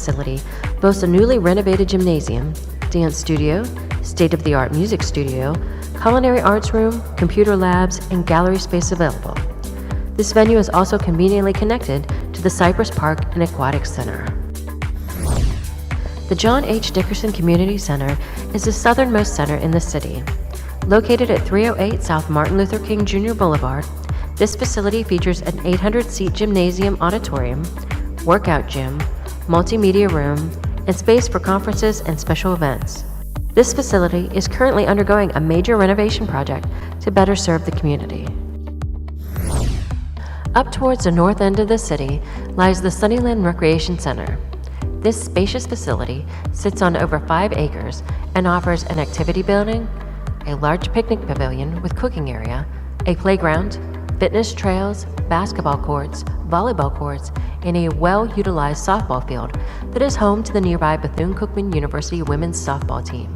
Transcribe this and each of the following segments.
facility boasts a newly renovated gymnasium, dance studio, state-of-the-art music studio, culinary arts room, computer labs, and gallery space available. This venue is also conveniently connected to the Cypress Park and Aquatic Center. The John H. Dickerson Community Center is the southernmost center in the city. Located at 308 South Martin Luther King Jr. Boulevard, this facility features an 800-seat gymnasium auditorium, workout gym, multimedia room, and space for conferences and special events. This facility is currently undergoing a major renovation project to better serve the community. Up towards the north end of the city lies the Sunnyland Recreation Center. This spacious facility sits on over 5 acres and offers an activity building, a large picnic pavilion with cooking area, a playground, fitness trails, basketball courts, volleyball courts, and a well-utilized softball field that is home to the nearby Bethune-Cookman University women's softball team.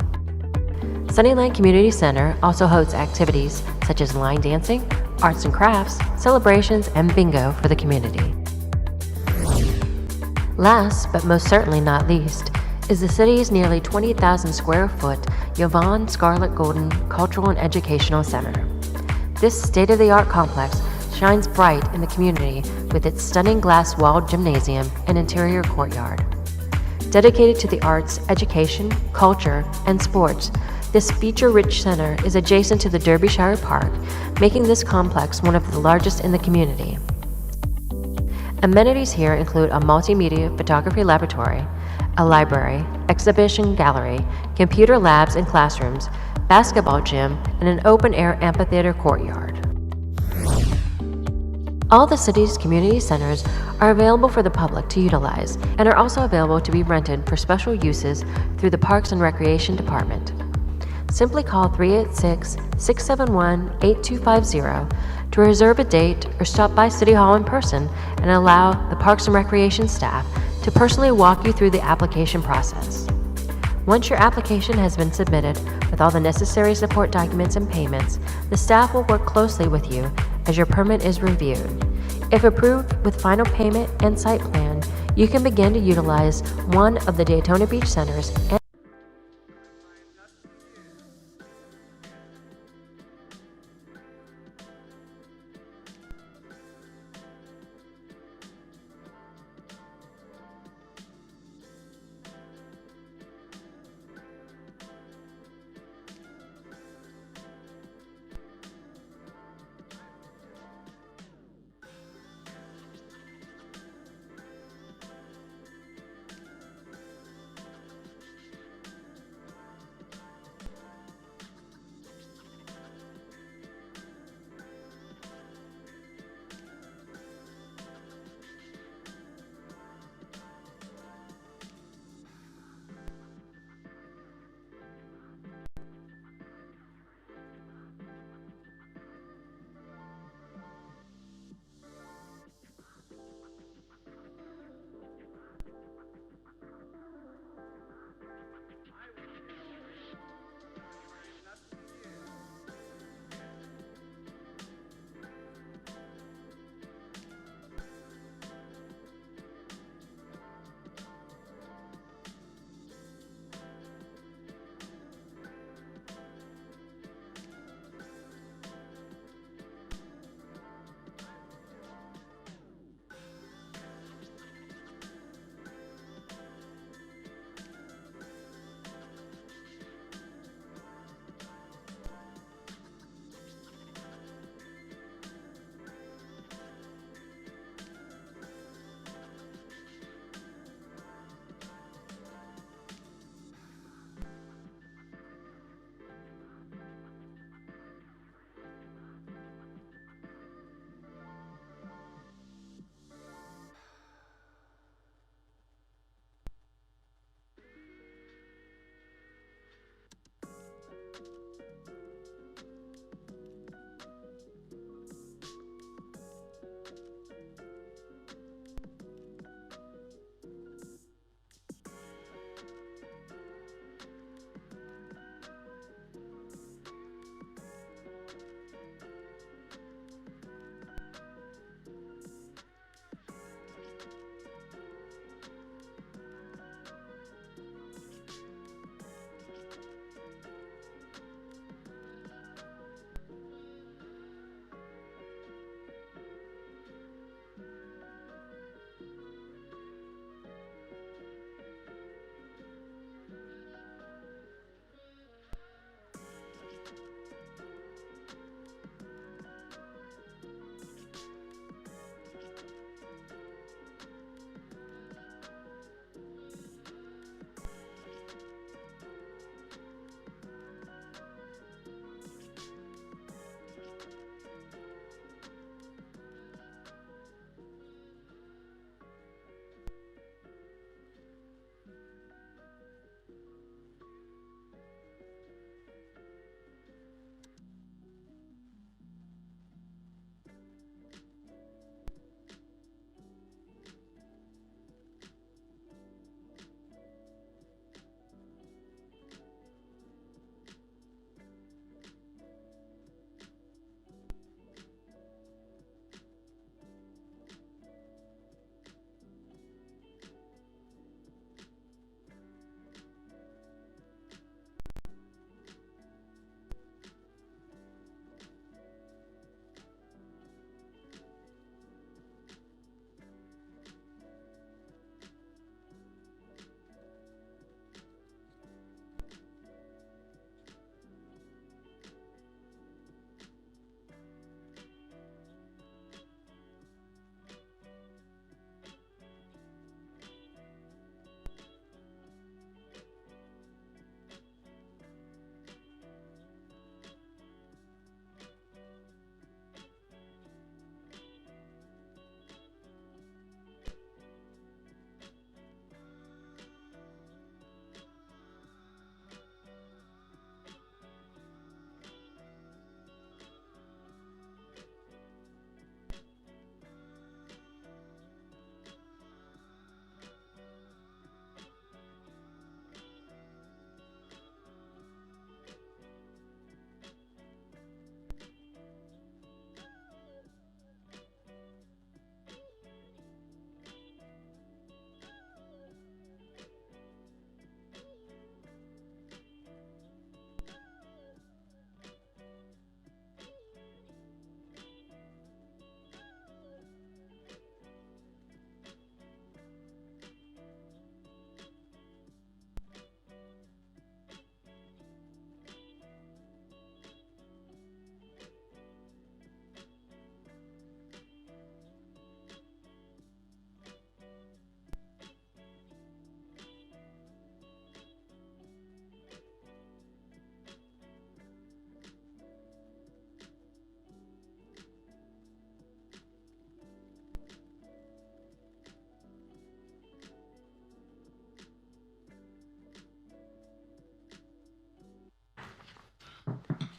Sunnyland Community Center also hosts activities such as line dancing, arts and crafts, celebrations, and bingo for the community. Last, but most certainly not least, is the city's nearly 20,000 square foot Yvonne Scarlett Golden Cultural and Educational Center. This state-of-the-art complex shines bright in the community with its stunning glass-walled gymnasium and interior courtyard. Dedicated to the arts, education, culture, and sports, this feature-rich center is adjacent to the Derbyshire Park, making this complex one of the largest in the community. Amenities here include a multimedia photography laboratory, a library, exhibition gallery, computer labs and classrooms, basketball gym, and an open-air amphitheater courtyard. All the city's community centers are available for the public to utilize and are also available to be rented for special uses through the Parks and Recreation Department. Simply call 386-671-8250 to reserve a date or stop by City Hall in person and allow the Parks and Recreation staff to personally walk you through the application process. Once your application has been submitted with all the necessary support documents and payments, the staff will work closely with you as your permit is reviewed. If approved with final payment and site plan, you can begin to utilize one of the Daytona Beach centers and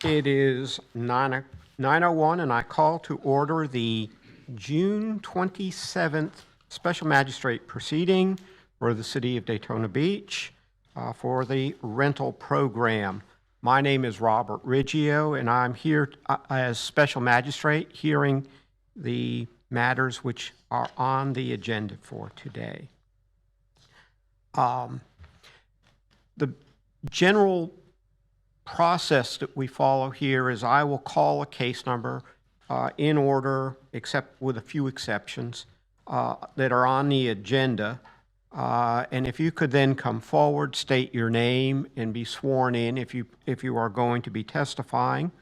It is 9:01, and I call to order the June 27th Special Magistrate proceeding for the City of Daytona Beach for the rental program. My name is Robert Riggio, and I'm here as Special Magistrate hearing the matters which are on the agenda for today. The general process that we follow here is I will call a case number in order, except with a few exceptions, that are on the agenda. And if you could then come forward, state your name, and be sworn in if you are going to be testifying,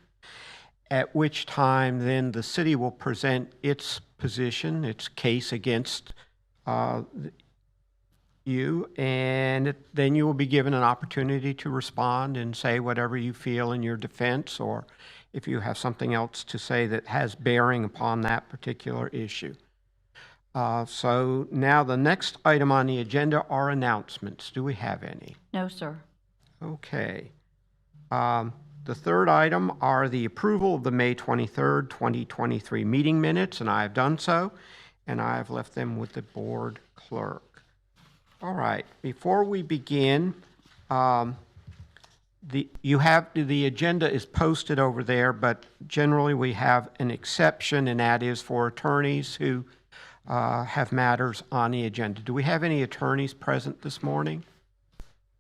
at which time then the city will present its position, its case against you, and then you will be given an opportunity to respond and say whatever you feel in your defense, or if you have something else to say that has bearing upon that particular issue. So now the next item on the agenda are announcements. Do we have any? No, sir. Okay. The third item are the approval of the May 23rd, 2023 meeting minutes, and I have done so, and I have left them with the board clerk. All right, before we begin, the agenda is posted over there, but generally we have an exception, and that is for attorneys who have matters on the agenda. Do we have any attorneys present this morning?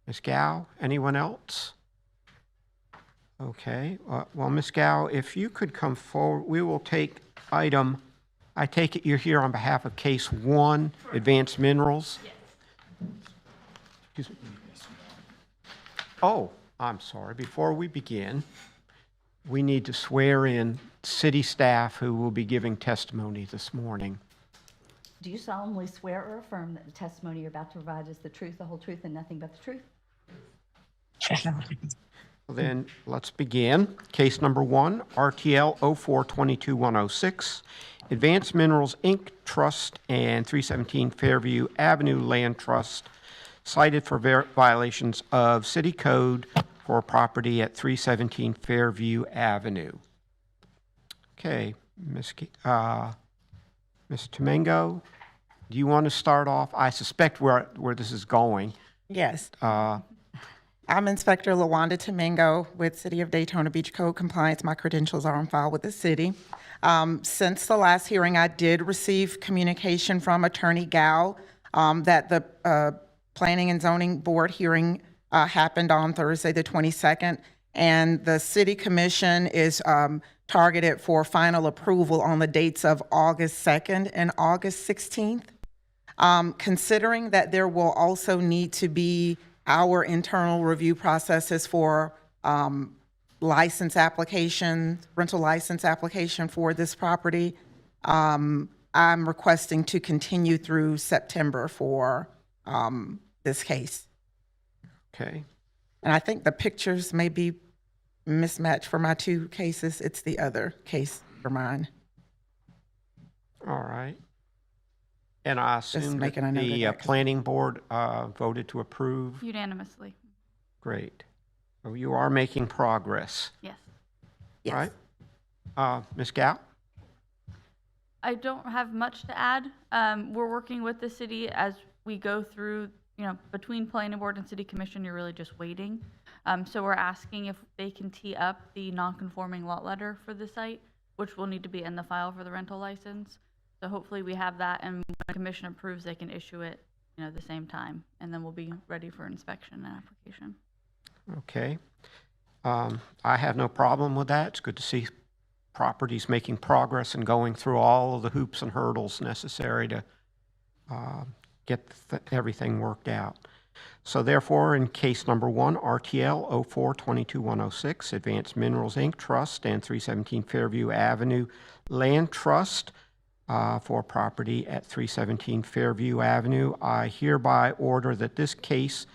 Ms. Gow, anyone else? Okay, well, Ms. Gow, if you could come forward, we will take item, I take it you're here on behalf of Case 1, Advanced Minerals? Yes. Oh, I'm sorry. Before we begin, we need to swear in city staff who will be giving testimony this morning. Do you solemnly swear or affirm that the testimony you're about to provide is the truth, the whole truth, and nothing but the truth? Well, then, let's begin. Case number 1, RTL 0422106, Advanced Minerals, Inc. Trust and 317 Fairview Avenue Land Trust, cited for violations of city code for property at 317 Fairview Avenue. Okay, Ms. Tomengo, do you want to start off? I suspect where this is going. Yes. I'm Inspector LaWanda Tomengo with City of Daytona Beach Code Compliance. My credentials are on file with the city. Since the last hearing, I did receive communication from Attorney Gow that the Planning and Zoning Board hearing happened on Thursday, the 22nd, and the City Commission is targeted for final approval on the dates of August 2nd and August 16th. Considering that there will also need to be our internal review processes for license application, rental license application for this property, I'm requesting to continue through September for this case. Okay. And I think the pictures may be mismatched for my two cases. It's the other case for mine. All right. And I assume that the planning board voted to approve? Unanimously. Great. So you are making progress. Yes. Yes. All right. Ms. Gow? I don't have much to add. We're working with the city as we go through, between planning board and city commission, you're really just waiting. So we're asking if they can tee up the non-conforming lot letter for the site, which will need to be in the file for the rental license. So hopefully we have that, and when the commission approves, they can issue it, at the same time, and then we'll be ready for inspection and application. Okay. I have no problem with that. It's good to see properties making progress and going through all of the hoops and hurdles necessary to get everything worked out. So therefore, in case number 1, RTL 0422106, Advanced Minerals, Inc. Trust and 317 Fairview Avenue Land Trust, for property at 317 Fairview Avenue, I hereby order that this case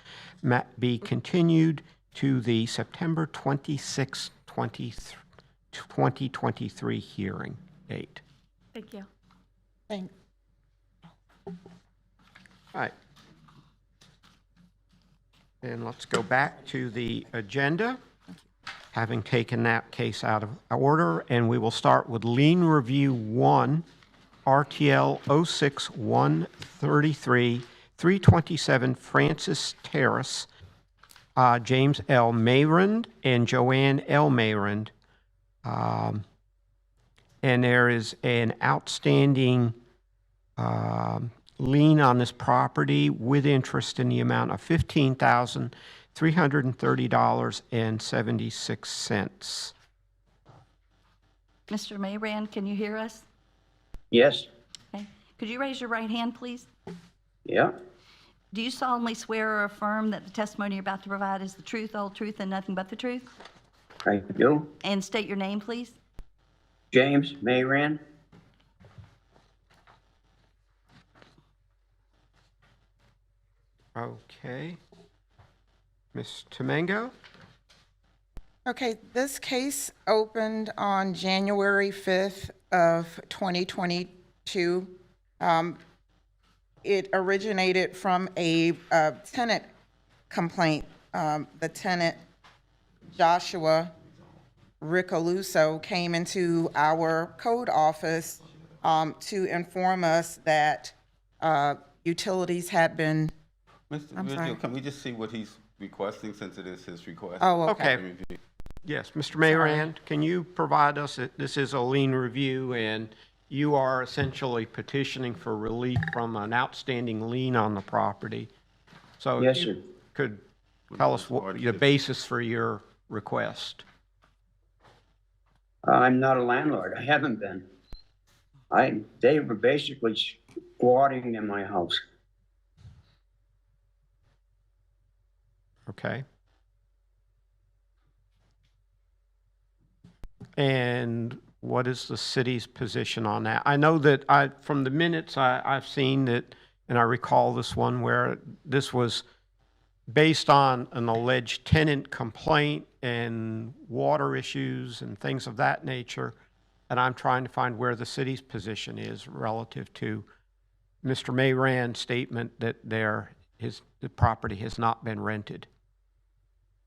be continued to the September 26, 2023 hearing date. Thank you. Thanks. All right. And let's go back to the agenda. having taken that case out of order, and we will start with lien review 1, RTL 06133, 327 Francis Terrace, James L. Mayrand and Joanne L. Mayrand. And there is an outstanding lien on this property with interest in the amount of $15,330.76. Mr. Mayrand, can you hear us? Yes. Okay. Could you raise your right hand, please? Yeah. Do you solemnly swear or affirm that the testimony you're about to provide is the truth, the whole truth, and nothing but the truth? I do. And state your name, please. James Mayran. Okay. Ms. Tomengo? Okay, this case opened on January 5th of 2022. It originated from a tenant complaint. The tenant, Joshua Riccoluso, came into our code office to inform us that utilities had been, Mr. I'm Vigil, sorry. can we just see what he's requesting since it is his request? oh, okay. Okay. Yes, Mr. Mayrand, can you provide us, this is a lien review, and you are essentially petitioning for relief from an outstanding lien on the property. So Yes, if sir. you could tell us what the basis for your request. I'm not a landlord. I haven't been. They were basically squatting in my house. Okay. And what is the city's position on that? I know that from the minutes I've seen that, and I recall this one where this was based on an alleged tenant complaint and water issues and things of that nature. And I'm trying to find where the city's position is relative to Mr. Mayrand's statement that the property has not been rented.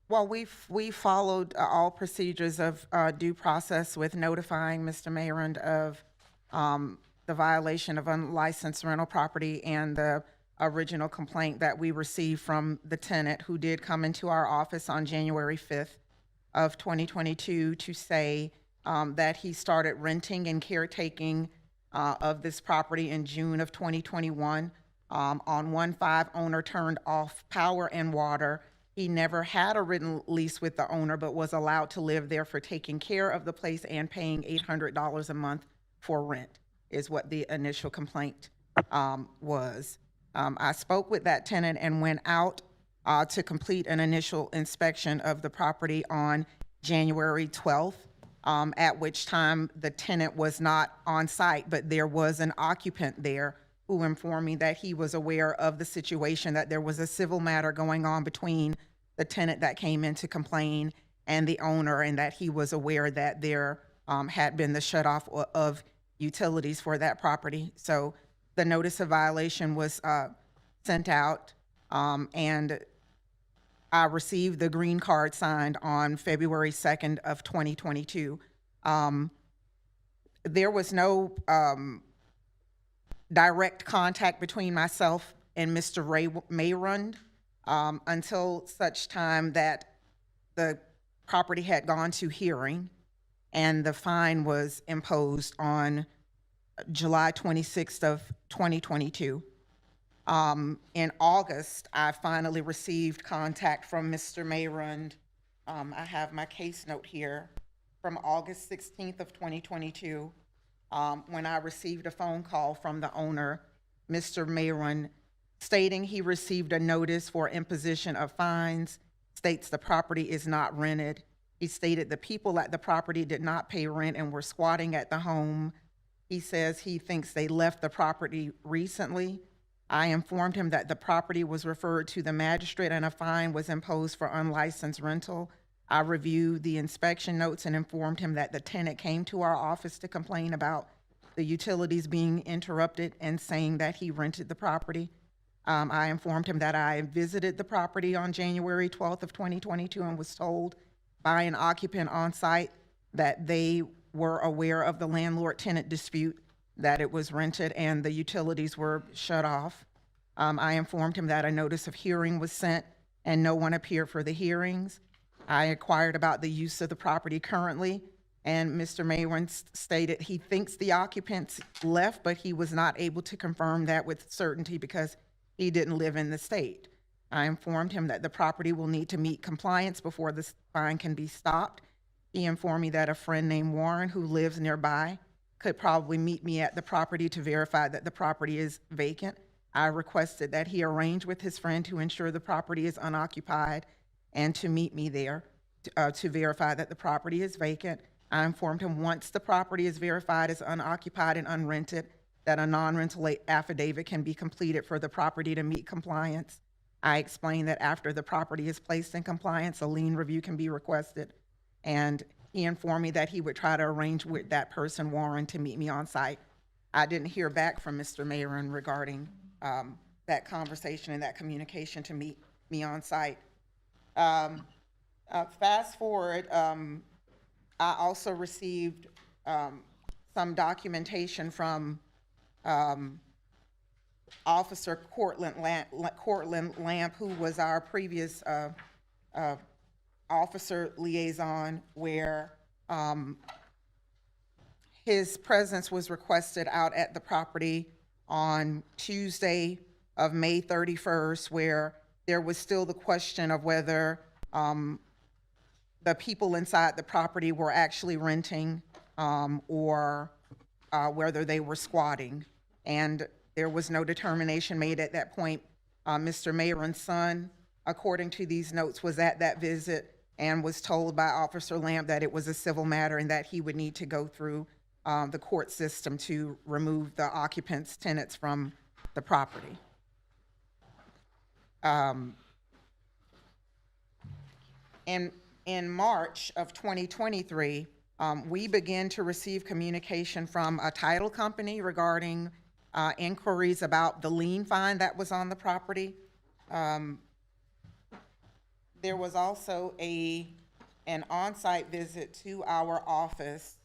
Well, we followed all procedures of due process with notifying Mr. Mayrand of the violation of unlicensed rental property and the original complaint that we received from the tenant, who did come into our office on January 5th of 2022 to say that he started renting and caretaking of this property in June of 2021. On 1/5, owner turned off power and water. He never had a written lease with the owner, but was allowed to live there for taking care of the place and paying $800 a month for rent, is what the initial complaint was. I spoke with that tenant and went out to complete an initial inspection of the property on January 12th, at which time the tenant was not on site, but there was an occupant there who informed me that he was aware of the situation, that there was a civil matter going on between the tenant that came in to complain and the owner, and that he was aware that there had been the shut off of utilities for that property. So the notice of violation was sent out, and I received the green card signed on February 2nd of 2022. There was no direct contact between myself and Mr. Mayrand until such time that the property had gone to hearing and the fine was imposed on July 26th of 2022. In August, I finally received contact from Mr. Mayrand. I have my case note here from August 16th of 2022, when I received a phone call from the owner, Mr. Mayrand, stating he received a notice for imposition of fines, states the property is not rented. He stated the people at the property did not pay rent and were squatting at the home. He says he thinks they left the property recently. I informed him that the property was referred to the magistrate and a fine was imposed for unlicensed rental. I reviewed the inspection notes and informed him that the tenant came to our office to complain about the utilities being interrupted and saying that he rented the property. I informed him that I visited the property on January 12th of 2022 and was told by an occupant on site that they were aware of the landlord-tenant dispute, that it was rented and the utilities were shut off. I informed him that a notice of hearing was sent and no one appeared for the hearings. I inquired about the use of the property currently, and Mr. Mayron stated he thinks the occupants left, but he was not able to confirm that with certainty because he didn't live in the state. I informed him that the property will need to meet compliance before the fine can be stopped. He informed me that a friend named Warren, who lives nearby, could probably meet me at the property to verify that the property is vacant. I requested that he arrange with his friend to ensure the property is unoccupied and to meet me there to verify that the property is vacant. I informed him once the property is verified as unoccupied and unrented, that a non-rental affidavit can be completed for the property to meet compliance. I explained that after the property is placed in compliance, a lien review can be requested. And he informed me that he would try to arrange with that person, Warren, to meet me on site. I didn't hear back from Mr. Mayron regarding that conversation and that communication to meet me on site. Fast forward, I also received some documentation from Officer Cortland Lamp, who was our previous officer liaison, where his presence was requested out at the property on Tuesday of May 31st, where there was still the question of whether the people inside the property were actually renting or whether they were squatting. And there was no determination made at that point. Mr. Mayron's son, according to these notes, was at that visit and was told by Officer Lamb that it was a civil matter and that he would need to go through the court system to remove the occupants, tenants from the property. In March of 2023, we began to receive communication from a title company regarding inquiries about the lien fine that was on the property. There was also an on-site visit to our office.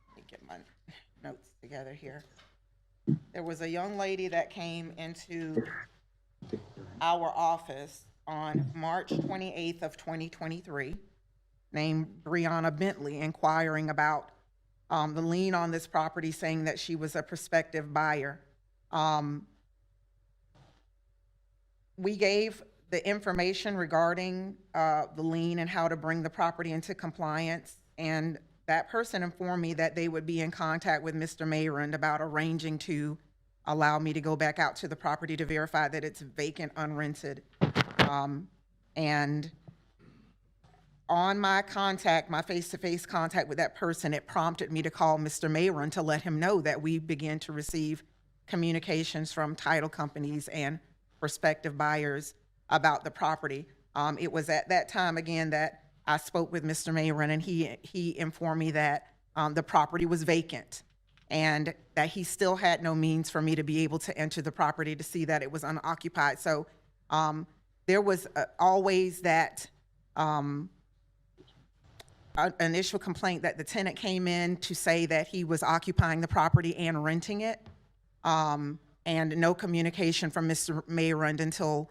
Let me get my notes together here. There was a young lady that came into our office on March 28th of 2023, named Brianna Bentley, inquiring about the lien on this property, saying that she was a prospective buyer. We gave the information regarding the lien and how to bring the property into compliance, and that person informed me that they would be in contact with Mr. Mayron about arranging to allow me to go back out to the property to verify that it's vacant, unrented. And on my contact, my face-to-face contact with that person, it prompted me to call Mr. Mayron to let him know that we began to receive communications from title companies and prospective buyers about the property. It was at that time, again, that I spoke with Mr. Mayron, and he informed me that the property was vacant and that he still had no means for me to be able to enter the property to see that it was unoccupied. So there was always that initial complaint that the tenant came in to say that he was occupying the property and renting it, and no communication from Mr. Mayron until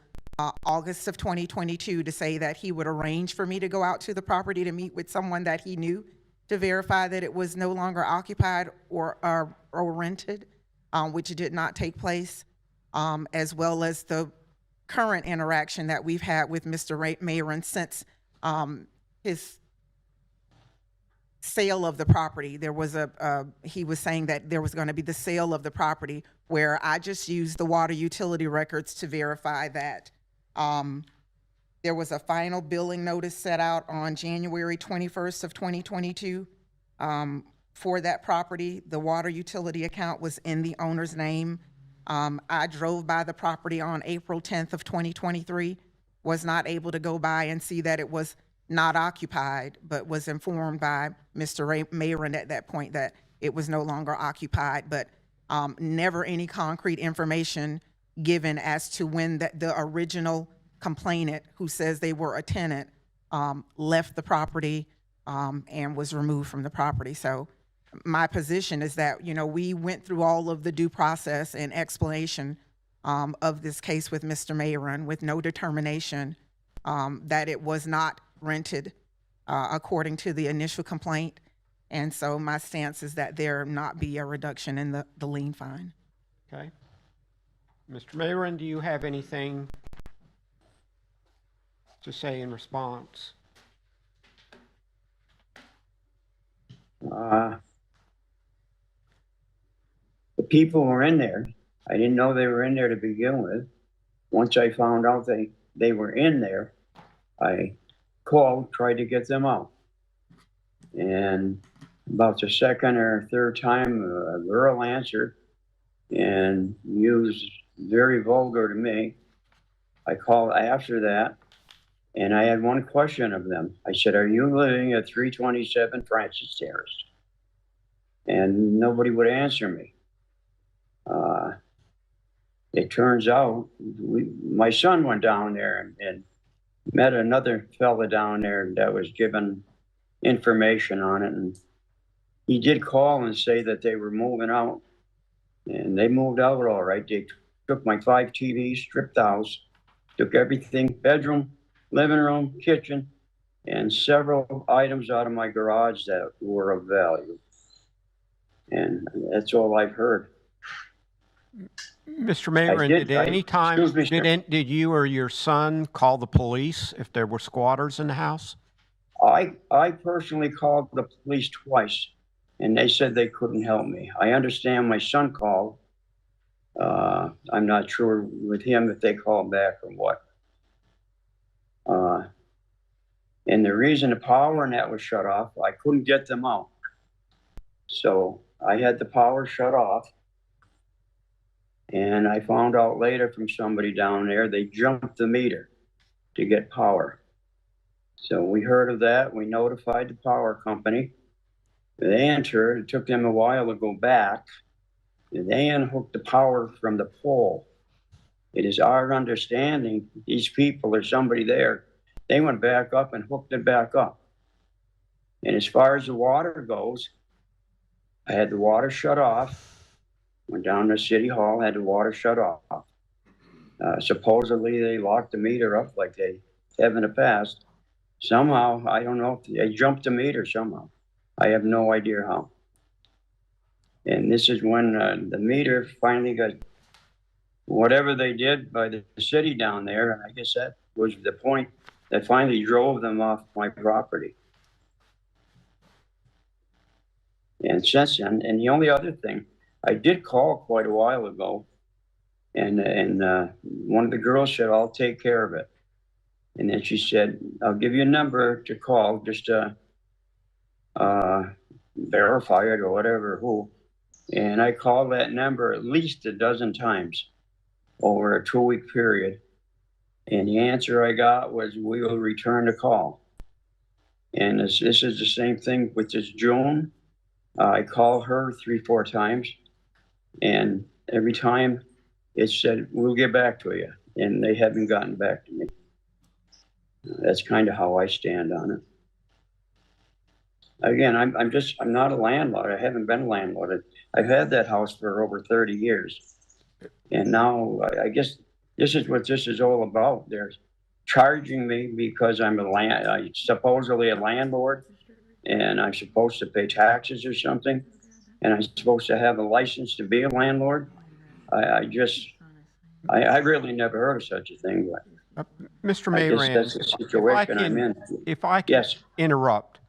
August of 2022 to say that he would arrange for me to go out to the property to meet with someone that he knew to verify that it was no longer occupied or rented, which did not take place, as well as the current interaction that we've had with Mr. Mayron since his sale of the property. There was he was saying that there was going to be the sale of the property, where I just used the water utility records to verify that there was a final billing notice set out on January 21st of 2022 for that property. The water utility account was in the owner's name. I drove by the property on April 10th of 2023, was not able to go by and see that it was not occupied, but was informed by Mr. Mayron at that point that it was no longer occupied, but never any concrete information given as to when the original complainant, who says they were a tenant, left the property and was removed from the property. So my position is that, we went through all of the due process and explanation of this case with Mr. Mayron with no determination that it was not rented according to the initial complaint. And so my stance is that there not be a reduction in the lien fine. Okay. Mr. Mayron, do you have anything to say in response? The people were in there. I didn't know they were in there to begin with. Once I found out they were in there, I called, tried to get them out. And about the second or third time, a girl answered and used very vulgar to me. I called after that, and I had one question of them. I said, "Are you living at 327 Francis Terrace?" And nobody would answer me. It turns out my son went down there and met another fella down there that was given information on it. And he did call and say that they were moving out. And they moved out all right. They took my 5 TVs, stripped the house, took everything, bedroom, living room, kitchen, and several items out of my garage that were of value. And that's all I've heard. Mr. Mayron, did you or your son call the police if there were squatters in the house? I personally called the police twice, and they said they couldn't help me. I understand my son called. I'm not sure with him if they called back or what. And the reason the power net was shut off, I couldn't get them out. So I had the power shut off. And I found out later from somebody down there, they jumped the meter to get power. So we heard of that. We notified the power company. They answered. It took them a while to go back. And they unhooked the power from the pole. It is our understanding, these people or somebody there, they went back up and hooked it back up. And as far as the water goes, I had the water shut off. Went down to City Hall, had the water shut off. Supposedly they locked the meter up like they have in the past. Somehow, I don't know, if they jumped the meter somehow. I have no idea how. And this is when the meter finally got, whatever they did by the city down there, and I guess that was the point that finally drove them off my property. And since then, and the only other thing, I did call quite a while ago, and one of the girls said, "I'll take care of it." And then she said, "I'll give you a number to call just to verify it or whatever, who." And I called that number at least a dozen times over a 2-week period. And the answer I got was, "We will return the call." And this is the same thing with this June. I called her 3-4 times. And every time it said, "We'll get back to you." And they haven't gotten back to me. That's kind of how I stand on it. Again, I'm not a landlord. I haven't been a landlord. I've had that house for over 30 years. And now I guess this is what this is all about. They're charging me because I'm supposedly a landlord, and I'm supposed to pay taxes or something. And I'm supposed to have a license to be a landlord. I really never heard of such a thing. But Mr. I guess Mayron, that's the situation I'm in. if I can Yes. interrupt,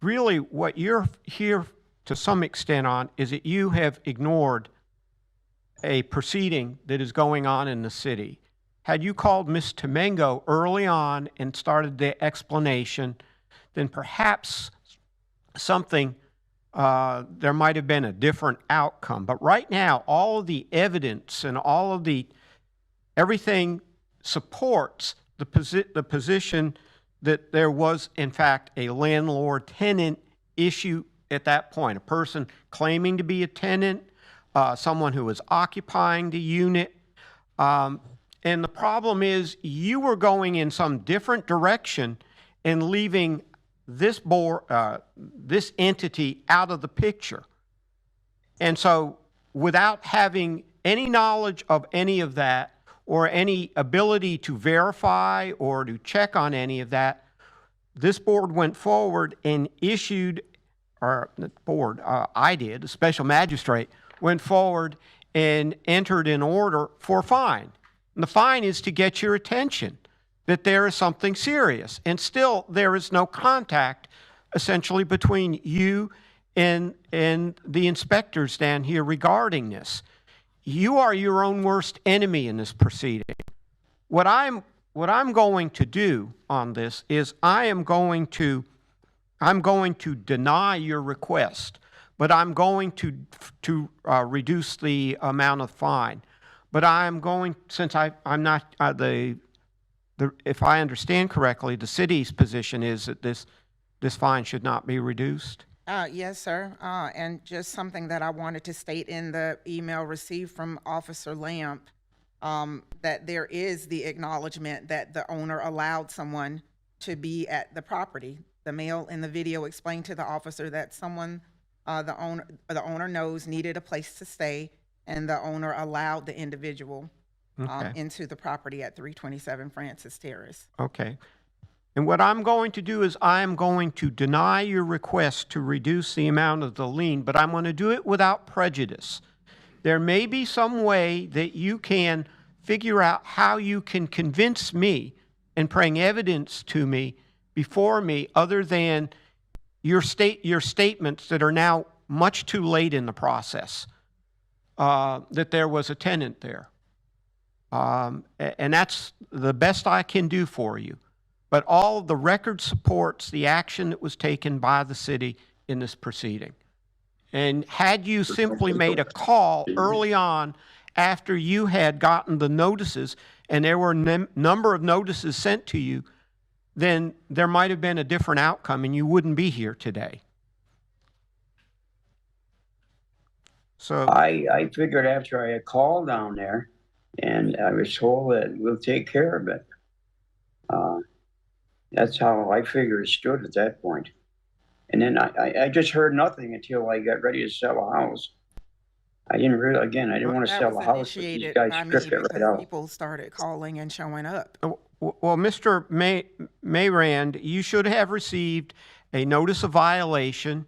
really what you're here to some extent on is that you have ignored a proceeding that is going on in the city. Had you called Ms. Tomengo early on and started the explanation, then perhaps something there might have been a different outcome. But right now, all of the evidence and all of everything supports the position that there was, in fact, a landlord-tenant issue at that point. A person claiming to be a tenant, someone who was occupying the unit. And the problem is you were going in some different direction, and leaving this board, this entity out of the picture. And so without having any knowledge of any of that or any ability to verify or to check on any of that, this board went forward and issued, or the board, I did, the special magistrate, went forward and entered an order for a fine. And the fine is to get your attention that there is something serious. And still, there is no contact, essentially, between you and the inspectors down here regarding this. You are your own worst enemy in this proceeding. What I'm going to do on this is I'm going to deny your request, but I'm going to reduce the amount of fine. But I'm going, since I'm not if I understand correctly, the city's position is that this fine should not be reduced. Yes, sir. And just something that I wanted to state in the email received from Officer Lamp, that there is the acknowledgement that the owner allowed someone to be at the property. The male in the video explained to the officer that someone, the owner knows needed a place to stay, and the owner allowed the individual into the property at 327 Francis Terrace. Okay. And what I'm going to do is I'm going to deny your request to reduce the amount of the lien, but I'm going to do it without prejudice. There may be some way that you can figure out how you can convince me and bring evidence to me before me other than your statements that are now much too late in the process, that there was a tenant there. And that's the best I can do for you. But all the record supports the action that was taken by the city in this proceeding. And had you simply made a call early on after you had gotten the notices, and there were a number of notices sent to you, then there might have been a different outcome and you wouldn't be here today. So I figured after I had called down there and I was told that we'll take care of it. That's how I figured it stood at that point. And then I just heard nothing until I got ready to sell a house. I didn't want to sell a house, but these guys stripped it right out. People started calling and showing up. well, Mr. Mayrand, you should have received a notice of violation.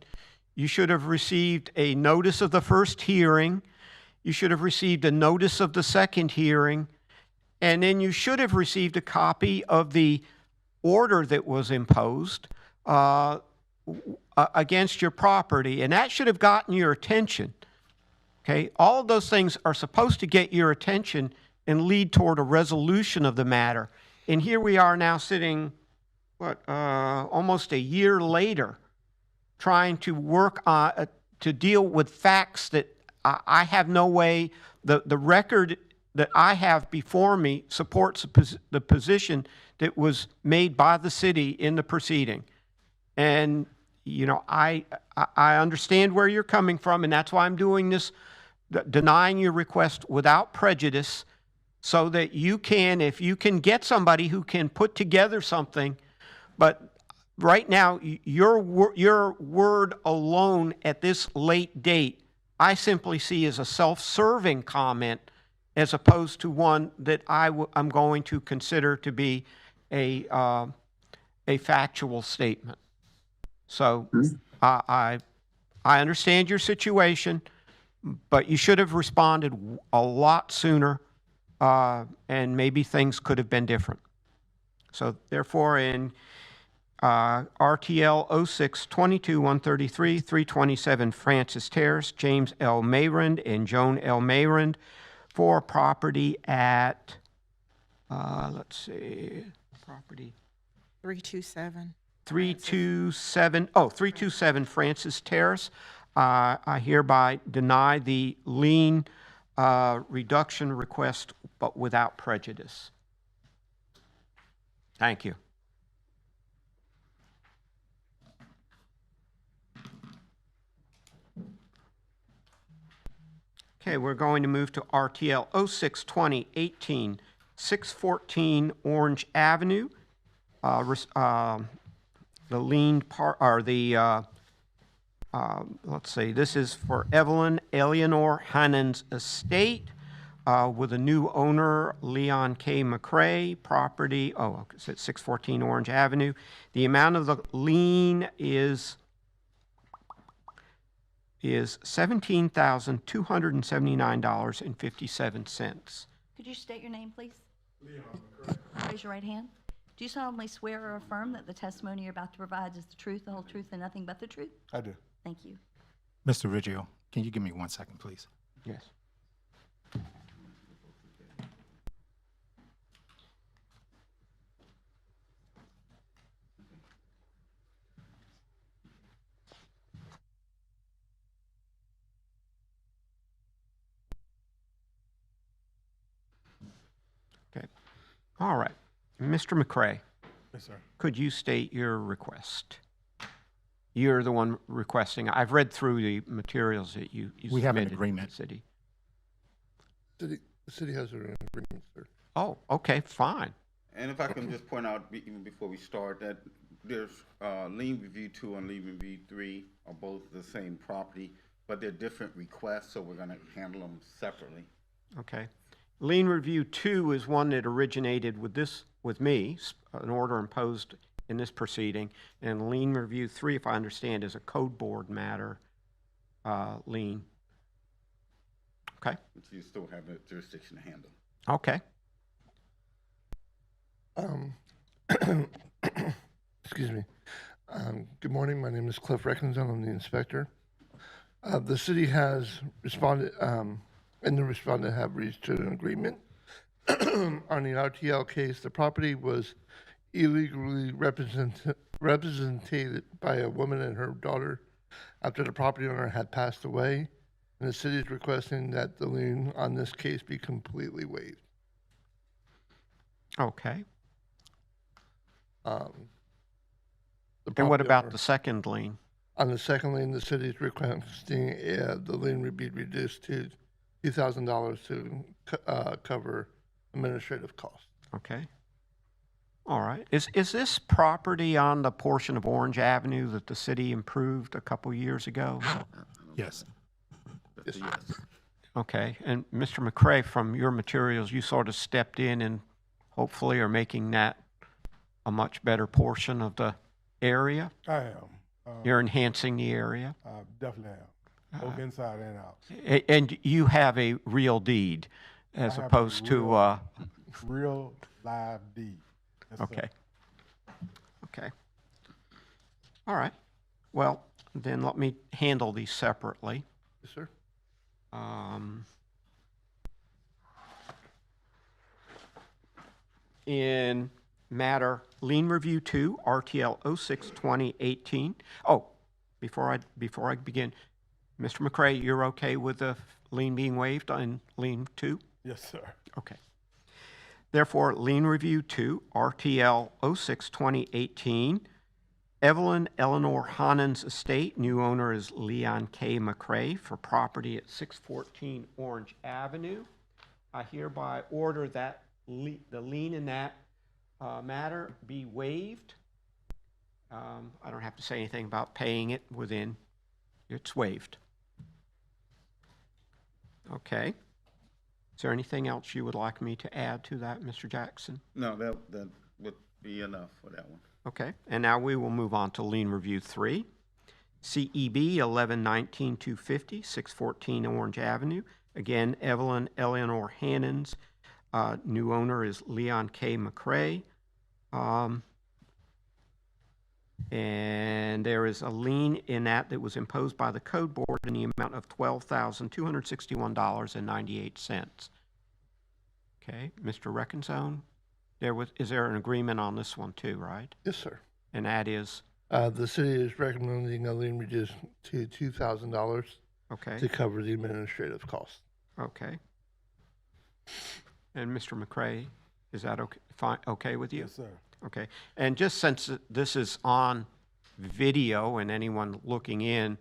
You should have received a notice of the first hearing. You should have received a notice of the second hearing. And then you should have received a copy of the order that was imposed against your property. And that should have gotten your attention. Okay? All of those things are supposed to get your attention and lead toward a resolution of the matter. And here we are now sitting, almost a year later, trying to work on, to deal with facts that I have no way, the record that I have before me supports the position that was made by the city in the proceeding. And, you know, I understand where you're coming from, and that's why I'm doing this, denying your request without prejudice, so that you can, if you can get somebody who can put together something, but right now, your word alone at this late date, I simply see as a self-serving comment as opposed to one that I'm going to consider to be a factual statement. So I understand your situation, but you should have responded a lot sooner, and maybe things could have been different. So therefore, in RTL 06-22-133, 327 Francis Terrace, James L. Mayrand and Joan L. Mayrand for property at, property 327 Francis Terrace. I hereby deny the lien reduction request, but without prejudice. Thank you. Okay, we're going to move to RTL 06-20-18, 614 Orange Avenue. the lien part, or the, let's see, this is for Evelyn Eleanor Hannon's estate with a new owner, Leon K. McCrae, property, it's at 614 Orange Avenue. The amount of the lien is $17,279.57. Could you state your name, please? Leon. Raise your right hand. Do you solemnly swear or affirm that the testimony you're about to provide is the truth, the whole truth, and nothing but the truth? I do. Thank you. Mr. Riggio, can you give me 1 second, please? Yes. Okay. All right. Mr. McCrae, Yes, sir. could you state your request? You're the one requesting. I've read through the materials that you We have an submitted to the agreement. city. The city has an agreement, sir. Oh, okay, fine. And if I can just point out, even before we start, that there's lien review 2 and lien review 3 are both the same property, but they're different requests, so we're gonna handle them separately. Okay. Lien Review 2 is one that originated with me, an order imposed in this proceeding. And Lien Review 3, if I understand, is a code board matter, lien. Okay, Which you still have the jurisdiction to handle. okay. Excuse me. Good morning. My name is Cliff Reckenzone. I'm the inspector. The city has responded, and the respondent have reached an agreement on the RTL case. The property was illegally represented by a woman and her daughter after the property owner had passed away, and the city is requesting that the lien on this case be completely waived. Okay. The And what property about owner- the second lien? On the second lien, the city is requesting the lien would be reduced to $2,000 to cover administrative costs. Okay. All right. Is this property on the portion of Orange Avenue that the city improved a couple years ago? Yes. That's a yes. Okay. And Mr. McCrae, from your materials, you sort of stepped in and hopefully are making that a much better portion of the area? I am. You're enhancing the area? I definitely am, both inside and out. And you have a real deed as I have a opposed to, Real live deed. Yes, sir. okay. Okay. All right. Well, then let me handle these separately. Yes, sir. In matter lien review 2, RTL 06-2018. Oh, before I begin, Mr. McCrae, you're okay with the lien being waived on lien 2? Yes, sir. Okay. Therefore, lien review 2, RTL 06-2018, Evelyn Eleanor Hannon's estate, new owner is Leon K. McCrae for property at 614 Orange Avenue. I hereby order that the lien in that matter be waived. I don't have to say anything about paying it within, it's waived. Okay. Is there anything else you would like me to add to that, Mr. Jackson? No, that would be enough for that one. Okay, and now we will move on to lien review 3. CEB 11-19-250, 614 Orange Avenue. Again, Evelyn Eleanor Hannon's new owner is Leon K. McCrae. And there is a lien in that was imposed by the code board in the amount of $12,261.98. Okay, Mr. Reckenzone, is there an agreement on this one too, right? Yes, sir. And that is, The city is recommending a lien reduced to $2,000 okay, to cover the administrative costs. okay. And Mr. McCrae, is that okay, fine, okay with you? Yes, sir. Okay, and just since this is on video and anyone looking in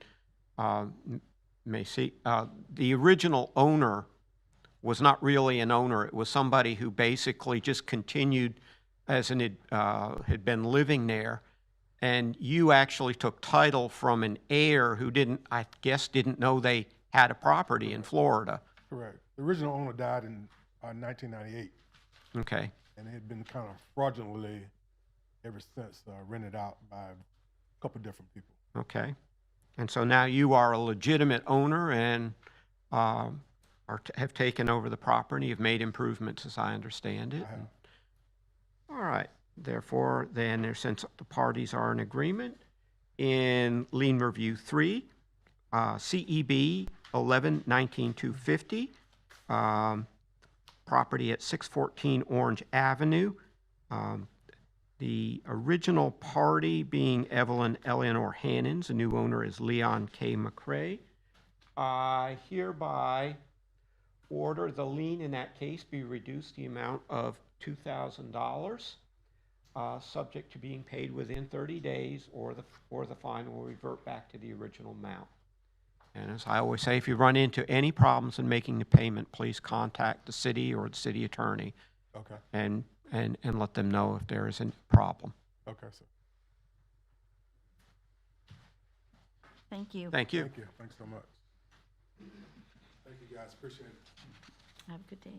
may see, the original owner was not really an owner. It was somebody who basically just continued as had been living there And you actually took title from an heir who I guess, didn't know they had a property in Florida. Correct. The original owner died in 1998, Okay, and it had been kind of fraudulently ever since rented out by a couple different people. okay. And so now you are a legitimate owner and have taken over the property. You've made improvements, as I understand it. I have. All right. Therefore, then, since the parties are in agreement, in lien review 3, CEB 11-19-250, property at 614 Orange Avenue. The original party being Evelyn Eleanor Hannons. The new owner is Leon K. McCrae. I hereby order the lien in that case be reduced the amount of $2,000, subject to being paid within 30 days, or the fine will revert back to the original amount. And as I always say, if you run into any problems in making the payment, please contact the city or the city attorney. Okay. And let them know if there is a problem. Okay, sir. Thank you. Thank you. Thank you. Thanks so much. Thank you, guys. Appreciate it. Have a good day.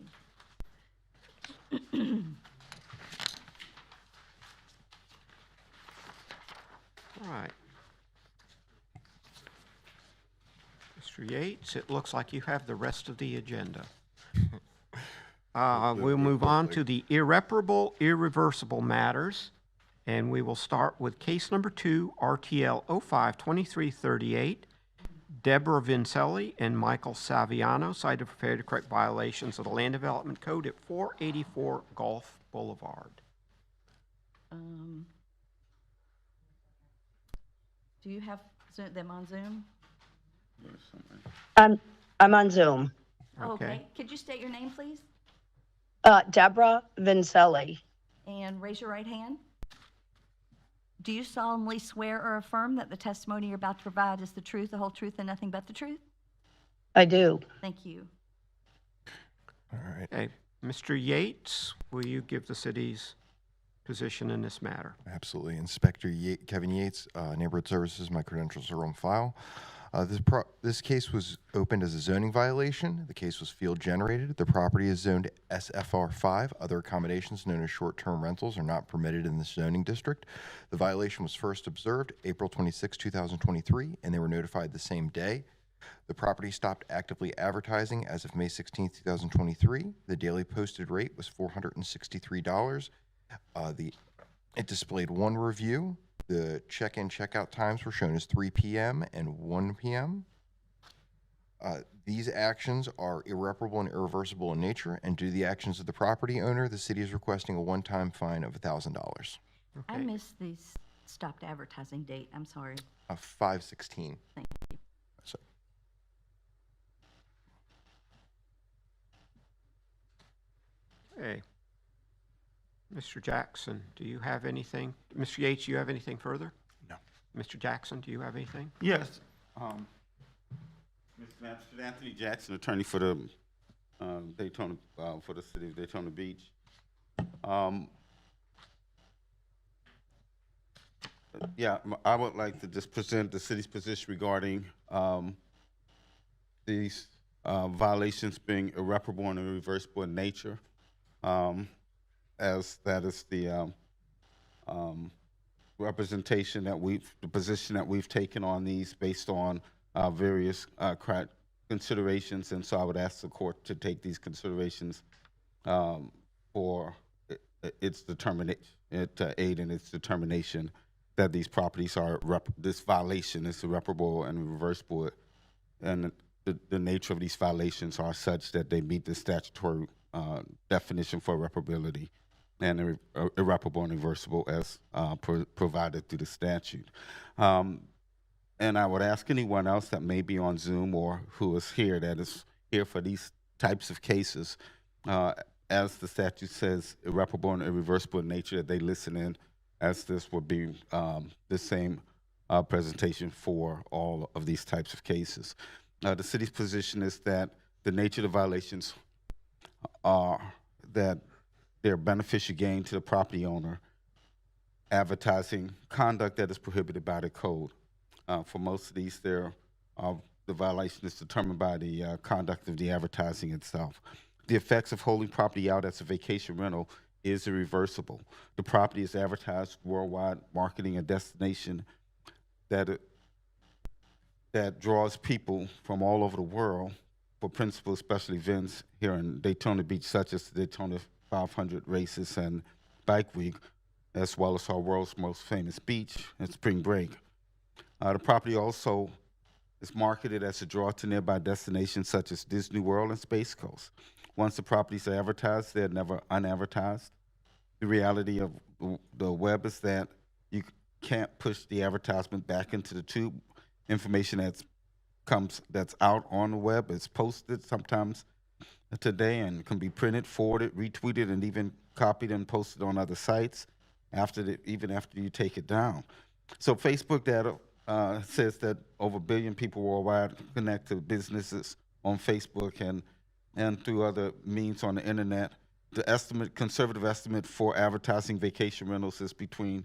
All right. Mr. Yates, it looks like you have the rest of the agenda. We'll move on to the irreparable, irreversible matters, and we will start with case number 2, RTL 05-2338, Deborah Vincelli and Michael Saviano, cited for failure to correct violations of the Land Development Code at 484 Gulf Boulevard. Do you have them on Zoom? I'm on Zoom. Okay. Could you state your name, please? Deborah Vincelli. And raise your right hand. Do you solemnly swear or affirm that the testimony you're about to provide is the truth, the whole truth, and nothing but the truth? I do. Thank you. All right. Okay. Mr. Yates, will you give the city's position in this matter? Absolutely. Inspector Kevin Yates, Neighborhood Services. My credentials are on file. This case was opened as a zoning violation. The case was field generated. The property is zoned SFR 5. Other accommodations known as short-term rentals are not permitted in this zoning district. The violation was first observed April 26, 2023, and they were notified the same day. The property stopped actively advertising as of May 16, 2023. The daily posted rate was $463. It displayed one review. The check-in, check-out times were shown as 3 p.m. and 1 p.m. These actions are irreparable and irreversible in nature, and due to the actions of the property owner, the city is requesting a one-time fine of $1,000. I missed the stopped advertising date. I'm sorry. 5/16. Thank you. So, Okay. Mr. Jackson, do you have anything? Mr. Yates, do you have anything further? No. Mr. Jackson, do you have anything? Yes. Mr. Magistrate Anthony Jackson, attorney for the Daytona, for the city of Daytona Beach. Yeah, I would like to just present the city's position regarding these violations being irreparable and irreversible in nature, as that is the representation that the position that we've taken on these based on various considerations, and so I would ask the court to take these considerations for its determination, to aid in its determination that these properties are, this violation is irreparable and irreversible, and the nature of these violations are such that they meet the statutory definition for irreparability and irreparable and irreversible as provided through the statute. And I would ask anyone else that may be on Zoom or who is here, that is here for these types of cases, as the statute says, irreparable and irreversible in nature, that they listen in, as this would be the same presentation for all of these types of cases. The city's position is that the nature of the violations are that they're beneficial gain to the property owner, advertising conduct that is prohibited by the code. For most of these, the violation is determined by the conduct of the advertising itself. The effects of holding property out as a vacation rental is irreversible. The property is advertised worldwide, marketing a destination that draws people from all over the world for principal special events here in Daytona Beach, such as the Daytona 500 races and Bike Week, as well as our world's most famous beach and spring break. The property also is marketed as a draw to nearby destinations such as Disney World and Space Coast. Once the properties are advertised, they're never unadvertised. The reality of the web is that you can't push the advertisement back into the tube. Information that's out on the web is posted sometimes today and can be printed, forwarded, retweeted, and even copied and posted on other sites even after you take it down. So Facebook data says that over 1 billion people worldwide connect to businesses on Facebook and through other means on the internet. The conservative estimate for advertising vacation rentals is between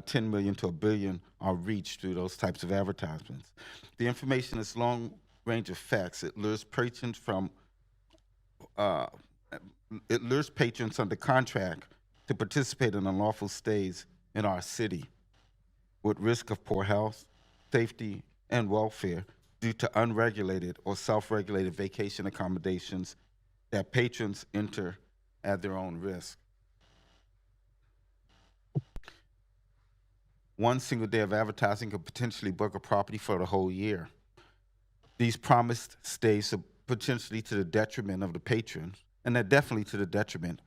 10 million to 1 billion are reached through those types of advertisements. The information is long range of facts. It lures patrons under contract to participate in unlawful stays in our city with risk of poor health, safety, and welfare due to unregulated or self-regulated vacation accommodations that patrons enter at their own risk. One single day of advertising could potentially book a property for the whole year. These promised stays are potentially to the detriment of the patrons, and they're definitely to the detriment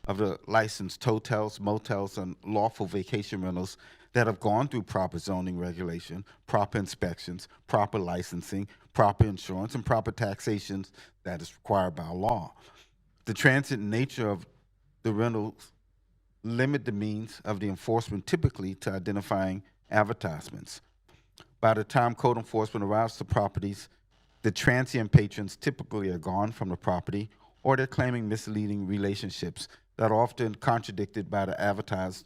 of the licensed hotels, motels, and lawful vacation rentals that have gone through proper zoning regulation, proper inspections, proper licensing, proper insurance, and proper taxations that is required by law. The transient nature of the rentals limit the means of the enforcement typically to identifying advertisements. By the time code enforcement arrives to properties, the transient patrons typically are gone from the property, or they're claiming misleading relationships that are often contradicted by the advertised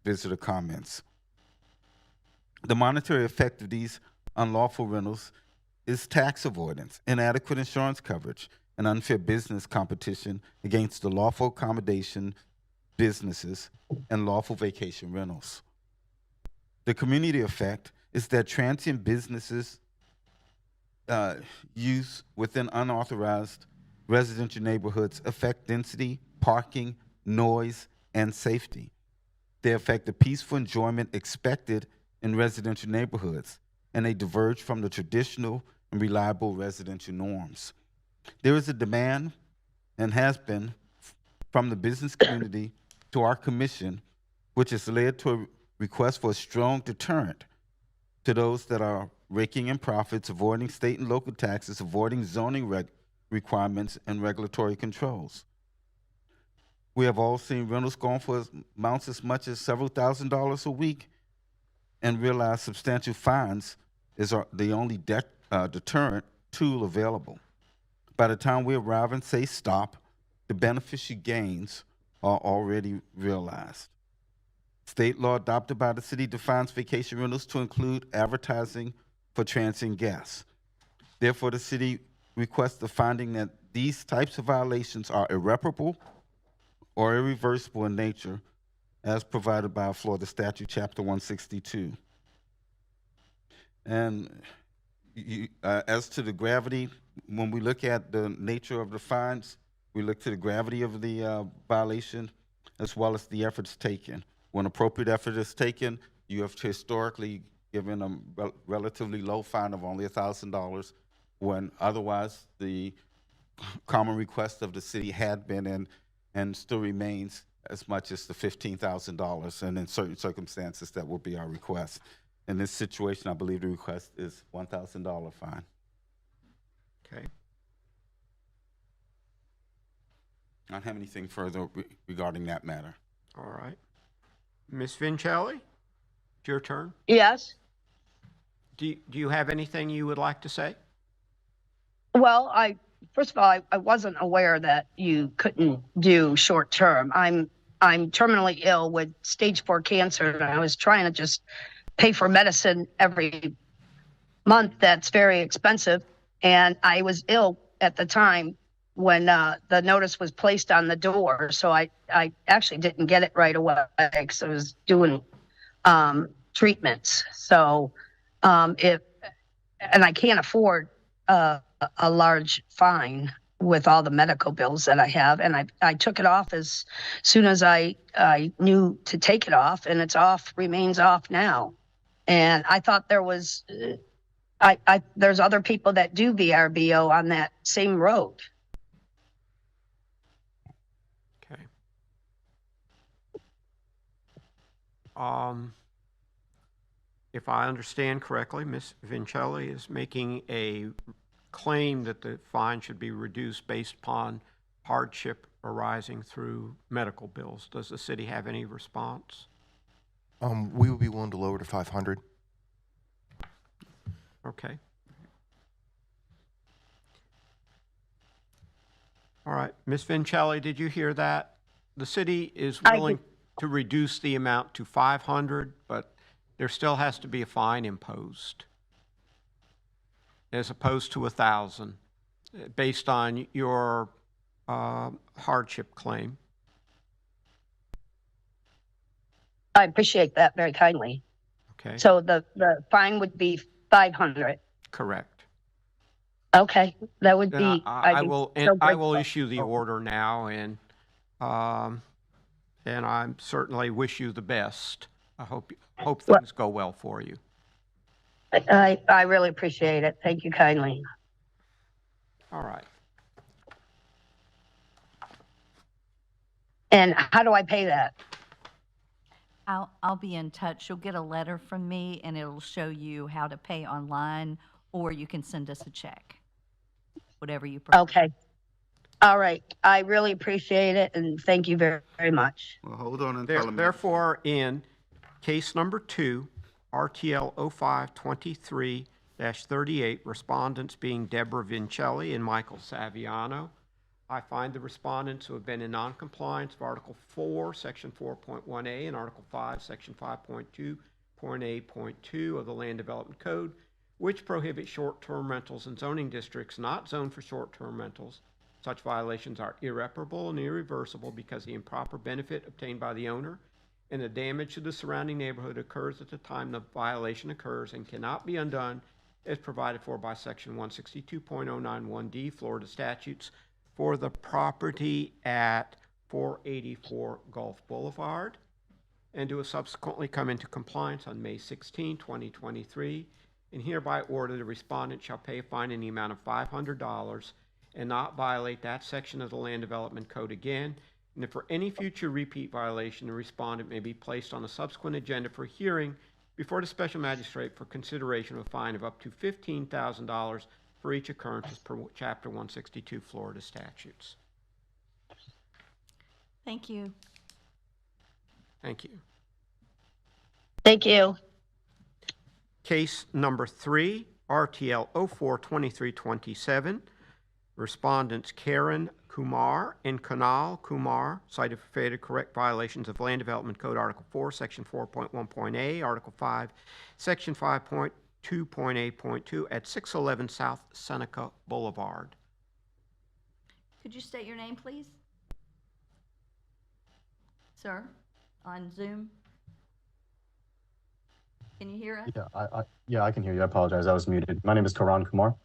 visitor comments. The monetary effect of these unlawful rentals is tax avoidance, inadequate insurance coverage, and unfair business competition against the lawful accommodation businesses and lawful vacation rentals. The community effect is that transient businesses use within unauthorized residential neighborhoods affect density, parking, noise, and safety. They affect the peaceful enjoyment expected in residential neighborhoods, and they diverge from the traditional and reliable residential norms. There is a demand, and has been, from the business community to our commission, which has led to a request for a strong deterrent to those that are raking in profits, avoiding state and local taxes, avoiding zoning requirements and regulatory controls. We have all seen rentals going for amounts as much as several $1,000s a week and realize substantial fines is the only deterrent tool available. By the time we arrive and say stop, the beneficial gains are already realized. State law adopted by the city defines vacation rentals to include advertising for transient guests. Therefore, the city requests the finding that these types of violations are irreparable or irreversible in nature, as provided by Florida Statute, Chapter 162. And as to the gravity, when we look at the nature of the fines, we look to the gravity of the violation as well as the efforts taken. When appropriate effort is taken, you have historically given a relatively low fine of only $1,000, when otherwise the common request of the city had been and still remains as much as the $15,000, and in certain circumstances that will be our request. In this situation, I believe the request is $1,000 fine. Okay. I don't have anything further regarding that matter. All right. Ms. Vincelli, it's your turn. Yes. Do you have anything you would like to say? Well, first of all, I wasn't aware that you couldn't do short term. I'm I'm terminally ill with stage 4 cancer, and I was trying to just pay for medicine every month. That's very expensive. And I was ill at the time when the notice was placed on the door. So I actually didn't get it right away because I was doing treatments. So and I can't afford a large fine with all the medical bills that I have. And I took it off as soon as I knew to take it off, and it's off, remains off now. And I thought there was, there's other people that do VRBO on that same road. Okay. If I understand correctly, Ms. Vincelli is making a claim that the fine should be reduced based upon hardship arising through medical bills. Does the city have any response? We would be willing to lower to 500. Okay. All right. Ms. Vincelli, did you hear that? The city is willing to reduce the amount to 500, but there still has to be a fine imposed as opposed to 1,000 based on your hardship claim. I appreciate that very kindly. Okay. So the fine would be 500. Correct. Okay, that would Then be. I will so I will grateful. issue the order now, and I certainly wish you the best. I hope things go well for you. I really appreciate it. Thank you kindly. All right. And how do I pay that? I'll be in touch. You'll get a letter from me, and it'll show you how to pay online, or you can send us a check, whatever you prefer. Okay. All right. I really appreciate it, and thank you very, very much. Well, hold on and tell them. Therefore, in case number 2, RTL 0523-38, respondents being Deborah Vincelli and Michael Saviano, I find the respondents who have been in noncompliance of Article 4, Section 4.1a, and Article 5, Section 5.2.a.2 of the Land Development Code, which prohibit short-term rentals in zoning districts not zoned for short-term rentals. Such violations are irreparable and irreversible because the improper benefit obtained by the owner and the damage to the surrounding neighborhood occurs at the time the violation occurs and cannot be undone as provided for by Section 162.091D Florida statutes for the property at 484 Gulf Boulevard, and to subsequently come into compliance on May 16, 2023, and hereby order the respondent shall pay a fine in the amount of $500 and not violate that section of the Land Development Code again, and if for any future repeat violation, the respondent may be placed on a subsequent agenda for hearing before the special magistrate for consideration of a fine of up to $15,000 for each occurrence as per Chapter 162 Florida statutes. Thank you. Thank you. Thank you. Case number 3, RTL 042327. Respondents Karen Kumar and Kunal Kumar cited for failure to correct violations of Land Development Code Article 4, Section 4.1.a, Article 5, Section 5.2.a.2 at 611 South Seneca Boulevard. Could you state your name, please? Sir, on Zoom? Can you hear us? Yeah, I can hear you. I apologize. I was muted. My name is Karan Kumar.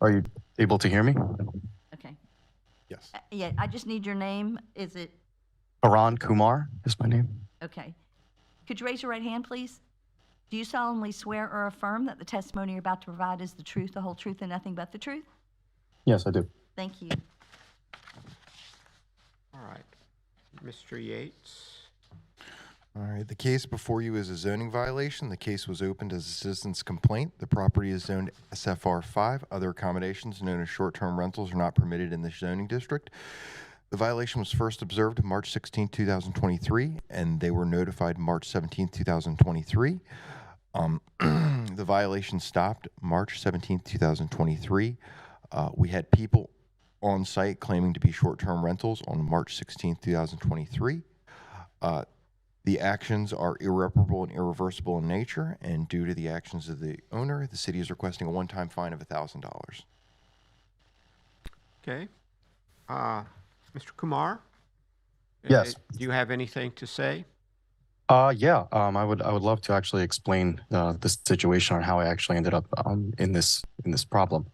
Are you able to hear me? Okay. Yes. Yeah, I just need your name. Is it, Karan Kumar is my name. okay. Could you raise your right hand, please? Do you solemnly swear or affirm that the testimony you're about to provide is the truth, the whole truth, and nothing but the truth? Yes, I do. Thank you. All right. Mr. Yates. All right, the case before you is a zoning violation. The case was opened as a citizen's complaint. The property is zoned SFR 5. Other accommodations known as short-term rentals are not permitted in this zoning district. The violation was first observed March 16, 2023, and they were notified March 17, 2023. The violation stopped March 17, 2023. We had people on site claiming to be short-term rentals on March 16, 2023. The actions are irreparable and irreversible in nature, and due to the actions of the owner, the city is requesting a one-time fine of $1,000. Okay. Mr. Kumar? Yes. Do you have anything to say? Yeah. I would love to actually explain the situation or how I actually ended up in this problem.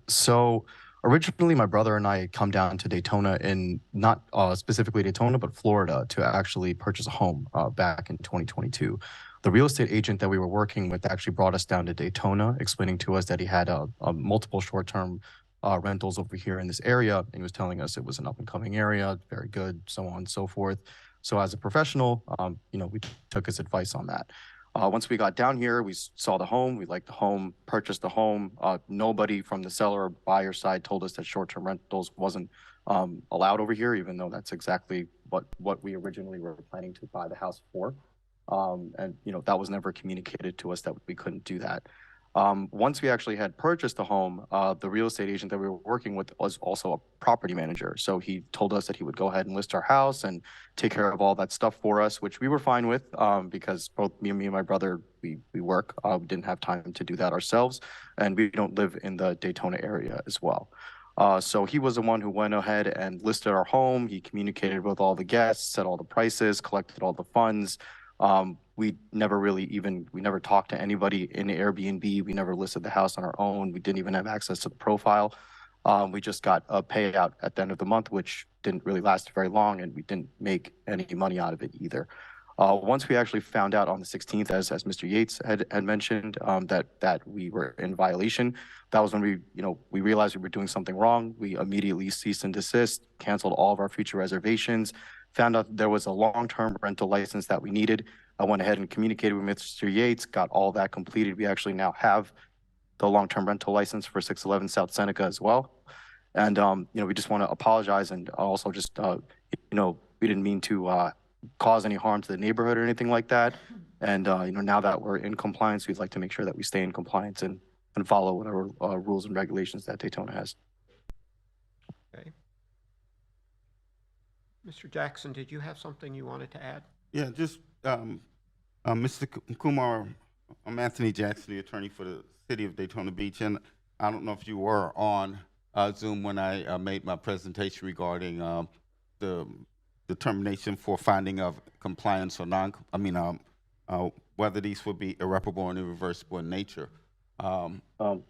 So originally, my brother and I had come down to Daytona, in not specifically Daytona, but Florida, to actually purchase a home back in 2022. The real estate agent that we were working with actually brought us down to Daytona, explaining to us that he had multiple short-term rentals over here in this area. And he was telling us it was an up-and-coming area, very good, so on and so forth. So as a professional, we took his advice on that. Once we got down here, we saw the home, we liked the home, purchased the home. Nobody from the seller or buyer side told us that short-term rentals wasn't allowed over here, even though that's exactly what we originally were planning to buy the house for. And that was never communicated to us that we couldn't do that. Once we actually had purchased the home, the real estate agent that we were working with was also a property manager. So he told us that he would go ahead and list our house and take care of all that stuff for us, which we were fine with because both me and my brother, we work. We didn't have time to do that ourselves, and we don't live in the Daytona area as well. So he was the one who went ahead and listed our home. He communicated with all the guests, set all the prices, collected all the funds. We never talked to anybody in Airbnb. We never listed the house on our own. We didn't even have access to the profile. We just got a payout at the end of the month, which didn't really last very long, and we didn't make any money out of it either. Once we actually found out on the 16th, as Mr. Yates had mentioned, that we were in violation, that was when we realized we were doing something wrong. We immediately ceased and desist, canceled all of our future reservations, found out there was a long-term rental license that we needed. I went ahead and communicated with Mr. Yates, got all that completed. We actually now have the long-term rental license for 611 South Seneca as well. And, we just want to apologize and also just, we didn't mean to cause any harm to the neighborhood or anything like that. And, now that we're in compliance, we'd like to make sure that we stay in compliance and follow whatever rules and regulations that Daytona has. Okay. Mr. Jackson, did you have something you wanted to add? Yeah, just, Mr. Kumar, I'm Anthony Jackson, the attorney for the city of Daytona Beach, and I don't know if you were on Zoom when I made my presentation regarding the determination for finding of compliance or whether these would be irreparable and irreversible in nature. I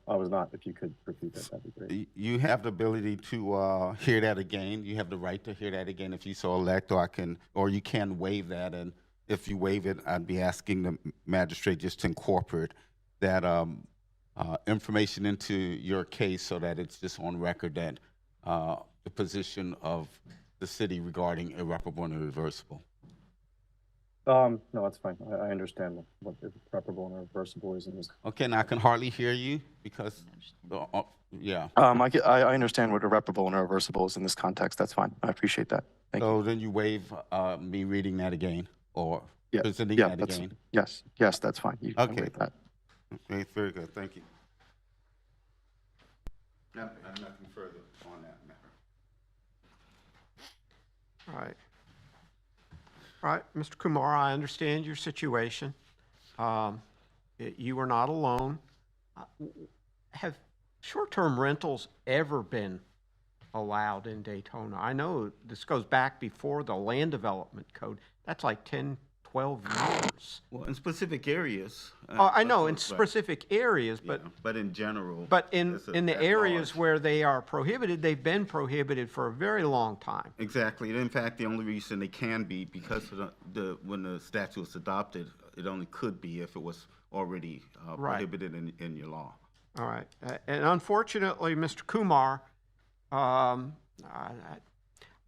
was not. If you could repeat that, that'd be great. You have the ability to hear that again. You have the right to hear that again if you so elect, or you can waive that. And if you waive it, I'd be asking the magistrate just to incorporate that information into your case so that it's just on record that the position of the city regarding irreparable and irreversible. No, that's fine. I understand what irreparable and irreversible is in this. Okay, now I can hardly hear you because, yeah. I understand what irreparable and irreversible is in this context. That's fine. I appreciate that. Thank you. So then you waive me reading that again or presenting that again? Yes, that's fine. You can waive that. Okay, very good. Thank you. No, I have nothing further on that matter. All right. All right, Mr. Kumar, I understand your situation. You are not alone. Have short-term rentals ever been allowed in Daytona? I know this goes back before the land development code. That's like 10, 12 years. Well, in specific areas. I know, in specific areas, but... Yeah, but in general. But in the areas where they are prohibited, they've been prohibited for a very long time. Exactly. In fact, the only reason they can be, because of when the statute was adopted, it only could be if it was already prohibited in your law. All right. And unfortunately, Mr. Kumar,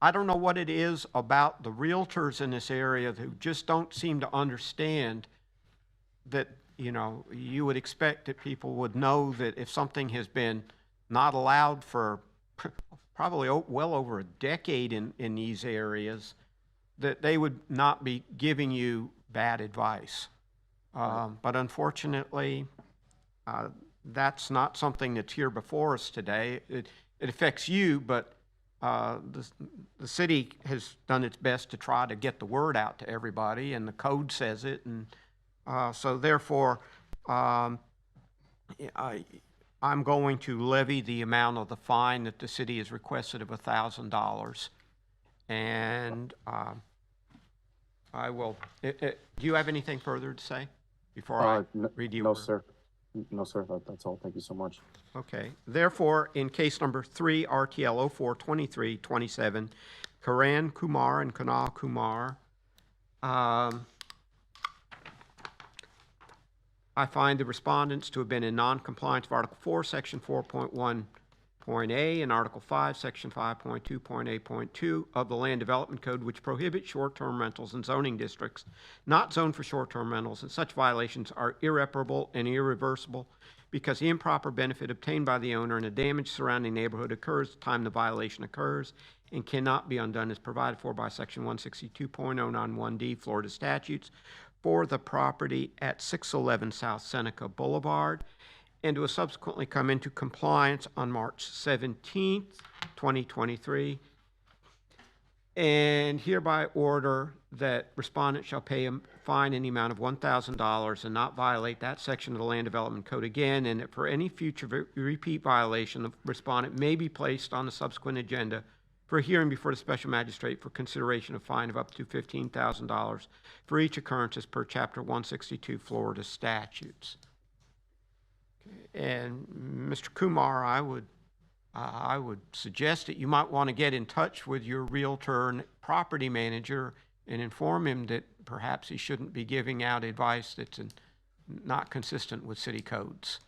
I don't know what it is about the realtors in this area who just don't seem to understand that, you would expect that people would know that if something has been not allowed for probably well over a decade in these areas, that they would not be giving you bad advice. But unfortunately, that's not something that's here before us today. it affects you, but the city has done its best to try to get the word out to everybody, and the code says it, and so therefore, I'm going to levy the amount of the fine that the city has requested of $1,000. And I will, do you have anything further to say before I read you? No, sir. No, sir. That's all. Thank you so much. Okay. Therefore, in case number 3, RTL 042327, Karan Kumar and Kunal Kumar, I find the respondents to have been in non-compliance of Article 4, Section 4.1.a and Article 5, Section 5.2.a.2 of the Land Development Code, which prohibit short-term rentals in zoning districts not zoned for short-term rentals, and such violations are irreparable and irreversible because the improper benefit obtained by the owner and a damage surrounding neighborhood occurs at the time the violation occurs and cannot be undone as provided for by Section 162.091D Florida statutes for the property at 611 South Seneca Boulevard, and to have subsequently come into compliance on March 17th, 2023, and hereby order that respondent shall pay a fine in the amount of $1,000 and not violate that section of the Land Development Code again, and that for any future repeat violation, the respondent may be placed on the subsequent agenda for a hearing before the special magistrate for consideration of fine of up to $15,000 for each occurrence as per Chapter 162 Florida statutes. And Mr. Kumar, I would suggest that you might want to get in touch with your realtor and property manager and inform him that perhaps he shouldn't be giving out advice that's not consistent with city codes.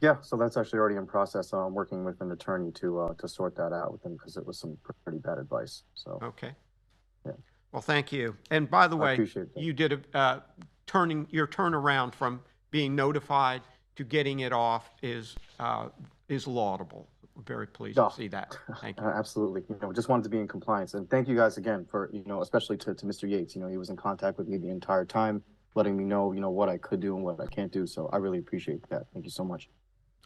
Yeah, so that's actually already in process. I'm working with an attorney to sort that out with him because it was some pretty bad advice. So okay. Yeah. Well, thank you. And by the way, appreciate that. you did your turnaround from being notified to getting it off is laudable. We're very pleased to see that. Thank you. Absolutely. Just wanted to be in compliance. And thank you guys again for, especially to Mr. Yates. He was in contact with me the entire time, letting me know, what I could do and what I can't do. So I really appreciate that. Thank you so much.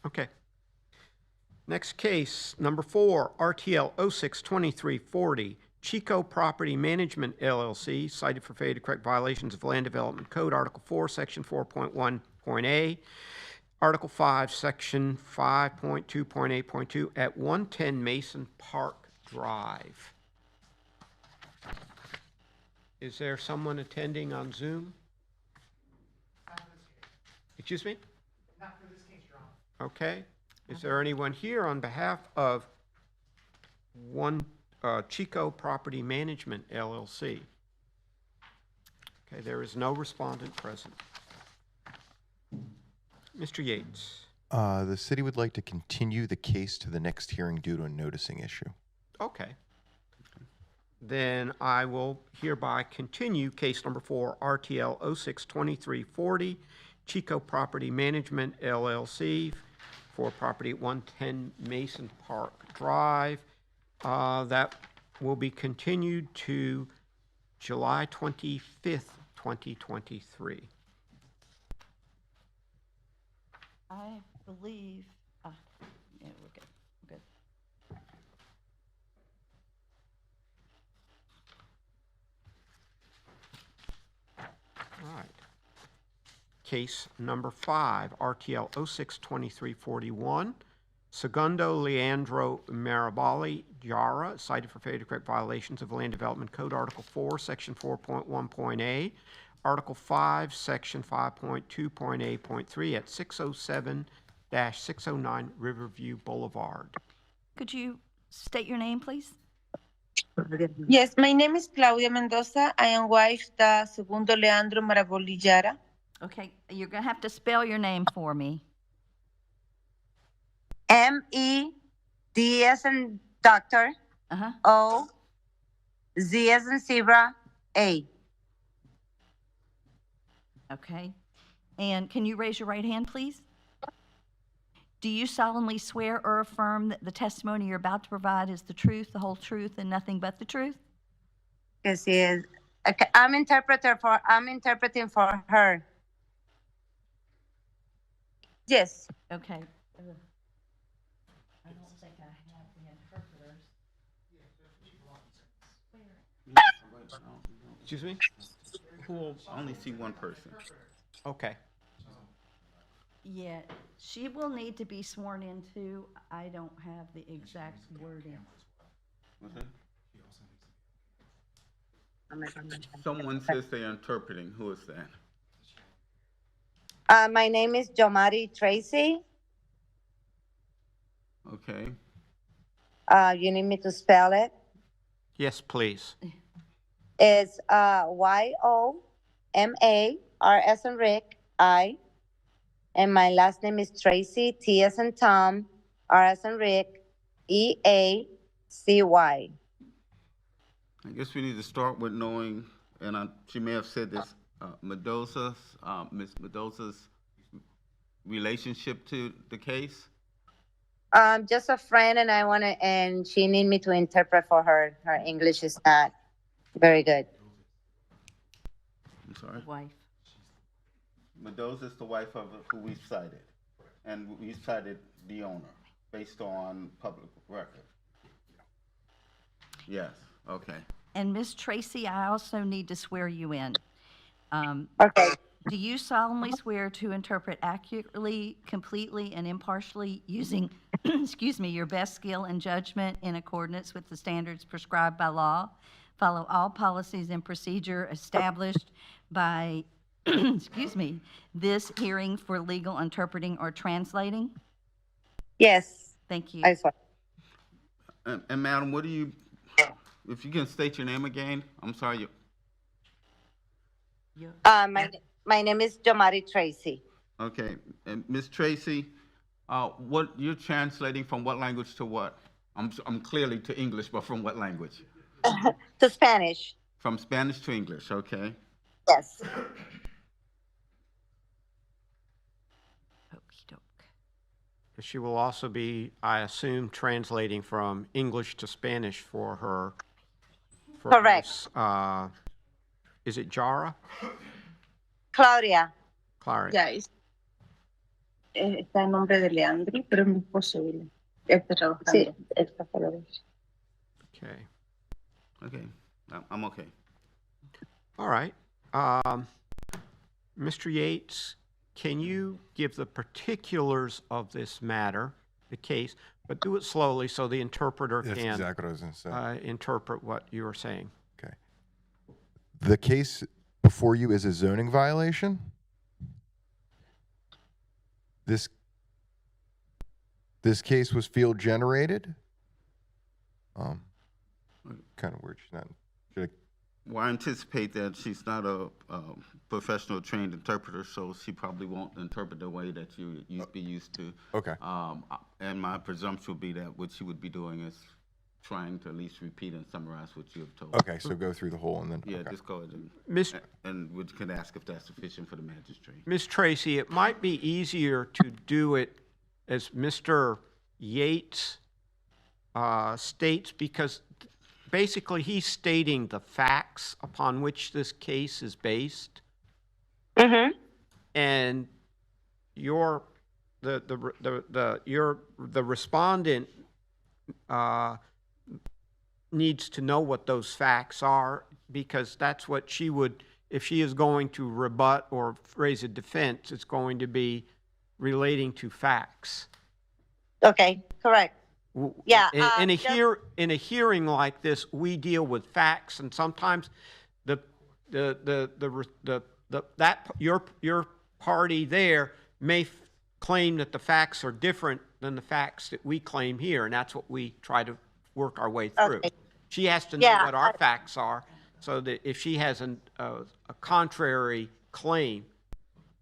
Okay. Next case, number 4, RTL 062340, Chico Property Management LLC, cited for failure to correct violations of Land Development Code, Article 4, Section 4.1.a, Article 5, Section 5.2.8.2 at 110 Mason Park Drive. Is there someone attending on Zoom? Excuse me? Not for this case, Your Honor. Okay. Is there anyone here on behalf of Chico Property Management LLC? Okay, there is no respondent present. Mr. Yates. The city would like to continue the case to the next hearing due to a noticing issue. Okay. Then I will hereby continue case number 4, RTL 062340, Chico Property Management LLC for property at 110 Mason Park Drive. That will be continued to July 25th, 2023. I believe, yeah, we're good, we're good. All right. Case number 5, RTL 062341, Segundo Leandro Marabali Jara, cited for failure to correct violations of the Land Development Code, Article 4, Section 4.1.a, Article 5, Section 5.2.a.3 at 607-609 Riverview Boulevard. Could you state your name, please? Yes, my name is Claudia Mendoza. I am wife to Segundo Leandro Maraboli Jara. Okay, you're going to have to spell your name for me. M-E-D as in doctor, O, Z as in zebra, A. Okay. And can you raise your right hand, please? Do you solemnly swear or affirm that the testimony you're about to provide is the truth, the whole truth, and nothing but the truth? Yes, yes. Okay, I'm interpreting for her. Yes. Okay. I don't think I have the Excuse me? I only see one person. Okay. Yeah, she will need to be sworn in too. I don't have the exact wording. What's that? Someone says they're interpreting. Who is that? My name is Jomari Tracy. Okay. You need me to spell it? Yes, please. It's Yomar as in Rick, I, and my last name is Tracy, T as in Tom, R as in Rick, EACY. I guess we need to start with knowing, and she may have said this, Miss Mendoza's relationship to the case. Just a friend, and she need me to interpret for her. Her English is not very good. I'm sorry. Wife. Mendoza's the wife of who we cited, and we cited the owner based on public record. Yes. Okay. And Miss Tracy, I also need to swear you in. Okay. Do you solemnly swear to interpret accurately, completely, and impartially using, excuse me, your best skill and judgment in accordance with the standards prescribed by law? Follow all policies and procedure established by, excuse me, this hearing for legal interpreting or translating? Yes. Thank you. I swear. And madam, what do you? If you can state your name again, I'm sorry. My name is Jomari Tracy. Okay, and Miss Tracy, what you're translating from what language to what? I'm clearly to English, but from what language? To Spanish. From Spanish to English. Okay. Yes. She will also be, I assume, translating from English to Spanish for her. Correct. This, is it Jara? Claudia. Clary. Ya, está el nombre de Leandri, pero es mi esposo. Está trabajando. Sí, está para ver. Okay. Okay, I'm okay. All right. Mr. Yates, can you give the particulars of this matter, the case, but do it slowly so the interpreter That's can exactly what I was going to say. interpret what you are saying? Okay. The case before you is a zoning violation. This case was field generated. Kind of weird. She's not. Should Well, I anticipate that she's not a professional trained interpreter, so she probably won't interpret the way that you'd be used to. Okay. And my presumption would be that what she would be doing is trying to at least repeat and summarize what you have told. Okay, so go through the whole and then. Yeah, okay. just go ahead Miss- and we can ask if that's sufficient for the magistrate. Ms. Tracy, it might be easier to do it as Mr. Yates states, because basically he's stating the facts upon which this case is based. Mm-hmm. And the respondent needs to know what those facts are, because that's what she would, if she is going to rebut or raise a defense, it's going to be relating to facts. Okay, correct. Yeah. In a hearing like this, we deal with facts, and sometimes your party there may claim that the facts are different than the facts that we claim here, and that's what we try to work our way through. Okay. She has to know what our facts are, so that if she has a contrary claim,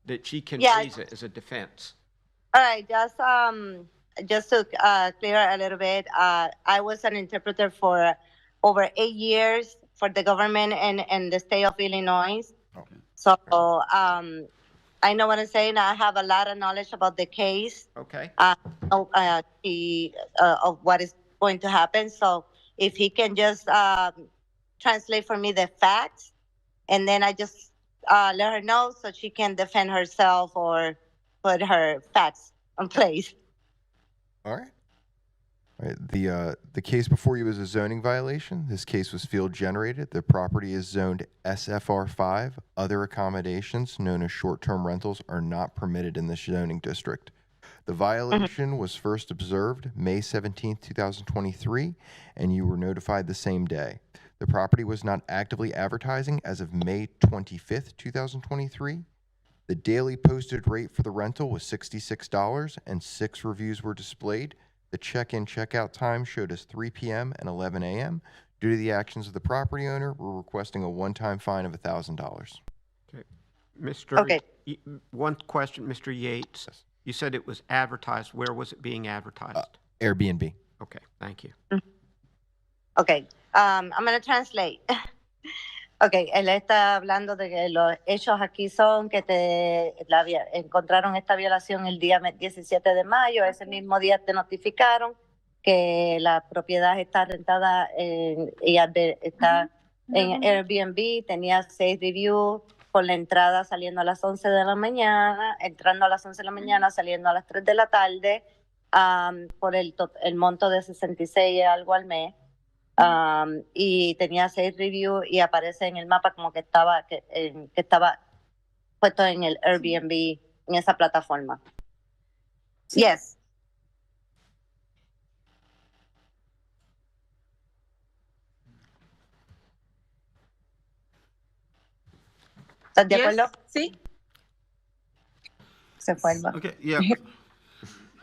that she can raise it as a defense. All right, just to clear a little bit, I was an interpreter for over 8 years for the government and the state of Illinois. Okay. So I know what I'm saying. I have a lot of knowledge about the case. Okay. Of what is going to happen. So if he can just translate for me the facts, and then I just let her know so she can defend herself or put her facts in place. All right. All right, the case before you was a zoning violation. This case was field generated. The property is zoned SFR5. Other accommodations known as short-term rentals are not permitted in this zoning district. The violation was first observed May 17, 2023, and you were notified the same day. The property was not actively advertising as of May 25th, 2023. The daily posted rate for the rental was $66, and 6 reviews were displayed. The check-in, check-out time showed as 3 p.m. and 11 a.m. Due to the actions of the property owner, we're requesting a one-time fine of $1,000. Okay. Mr. Okay. One question, Mr. Yates. Yes. You said it was advertised. Where was it being advertised? Airbnb. Okay, thank you. Okay, I'm going to translate. Okay, él está hablando de que los hechos aquí son que encontraron esta violación el día 17 de mayo. Ese mismo día te notificaron que la propiedad está rentada está en Airbnb, tenía 6 reviews con la entrada saliendo a las 11 de la mañana, entrando a las 11 de la mañana, saliendo a las 3 de la tarde, por el monto de 66 algo al mes. Y tenía 6 reviews y aparece en el mapa como que estaba puesto en el Airbnb, en esa plataforma. Yes. ¿Estás de acuerdo? Sí. Se fue el Okay, yeah.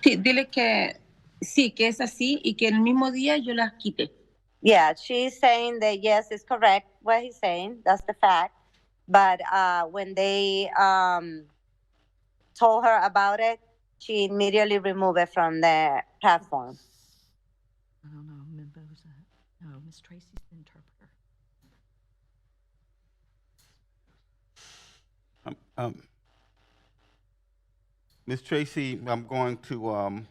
Sí, dile que sí, que es así y que el mismo día yo las quité. Yeah, she's saying that yes, it's correct what he's saying. That's the fact. But when they told her about it, she immediately removed it from the platform. I don't know, Mendoza. No, Miss Tracy's the interpreter. Ms. Tracy, I'm going to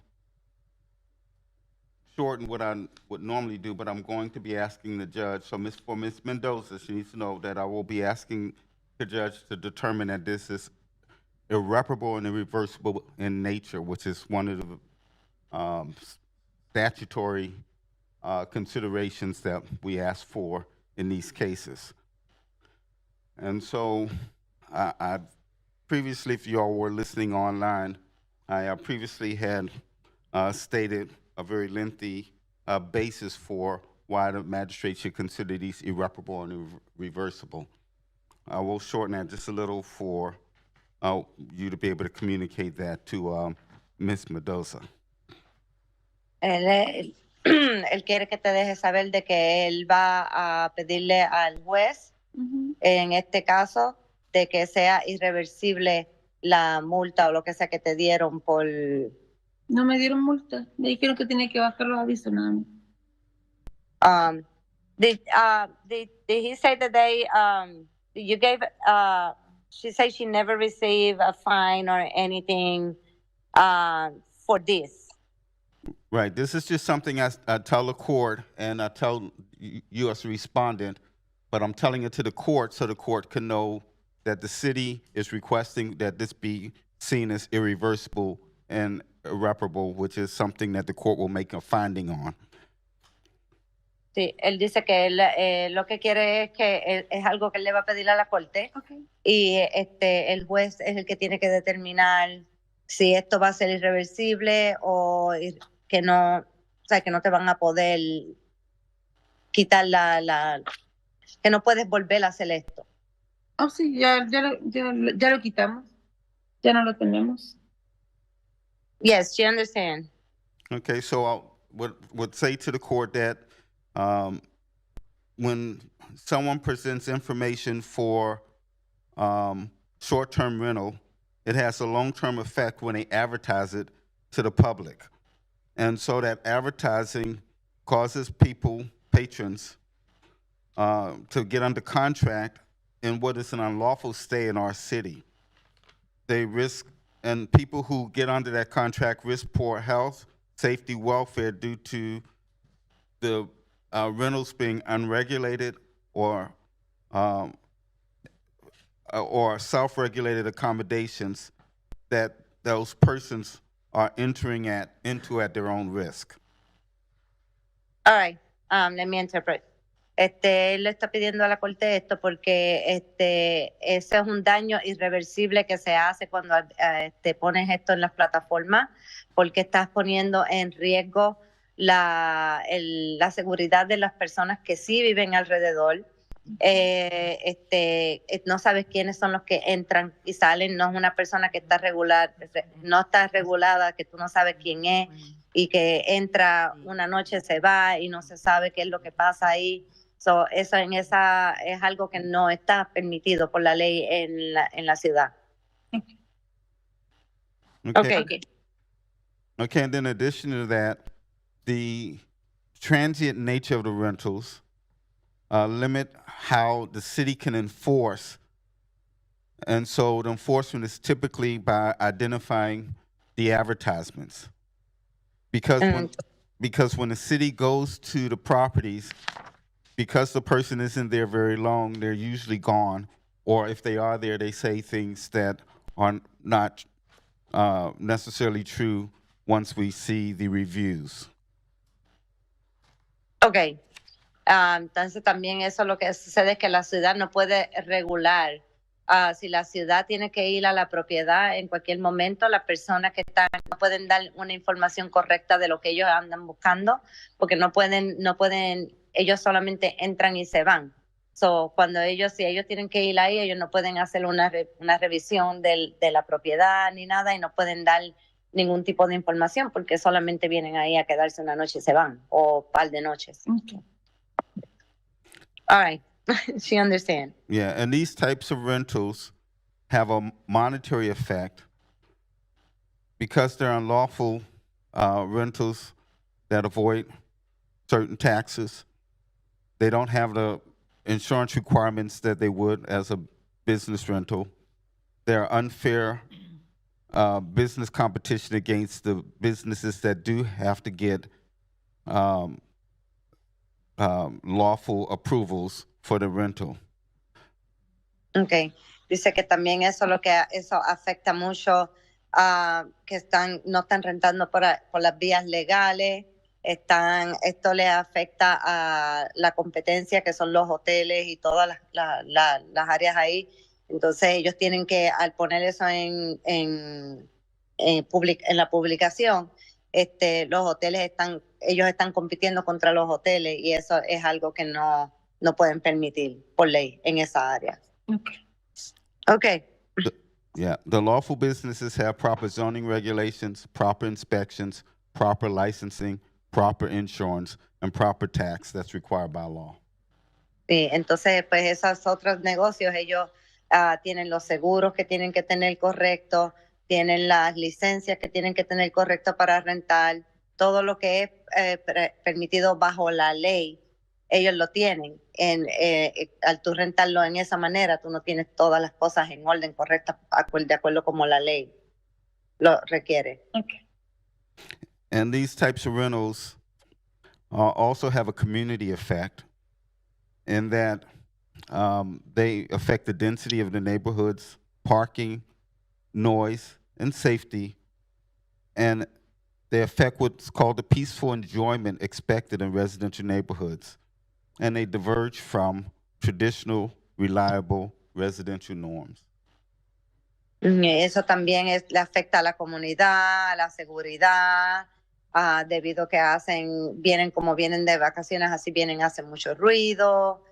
shorten what I would normally do, but I'm going to be asking the judge. So for Ms. Mendoza, she needs to know that I will be asking the judge to determine that this is irreparable and irreversible in nature, which is one of the statutory considerations that we ask for in these cases. And so I previously, if you all were listening online, I previously had stated a very lengthy basis for why the magistrate should consider these irreparable and irreversible. I will shorten that just a little for you to be able to communicate that to Ms. Mendoza. Él quiere que te dejes saber de que él va a pedirle al juez, en este caso, de que sea irreversible la multa o lo que sea que te dieron por... No me dieron multa, me dijeron que tenía que bajar los avisos nada más. Did he say that you gave, she said she never received a fine or anything for this? Right, this is just something I tell the court and I tell you as a respondent, but I'm telling it to the court so the court can know that the city is requesting that this be seen as irreversible and irreparable, which is something that the court will make a finding on. Sí, él dice que él lo que quiere es que es algo que él le va a pedir a la corte, y el juez es el que tiene que determinar si esto va a ser irreversible o que no, o sea, que no te van a poder quitar que no puedes volver a hacer esto. Oh, sí, ya lo quitamos. Ya no lo tenemos. Yes, she understands. Okay, so I would say to the court that when someone presents information for short-term rental, it has a long-term effect when they advertise it to the public. And so that advertising causes people, patrons, to get under contract in what is an unlawful stay in our city. They risk, and people who get under that contract risk poor health, safety, welfare due to the rentals being unregulated or self-regulated accommodations that those persons are entering into at their own risk. All right, let me interpret. Él le está pidiendo a la corte esto porque ese es un daño irreversible que se hace cuando pones esto en las plataformas, porque estás poniendo en riesgo la seguridad de las personas que sí viven alrededor. No sabes quiénes son los que entran y salen, no es una persona que está no está regulada, que tú no sabes quién es y que entra una noche, se va y no se sabe qué es lo que pasa ahí. So, eso es algo que no está permitido por la ley en la ciudad. Okay. Okay, and then in addition to that, the transient nature of the rentals limit how the city can enforce. And so the enforcement is typically by identifying the advertisements. Because when the city goes to the properties, because the person isn't there very long, they're usually gone. Or if they are there, they say things that are not necessarily true once we see the reviews. Ok. Entonces también eso lo que sucede es que la ciudad no puede regular. Si la ciudad tiene que ir a la propiedad en cualquier momento, las personas que están no pueden dar una información correcta de lo que ellos andan buscando, porque no pueden, ellos solamente entran y se van. So, si ellos tienen que ir ahí, ellos no pueden hacer una revisión de la propiedad ni nada y no pueden dar ningún tipo de información porque solamente vienen ahí a quedarse una noche y se van, o un par de noches. Okay. All right. She understands. Yeah, and these types of rentals have a monetary effect because they're unlawful rentals that avoid certain taxes. They don't have the insurance requirements that they would as a business rental. They're unfair business competition against the businesses that do have to get lawful approvals for the rental. Okay. Dice que también eso afecta mucho que no están rentando por las vías legales. Esto le afecta a la competencia que son los hoteles y todas las áreas ahí. Entonces ellos tienen que, al poner eso en la publicación, los hoteles ellos están compitiendo contra los hoteles y eso es algo que no pueden permitir por ley en esa área. Okay. The lawful businesses have proper zoning regulations, proper inspections, proper licensing, proper insurance, and proper tax that's required by law. Sí, entonces pues esos otros negocios, ellos tienen los seguros que tienen que tener correctos, tienen las licencias que tienen que tener correctas para rentar, todo lo que es permitido bajo la ley, ellos lo tienen. Al tú rentarlo en esa manera, tú no tienes todas las cosas en orden correcta de acuerdo como la ley lo requiere. Okay. And these types of rentals also have a community effect in that they affect the density of the neighborhoods, parking, noise, and safety, and they affect what's called the peaceful enjoyment expected in residential neighborhoods, and they diverge from traditional, reliable residential norms. Eso también le afecta a la comunidad, a la seguridad, debido que vienen de vacaciones, así hacen mucho ruido.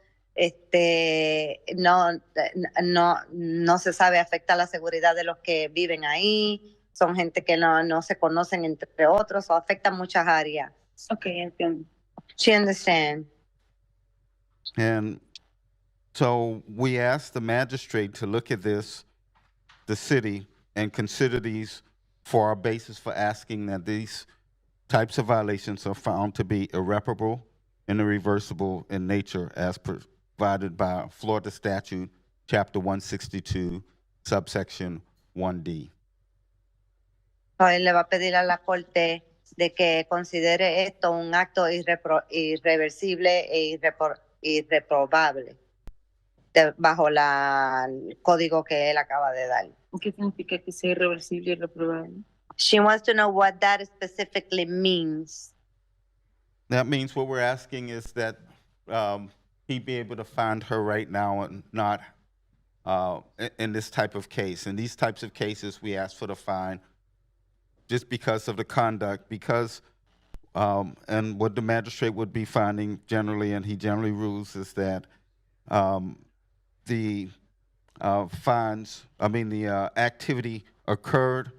No se sabe, afecta la seguridad de los que viven ahí. Son gente que no se conocen entre otros, o afecta muchas áreas. Okay, entiendo. She understands. And so we asked the magistrate to look at this, the city, and consider these for our basis for asking that these types of violations are found to be irreparable and irreversible in nature as provided by Florida Statute, Chapter 162, subsection 1D. Él le va a pedir a la corte de que considere esto un acto irreversible e irreprobable bajo el código que él acaba de dar. ¿Qué significa que sea irreversible y reprobable? She wants to know what that specifically means. That means what we're asking is that he be able to find her right now and not in this type of case. In these types of cases, we ask for the fine just because of the conduct, because and what the magistrate would be finding generally, and he generally rules, is that the activity occurred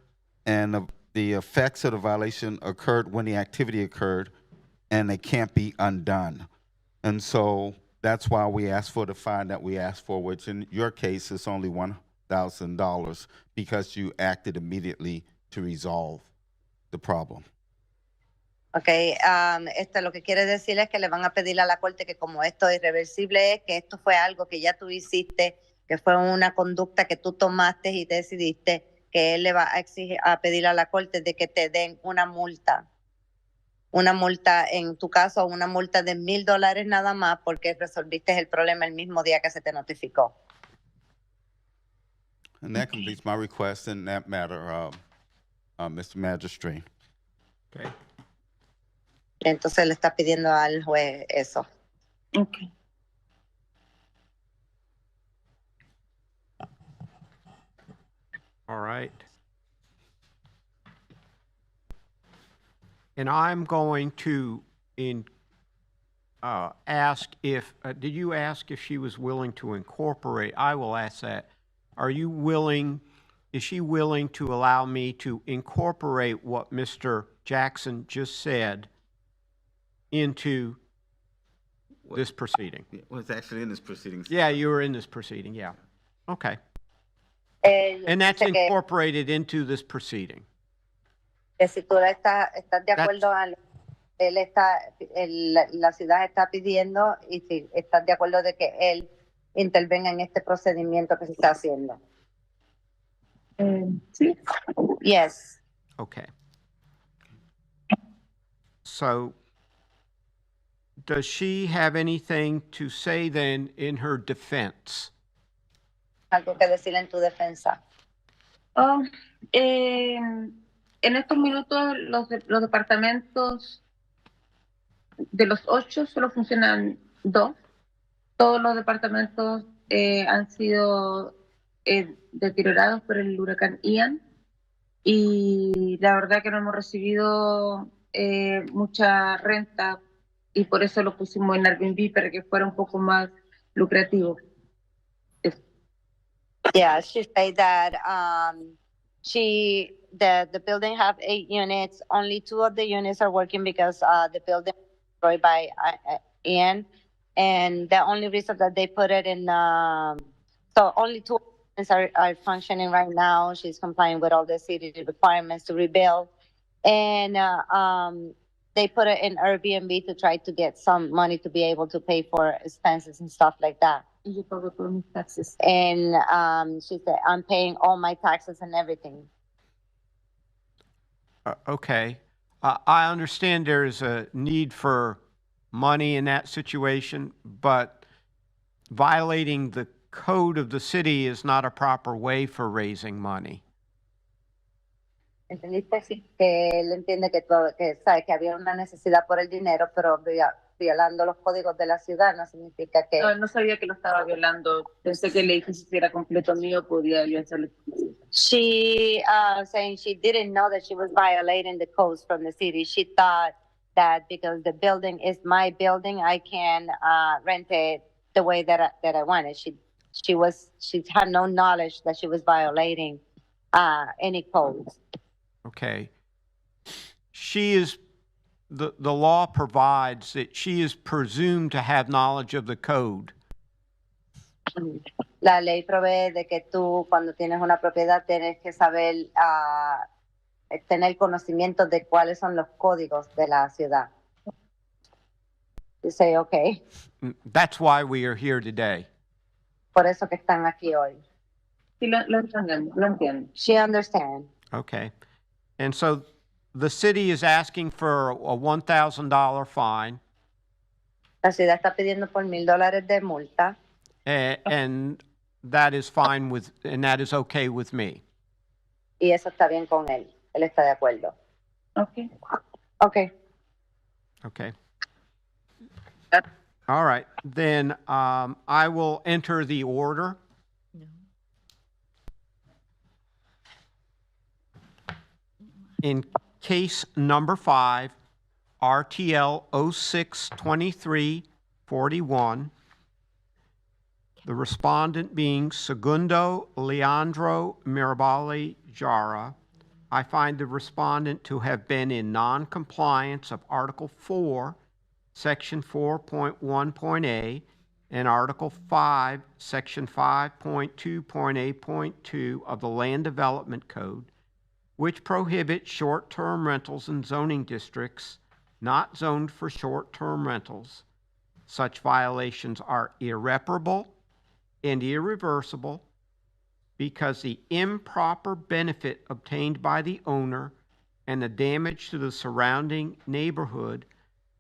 and the effects of the violation occurred when the activity occurred, and they can't be undone. And so that's why we asked for the fine that we asked for, which in your case is only $1,000 because you acted immediately to resolve the problem. Okay, esto lo que quiere decir es que le van a pedir a la corte que como esto es irreversible, es que esto fue algo que ya tú hiciste, que fue una conducta que tú tomaste y decidiste, que él le va a exigir, a pedir a la corte de que te den una multa en tu caso, una multa de $1,000 nada más porque resolviste el problema el mismo día que se te notificó. And that completes my request in that matter, Mr. Magistrate. Okay. Entonces le está pidiendo al juez eso. Okay. All right. And I'm going to ask if, did you ask if she was willing to incorporate? I will ask that. Are you willing, is she willing to allow me to incorporate what Mr. Jackson just said into this proceeding? Well, it's actually in this proceeding. Yeah, you were in this proceeding, yeah. Okay. And that's incorporated into this proceeding. Que si tú estás de acuerdo a lo que la ciudad está pidiendo y si estás de acuerdo de que él intervenga en este procedimiento que se está haciendo. Sí. Yes. Okay. So, does she have anything to say then in her defense? Algo que decir en tu defensa. En estos minutos los departamentos de los 8 solo funcionan 2. Todos los departamentos han sido deteriorados por el huracán Ian y la verdad que no hemos recibido mucha renta y por eso lo pusimos en Airbnb para que fuera un poco más lucrativo. Yeah, she said that the building have 8 units. Only 2 of the units are working because the building was destroyed by Ian, and the only reason that they put it in so only 2 units are functioning right now. She's complying with all the city requirements to rebuild, and they put it in Airbnb to try to get some money to be able to pay for expenses and stuff like that. Y yo pago todos mis taxes. And she said, I'm paying all my taxes and everything. Okay. I understand there is a need for money in that situation, but violating the code of the city is not a proper way for raising money. ¿Entendiste? Sí. Que él entiende que sabe que había una necesidad por el dinero, pero violando los códigos de la ciudad no significa que... No sabía que lo estaba violando. Pensé que el edificio si era completo mío, podía yo hacerlo. She saying she didn't know that she was violating the codes from the city. She thought that because the building is my building, I can rent it the way that I wanted. She had no knowledge that she was violating any codes. Okay. She is, the law provides that she is presumed to have knowledge of the code. La ley provee de que tú, cuando tienes una propiedad, tienes que saber, tener conocimiento de cuáles son los códigos de la ciudad. You say, okay. That's why we are here today. Por eso que están aquí hoy. Sí, lo entiendo. She understands. Okay. And so the city is asking for a $1,000 fine. La ciudad está pidiendo por $1,000 de multa. And that is fine with, and that is okay with me. Y eso está bien con él. Él está de acuerdo. Okay. Okay. Okay. All right, then I will enter the order. In case number 5, RTL 062341, the respondent being Segundo Leandro Mirabali Jara, I find the respondent to have been in non-compliance of Article 4, Section 4.1.a, and Article 5, Section 5.2.a.2 of the Land Development Code, which prohibit short-term rentals in zoning districts not zoned for short-term rentals. Such violations are irreparable and irreversible because the improper benefit obtained by the owner and the damage to the surrounding neighborhood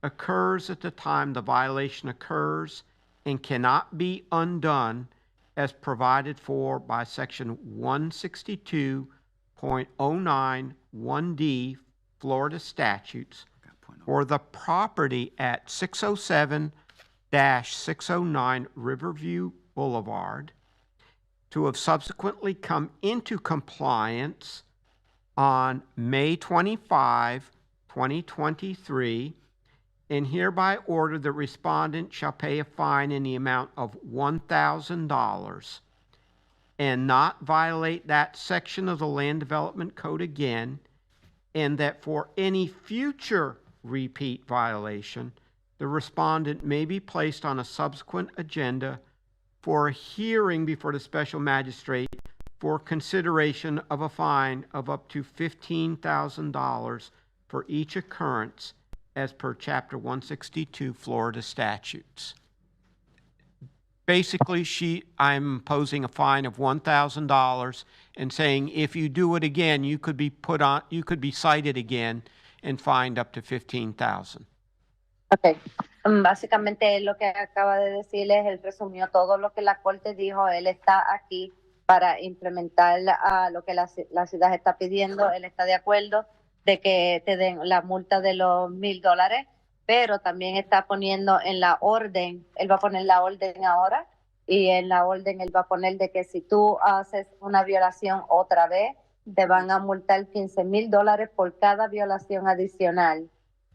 occurs at the time the violation occurs and cannot be undone as provided for by Section 162.091D Florida statutes for the property at 607-609 Riverview Boulevard to have subsequently come into compliance on May 25, 2023, and hereby order the respondent shall pay a fine in the amount of $1,000 and not violate that section of the Land Development Code again, and that for any future repeat violation, the respondent may be placed on a subsequent agenda for a hearing before the special magistrate for consideration of a fine of up to $15,000 for each occurrence as per Chapter 162 Florida statutes. Basically, I'm imposing a fine of $1,000 and saying if you do it again, you could be cited again and fined up to $15,000. Ok, básicamente él lo que acaba de decirles, él resumió todo lo que la corte dijo, él está aquí para implementar lo que la ciudad está pidiendo, él está de acuerdo de que te den la multa de los $1,000, pero también está poniendo en la orden, él va a poner la orden ahora, y en la orden él va a poner de que si tú haces una violación otra vez, te van a multar $15,000 por cada violación adicional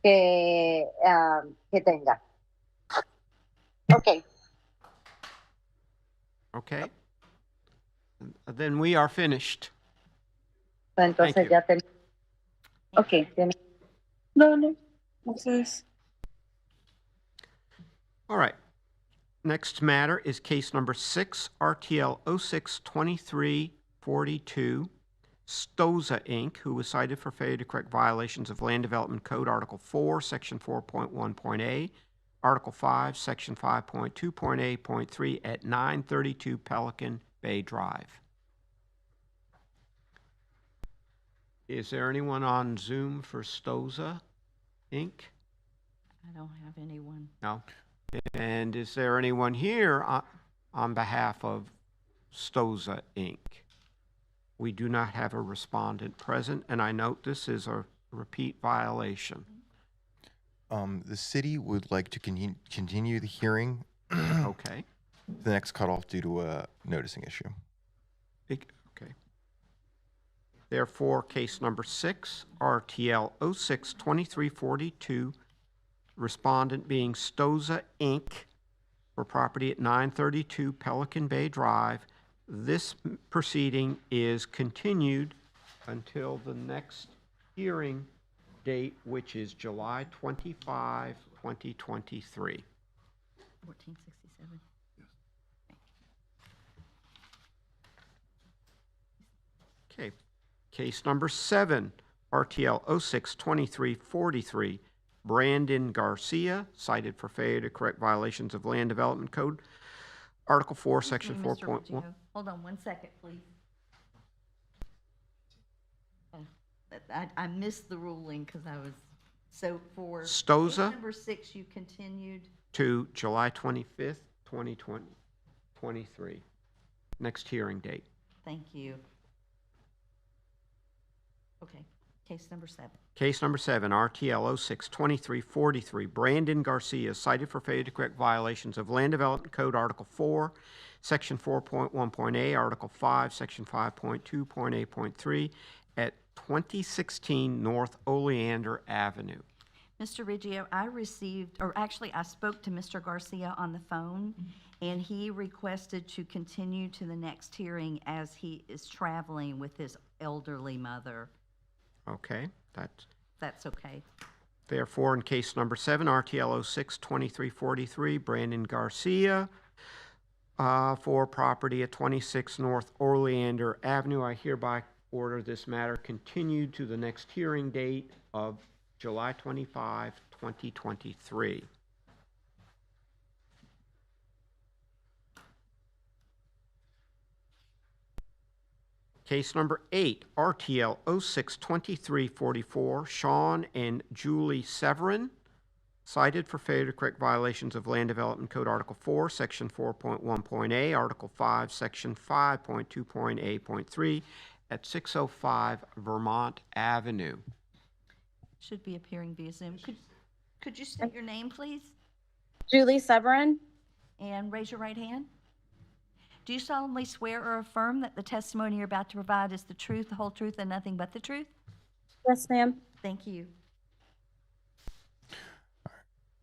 que tenga. Okay. Okay. Then we are finished. Entonces ya tenemos. Okay. No. Entonces. All right. Next matter is case number 6, RTL 062342, Stoza, Inc., who was cited for failure to correct violations of Land Development Code, Article 4, Section 4.1.a, Article 5, Section 5.2.a.3 at 932 Pelican Bay Drive. Is there anyone on Zoom for Stoza, Inc.? I don't have anyone. No. And is there anyone here on behalf of Stoza, Inc.? We do not have a respondent present, and I note this is a repeat violation. The city would like to continue the hearing. Okay. The next cutoff due to a noticing issue. Okay. Therefore, case number 6, RTL 062342, respondent being Stoza, Inc., for property at 932 Pelican Bay Drive. This proceeding is continued until the next hearing date, which is July 25, 2023. 1467. Okay. Case number 7, RTL 062343, Brandon Garcia, cited for failure to correct violations of Land Development Code, Article 4, Section 4.1. Hold on 1 second, please. I missed the ruling because I was, so for Stoza? case number 6, you continued. To July 25th, 2023. Next hearing date. Thank you. Okay. Case number 7. Case number 7, RTL 06-2343, Brandon Garcia, cited for failure to correct violations of Land Development Code Article 4, Section 4.1.a, Article 5, Section 5.2.a.3 at 2016 North Oleander Avenue. Mr. Riggio, I spoke to Mr. Garcia on the phone, and he requested to continue to the next hearing as he is traveling with his elderly mother. Okay, That's okay. therefore, in case number 7, RTL 06-2343, Brandon Garcia, for property at 26 North Oleander Avenue, I hereby order this matter continued to the next hearing date of July 25, 2023. Case number 8, RTL 06-2344, Sean and Julie Severin, cited for failure to correct violations of Land Development Code Article 4, Section 4.1.a, Article 5, Section 5.2.a.3 at 605 Vermont Avenue. Should be appearing via Zoom. Could you state your name, please? Julie Severin. And raise your right hand. Do you solemnly swear or affirm that the testimony you're about to provide is the truth, the whole truth, and nothing but the truth? Yes, ma'am. Thank you.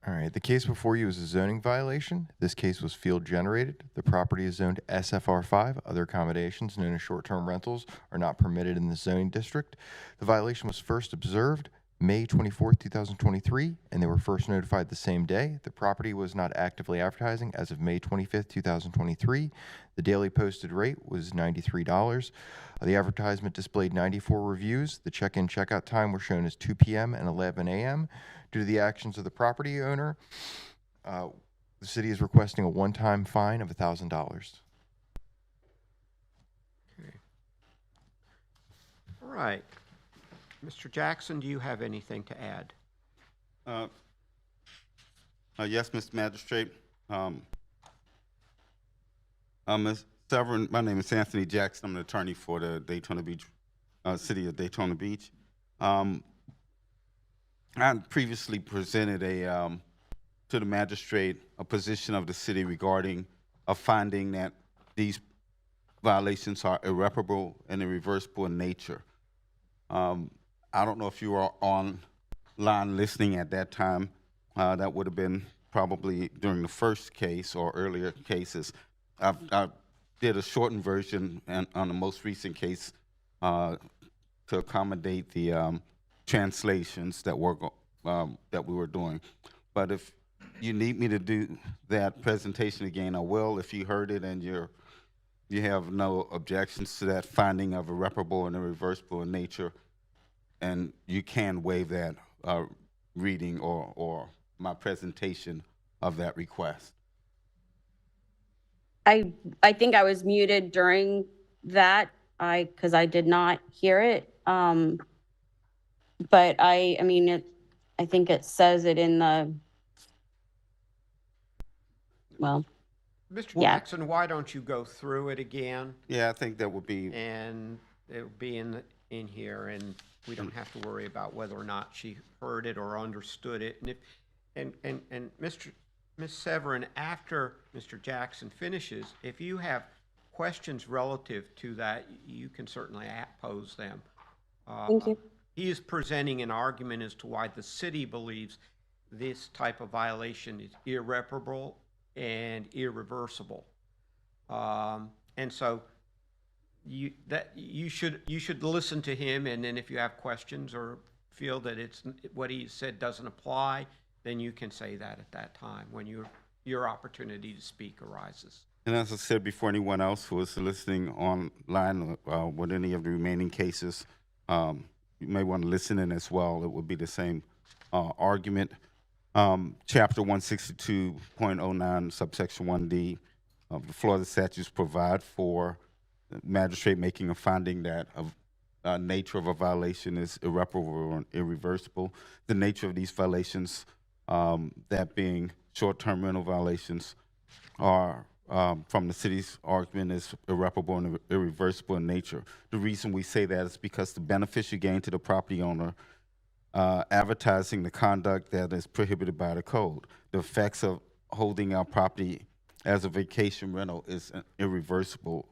All right, the case before you is a zoning violation. This case was field generated. The property is zoned SFR5. Other accommodations known as short-term rentals are not permitted in the zoning district. The violation was first observed May 24, 2023, and they were first notified the same day. The property was not actively advertising as of May 25, 2023. The daily posted rate was $93. The advertisement displayed 94 reviews. The check-in, check-out time were shown as 2 p.m. and 11 a.m. Due to the actions of the property owner, the city is requesting a one-time fine of $1,000. Okay. All right. Mr. Jackson, do you have anything to add? Yes, Mr. Magistrate. Ms. Severin, my name is Anthony Jackson. I'm an attorney for the Daytona Beach, City of Daytona Beach. I previously presented to the magistrate a position of the city regarding a finding that these violations are irreparable and irreversible in nature. I don't know if you were online listening at that time. That would have been probably during the first case or earlier cases. I did a shortened version on the most recent case to accommodate the translations that we were doing. But if you need me to do that presentation again, I will. If you heard it and you have no objections to that finding of irreparable and irreversible in nature, and you can waive that reading or my presentation of that request. I think I was muted during that because I did not hear it. But I mean, I think it says it in the, well, Mr. yeah. Jackson, why don't you go through it again? Yeah, I think that would be. And it would be in here, and we don't have to worry about whether or not she heard it or understood it. And if Ms. Severin, after Mr. Jackson finishes, if you have questions relative to that, you can certainly pose them. Thank you. He is presenting an argument as to why the city believes this type of violation is irreparable and irreversible. And so you should listen to him, and then if you have questions or feel that it's what he said doesn't apply, then you can say that at that time when your opportunity to speak arises. And as I said before, anyone else who is listening online with any of the remaining cases, you may want to listen in as well. It would be the same argument. Chapter 162.09, subsection 1D of the Florida statutes provide for the magistrate making a finding that nature of a violation is irreparable or irreversible. The nature of these violations, that being short-term rental violations, are from the city's argument is irreparable and irreversible in nature. The reason we say that is because the beneficial gain to the property owner advertising the conduct that is prohibited by the code. The effects of holding our property as a vacation rental is irreversible.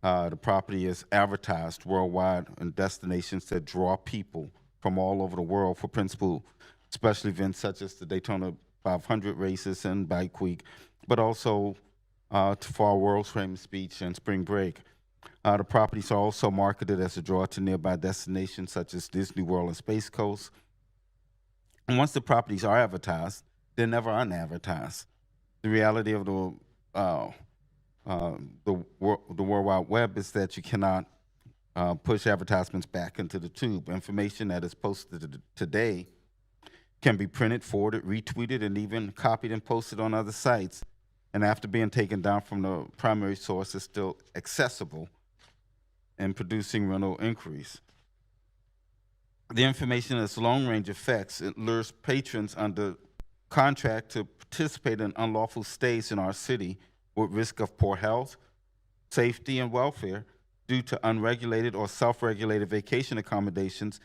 The property is advertised worldwide in destinations that draw people from all over the world for principal special events such as the Daytona 500 races and Bike Week, but also for our world's famous beach and spring break. The properties are also marketed as a draw to nearby destinations such as Disney World and Space Coast. And once the properties are advertised, they're never unadvertised. The reality of the World Wide Web is that you cannot push advertisements back into the tube. Information that is posted today can be printed, forwarded, retweeted, and even copied and posted on other sites. And after being taken down from the primary source, is still accessible and producing rental inquiries. The information has long-range effects. It lures patrons under contract to participate in unlawful stays in our city with risk of poor health, safety, and welfare due to unregulated or self-regulated vacation accommodations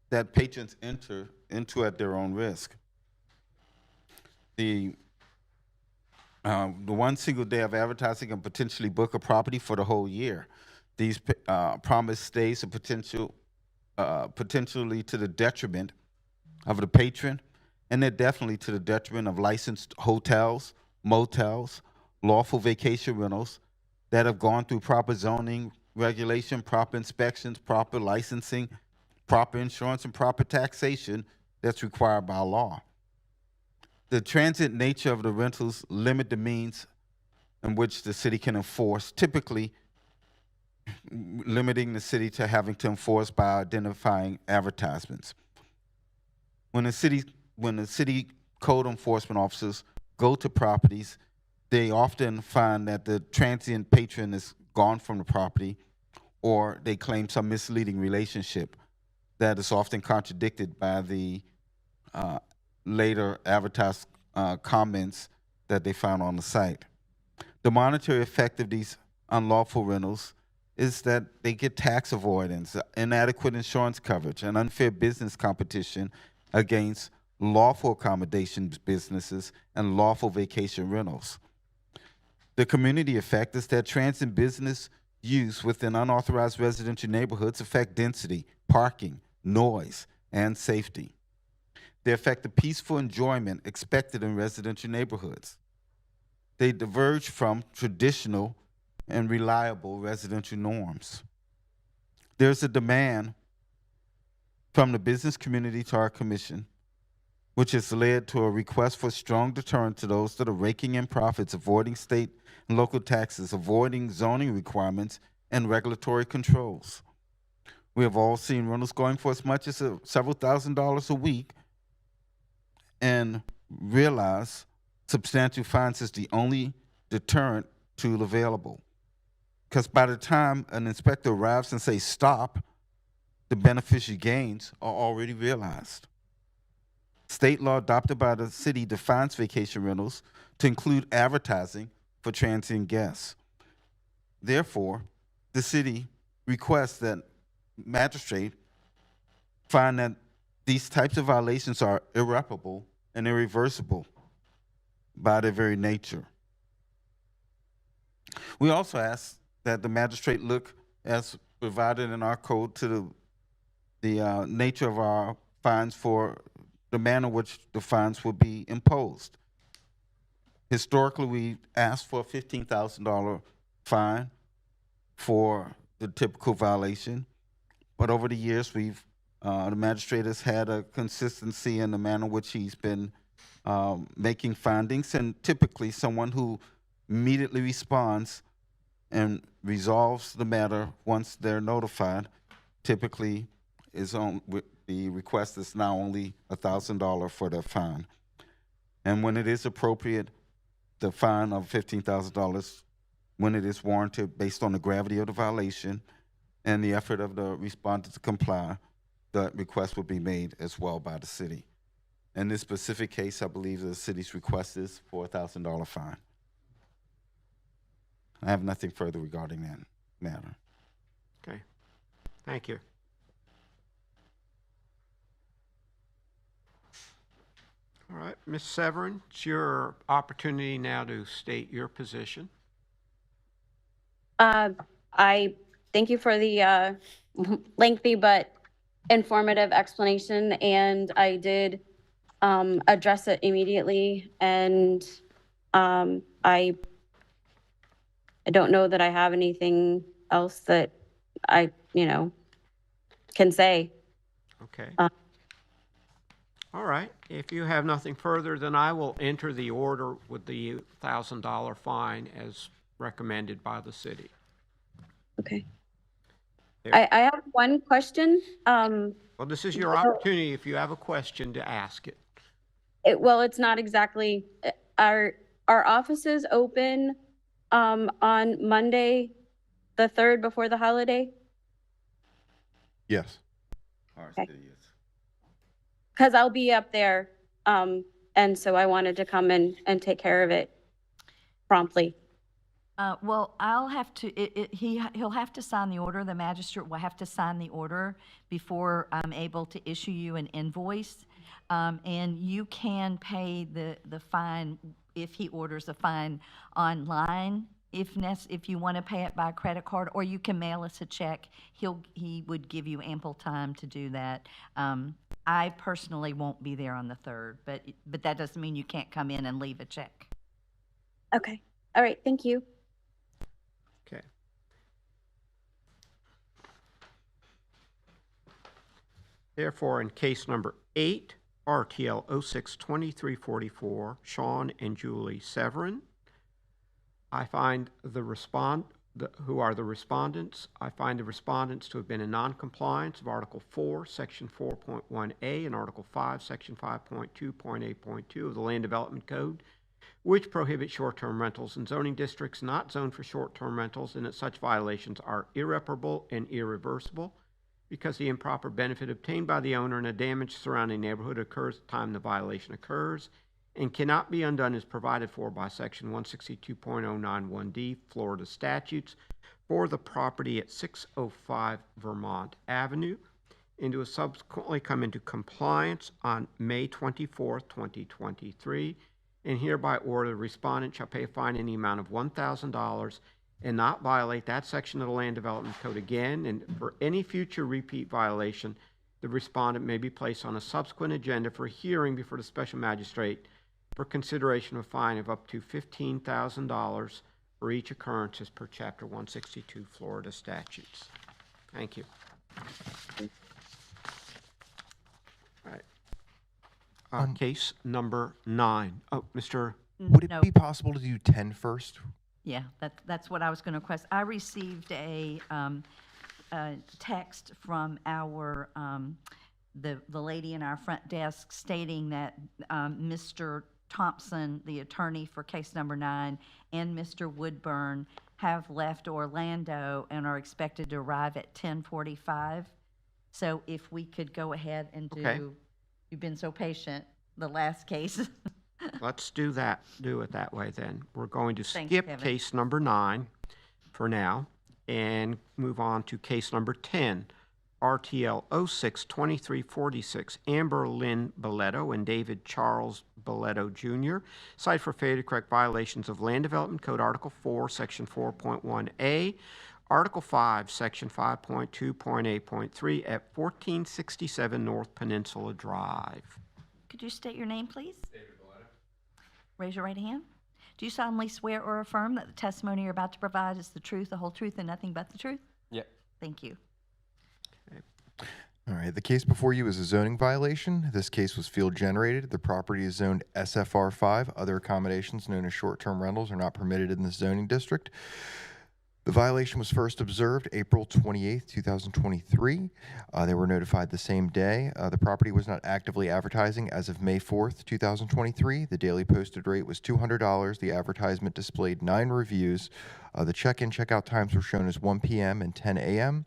that patrons enter into at their own risk. The one single day of advertising can potentially book a property for the whole year. These promised stays are potentially to the detriment of the patron, and they're definitely to the detriment of licensed hotels, motels, lawful vacation rentals that have gone through proper zoning, regulation, proper inspections, proper licensing, proper insurance, and proper taxation that's required by law. The transient nature of the rentals limit the means in which the city can enforce, typically limiting the city to having to enforce by identifying advertisements. When the city code enforcement officers go to properties, they often find that the transient patron is gone from the property, or they claim some misleading relationship that is often contradicted by the later advertised comments that they found on the site. The monetary effect of these unlawful rentals is that they get tax avoidance, inadequate insurance coverage, and unfair business competition against lawful accommodations businesses and lawful vacation rentals. The community effect is that transient business use within unauthorized residential neighborhoods affect density, parking, noise, and safety. They affect the peaceful enjoyment expected in residential neighborhoods. They diverge from traditional and reliable residential norms. There's a demand from the business community to our commission, which has led to a request for strong deterrent to those that are raking in profits, avoiding state and local taxes, avoiding zoning requirements, and regulatory controls. We have all seen rentals going for as much as several $1,000s a week and realize substantial fines is the only deterrent tool available. Because by the time an inspector arrives and says stop, the beneficial gains are already realized. State law adopted by the city defines vacation rentals to include advertising for transient guests. Therefore, the city requests that magistrate find that these types of violations are irreparable and irreversible by their very nature. We also ask that the magistrate look, as provided in our code, to the nature of our fines for the manner in which the fines will be imposed. Historically, we asked for a $15,000 fine for the typical violation, but over the years, the magistrate has had a consistency in the manner in which he's been making findings, and typically someone who immediately responds and resolves the matter once they're notified typically is on with the request is now only $1,000 for the fine. And when it is appropriate, the fine of $15,000, when it is warranted based on the gravity of the violation and the effort of the respondent to comply, the request will be made as well by the city. In this specific case, I believe the city's request is for a $1,000 fine. I have nothing further regarding that matter. Okay, thank you. All right, Ms. Severin, it's your opportunity now to state your position. I thank you for the lengthy but informative explanation, and I did address it immediately, and I don't know that I have anything else that I, can say. Okay. All right, if you have nothing further, then I will enter the order with the $1,000 fine as recommended by the city. Okay. There. I have one question. Well, this is your opportunity if you have a question to ask it. Well, it's not exactly, our offices open on Monday, the 3rd before the holiday? Yes. Our Okay. city is. Because I'll be up there, and so I wanted to come and take care of it promptly. Well, I'll have to, he'll have to sign the order. The magistrate will have to sign the order before I'm able to issue you an invoice. And you can pay the fine if he orders a fine online, if you want to pay it by credit card, or you can mail us a check. He would give you ample time to do that. I personally won't be there on the 3rd, but that doesn't mean you can't come in and leave a check. Okay. All right. Thank you. Okay. Therefore, in case number 8, RTL 06-2344, Sean and Julie Severin, I find who are the respondents? I find the respondents to have been in noncompliance of Article 4, Section 4.1A and Article 5, Section 5.2.8.2 of the Land Development Code, which prohibit short-term rentals in zoning districts not zoned for short-term rentals, and that such violations are irreparable and irreversible because the improper benefit obtained by the owner in a damaged surrounding neighborhood occurs at the time the violation occurs and cannot be undone as provided for by Section 162.091D Florida statutes for the property at 605 Vermont Avenue, and to subsequently come into compliance on May 24th, 2023, and hereby order the respondent shall pay a fine in the amount of $1,000 and not violate that section of the Land Development Code again, and for any future repeat violation, the respondent may be placed on a subsequent agenda for hearing before the special magistrate for consideration of a fine of up to $15,000 for each occurrence as per Chapter 162 Florida statutes. Thank you. All right. Case number 9. Oh, Mr. Would it No. be possible to do 10 first? Yeah, that's what I was going to request. I received a text from our, the lady in our front desk stating that Mr. Thompson, the attorney for case number 9, and Mr. Woodburn have left Orlando and are expected to arrive at 10:45. So if we could go ahead and do, Okay. You've been so patient, the last case. Let's do that. Do it that way then. We're going to Thanks, skip Kevin. case number 9 for now and move on to case number 10, RTL 06-2346, Amber Lynn Belletto and David Charles Belletto Jr., cite for failure to correct violations of Land Development Code Article 4, Section 4.1A, Article 5, Section 5.2.8.3 at 1467 North Peninsula Drive. Could you state your name, please? David Belletto. Raise your right hand. Do you solemnly swear or affirm that the testimony you're about to provide is the truth, the whole truth, and nothing but the truth? Yep. Thank you. All right, the case before you is a zoning violation. This case was field generated. The property is zoned SFR 5. Other accommodations known as short-term rentals are not permitted in the zoning district. The violation was first observed April 28th, 2023. They were notified the same day. The property was not actively advertising as of May 4th, 2023. The daily posted rate was $200. The advertisement displayed 9 reviews. The check-in, check-out times were shown as 1 p.m. and 10 a.m.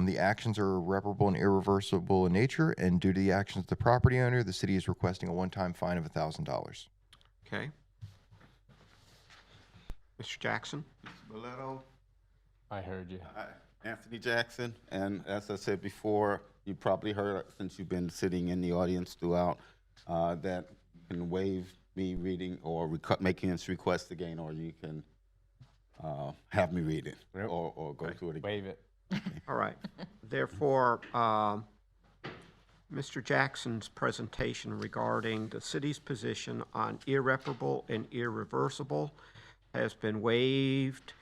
The actions are irreparable and irreversible in nature, and due to the actions of the property owner, the city is requesting a one-time fine of $1,000. Okay. Mr. Jackson? Mr. Boletto? I heard you. Anthony Jackson, and as I said before, you probably heard, since you've been sitting in the audience throughout, that you can waive me reading or making this request again, or you can have me read it, Yep. or go through it again. Waive it. All right. Therefore, Mr. Jackson's presentation regarding the city's position on irreparable and irreversible has been waived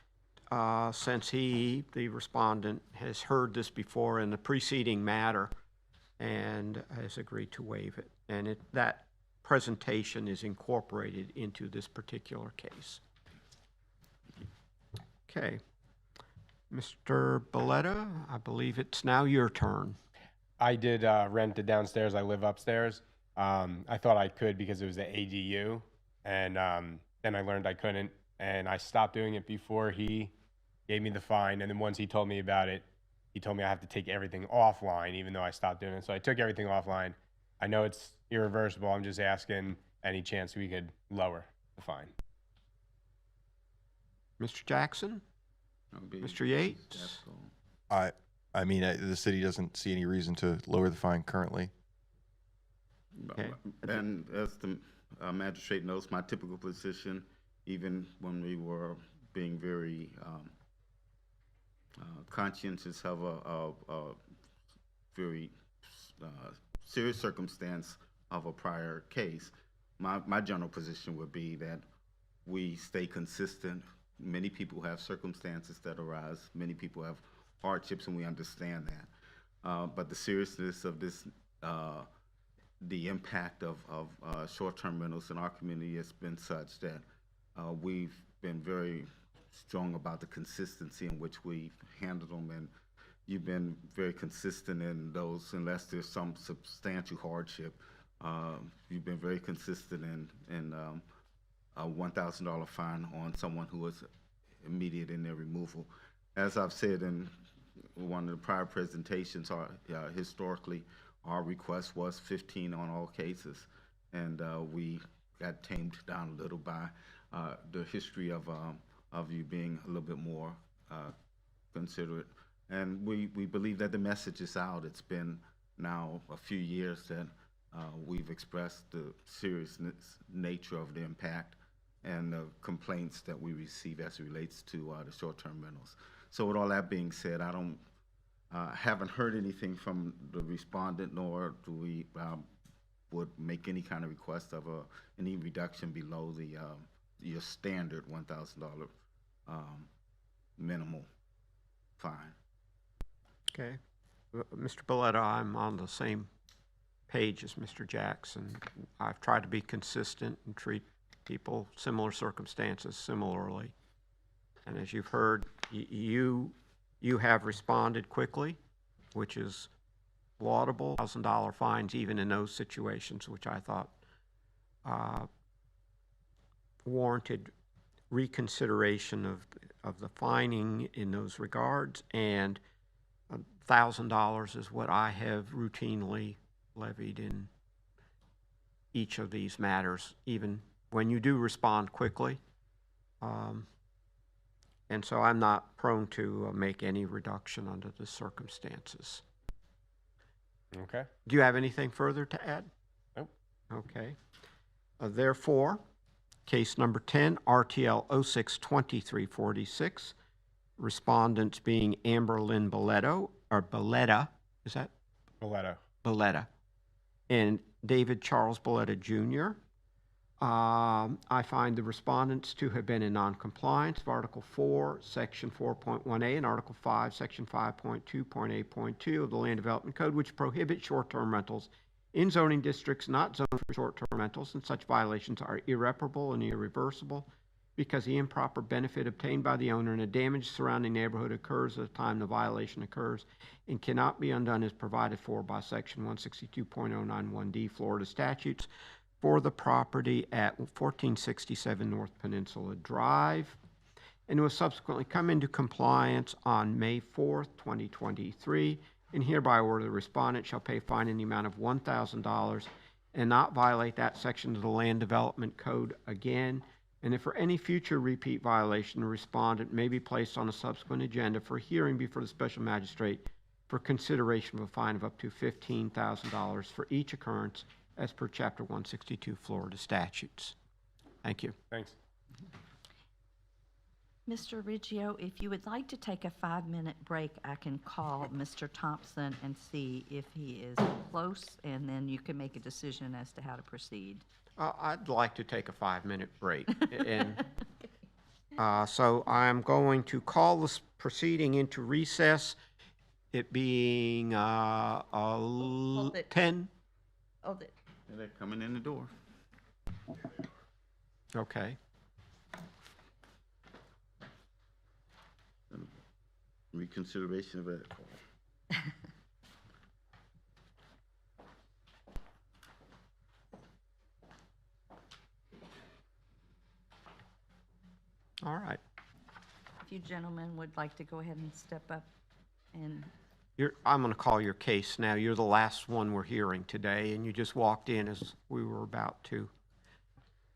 since the respondent, has heard this before in the preceding matter and has agreed to waive it. And that presentation is incorporated into this particular case. Okay. Mr. Boletto, I believe it's now your turn. I did rent it downstairs. I live upstairs. I thought I could because it was the ADU, and then I learned I couldn't, and I stopped doing it before he gave me the fine. And then once he told me about it, he told me I have to take everything offline, even though I stopped doing it. So I took everything offline. I know it's irreversible. I'm just asking any chance we could lower the fine. Mr. Jackson? Mr. Yates? I mean, the city doesn't see any reason to lower the fine currently. Okay. And as the magistrate knows, my typical position, even when we were being very conscientious of a very serious circumstance of a prior case, my general position would be that we stay consistent. Many people have circumstances that arise. Many people have hardships, and we understand that. But the seriousness of this, the impact of short-term rentals in our community has been such that we've been very strong about the consistency in which we handle them, and you've been very consistent in those, unless there's some substantial hardship. You've been very consistent in a $1,000 fine on someone who was immediate in their removal. As I've said in one of the prior presentations, historically, our request was 15 on all cases, and we got tamed down a little by the history of you being a little bit more considerate. And we believe that the message is out. It's been now a few years that we've expressed the serious nature of the impact and the complaints that we receive as it relates to the short-term rentals. So with all that being said, I don't haven't heard anything from the respondent, nor do we would make any kind of request of any reduction below the your standard $1,000 minimal fine. Okay. Mr. Boletto, I'm on the same page as Mr. Jackson. I've tried to be consistent and treat people, similar circumstances, similarly. And as you've heard, you have responded quickly, which is laudable. $1,000 fines even in those situations, which I thought warranted reconsideration of the fining in those regards, and $1,000 is what I have routinely levied in each of these matters, even when you do respond quickly. And so I'm not prone to make any reduction under the circumstances. Okay. Do you have anything further to add? Nope. Okay. Therefore, case number 10, RTL 062346, respondents being Amber Lynn Boletto, or Boletta, is that? Boletto. Boletta, and David Charles Boletta Jr. I find the respondents to have been in noncompliance of Article 4, Section 4.1a, and Article 5, Section 5.2.8.2 of the Land Development Code, which prohibit short-term rentals in zoning districts not zoned for short-term rentals, and such violations are irreparable and irreversible because the improper benefit obtained by the owner and the damage surrounding neighborhood occurs at the time the violation occurs and cannot be undone as provided for by Section 162.091D Florida statutes for the property at 1467 North Peninsula Drive, and was subsequently come into compliance on May 4th, 2023, and hereby order the respondent shall pay fine in the amount of $1,000 and not violate that section of the Land Development Code again, and if for any future repeat violation, the respondent may be placed on a subsequent agenda for hearing before the special magistrate for consideration of a fine of up to $15,000 for each occurrence as per Chapter 162 Florida statutes. Thank you. Thanks. Mr. Riggio, if you would like to take a 5-minute break, I can call Mr. Thompson and see if he is close, and then you can make a decision as to how to proceed. I'd like to take a 5-minute break. And so I'm going to call this proceeding into recess, it being 10. Hold it. They're coming in the door. Okay. Reconsideration of that call. All right. If you gentlemen would like to go ahead and step up and I'm going to call your case now. You're the last one we're hearing today, and you just walked in as we were about to.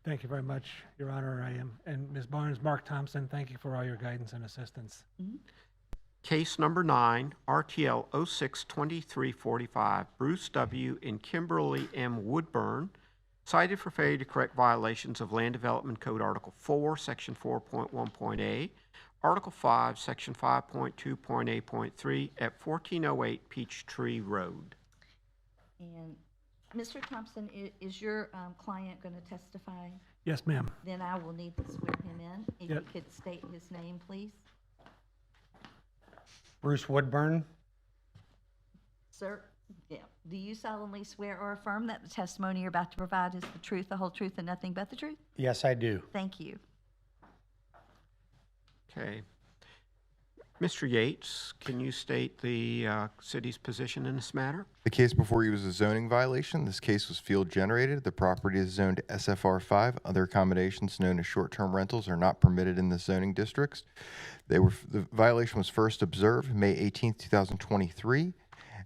Thank you very much, Your Honor. I am, and Ms. Barnes, Mark Thompson, thank you for all your guidance and assistance. Case number 9, RTL 06-2345, Bruce W. and Kimberly M. Woodburn, cited for failure to correct violations of Land Development Code Article 4, Section 4.1.a, Article 5, Section 5.2.a.3 at 1408 Peachtree Road. And Mr. Thompson, is your client going to testify? Yes, ma'am. Then I will need to swear him in. If Yep. you could state his name, please. Bruce Woodburn. Sir, yeah. Do you solemnly swear or affirm that the testimony you're about to provide is the truth, the whole truth, and nothing but the truth? Yes, I do. Thank you. Okay. Mr. Yates, can you state the city's position in this matter? The case before you was a zoning violation. This case was field generated. The property is zoned SFR 5. Other accommodations known as short-term rentals are not permitted in the zoning districts. The violation was first observed May 18th, 2023,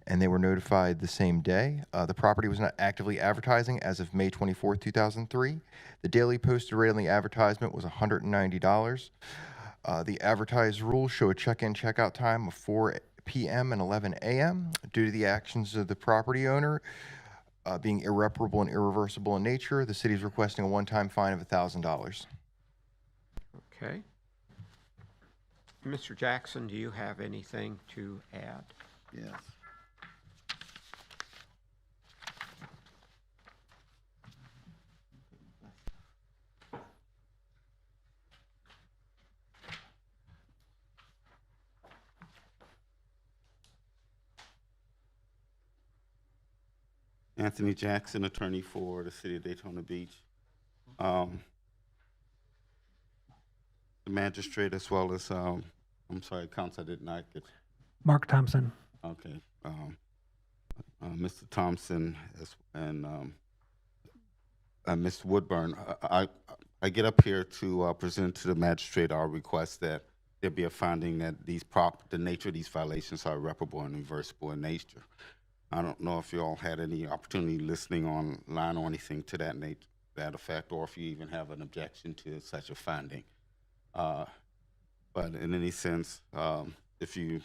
and they were notified the same day. The property was not actively advertising as of May 24th, 2003. The daily posted rate on the advertisement was $190. The advertised rules show a check-in, check-out time of 4 p.m. and 11 a.m. Due to the actions of the property owner being irreparable and irreversible in nature, the city is requesting a one-time fine of $1,000. Okay. Mr. Jackson, do you have anything to add? Yes. Anthony Jackson, attorney for the city of Daytona Beach. The magistrate, as well as, I'm sorry, counsel, I did not get. Mark Thompson. Okay. Mr. Thompson and Ms. Woodburn, I get up here to present to the magistrate our request that there be a finding that the nature of these violations are irreparable and reversible in nature. I don't know if you all had any opportunity listening online or anything to that effect, or if you even have an objection to such a finding. But in any sense, if you...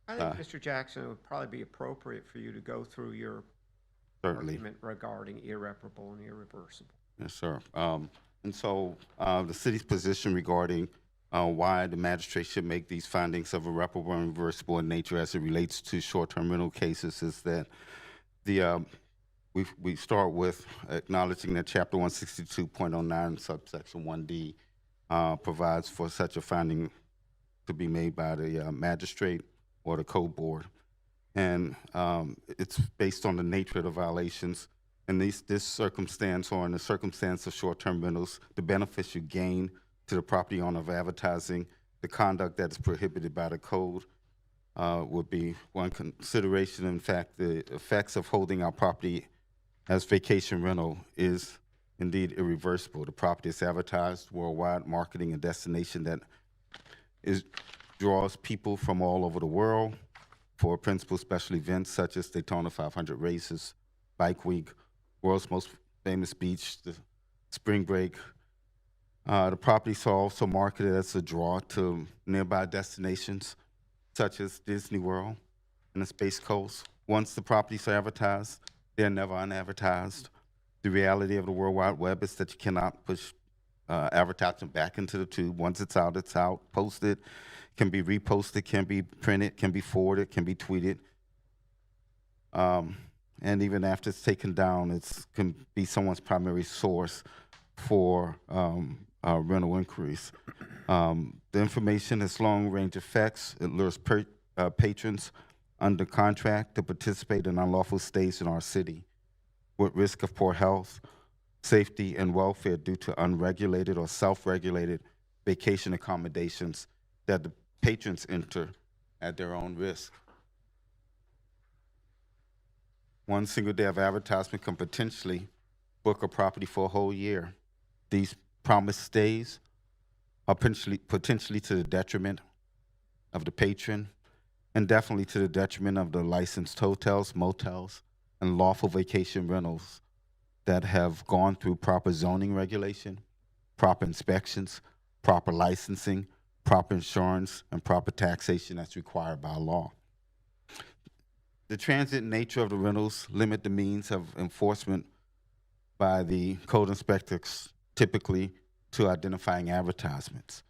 I think, Mr. Jackson, it would probably be appropriate for you to go through your certainly argument regarding irreparable and irreversible. Yes, sir. And so the city's position regarding why the magistrate should make these findings of irreparable and reversible in nature as it relates to short-term rental cases is that we start with acknowledging that Chapter 162.09, subsection 1D, provides for such a finding to be made by the magistrate or the code board. And it's based on the nature of the violations. And this circumstance, or in the circumstance of short-term rentals, the benefits you gain to the property owner of advertising, the conduct that is prohibited by the code would be one consideration. In fact, the effects of holding our property as vacation rental is indeed irreversible. The property is advertised worldwide, marketing a destination that draws people from all over the world for principal special events such as Daytona 500 races, Bike Week, world's most famous beach, the spring break, The properties are also marketed as a draw to nearby destinations such as Disney World and the Space Coast. Once the properties are advertised, they're never unadvertised. The reality of the World Wide Web is that you cannot push advertisement back into the tube. Once it's out, it's out. Posted, can be reposted, can be printed, can be forwarded, can be tweeted. And even after it's taken down, it can be someone's primary source for rental inquiries. The information has long-range effects. It lures patrons under contract to participate in unlawful stays in our city with risk of poor health, safety, and welfare due to unregulated or self-regulated vacation accommodations that the patrons enter at their own risk. One single day of advertisement can potentially book a property for a whole year. These promised stays are potentially to the detriment of the patron and definitely to the detriment of the licensed hotels, motels, and lawful vacation rentals that have gone through proper zoning regulation, proper inspections, proper licensing, proper insurance, and proper taxation that's required by law. The transit nature of the rentals limit the means of enforcement by the code inspectors, typically to identifying advertisements.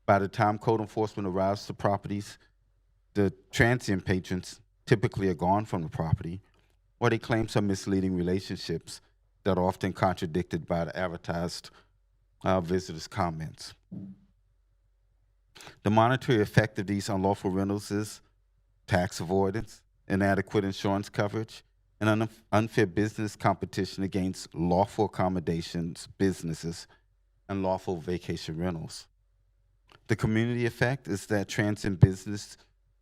By the time code enforcement arrives to properties, the transient patrons typically are gone from the property, or they claim some misleading relationships that are often contradicted by the advertised visitors' comments. The monetary effect of these unlawful rentals is tax avoidance, inadequate insurance coverage, and unfair business competition against lawful accommodations, businesses, and lawful vacation rentals. The community effect is that transient business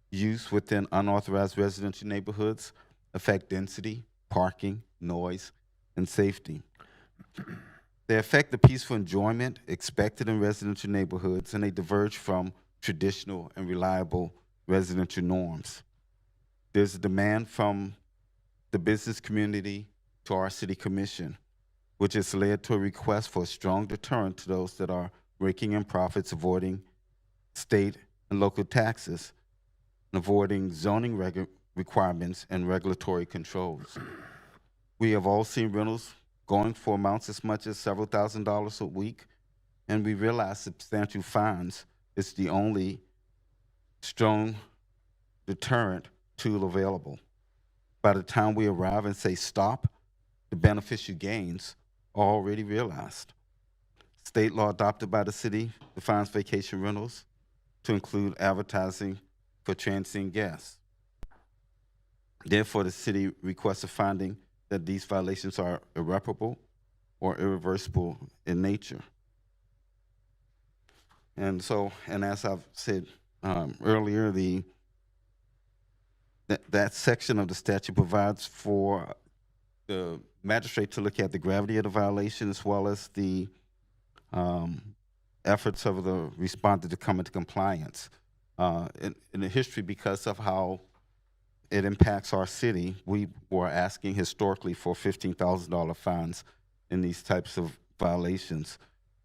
use within unauthorized residential neighborhoods affect density, parking, noise, and safety. They affect the peaceful enjoyment expected in residential neighborhoods, and they diverge from traditional and reliable residential norms. There's a demand from the business community to our city commission, which has led to a request for a strong deterrent to those that are raking in profits, avoiding state and local taxes, and avoiding zoning requirements and regulatory controls. We have all seen rentals going for amounts as much as several $1,000s a week, and we realize substantial fines is the only strong deterrent tool available. By the time we arrive and say stop, the beneficial gains are already realized. State law adopted by the city defines vacation rentals to include advertising for transient guests. Therefore, the city requests a finding that these violations are irreparable or irreversible in nature. And so, and as I've said earlier, that section of the statute provides for the magistrate to look at the gravity of the violation as well as the efforts of the respondent to come into compliance. In the history, because of how it impacts our city, we were asking historically for $15,000 fines in these types of violations.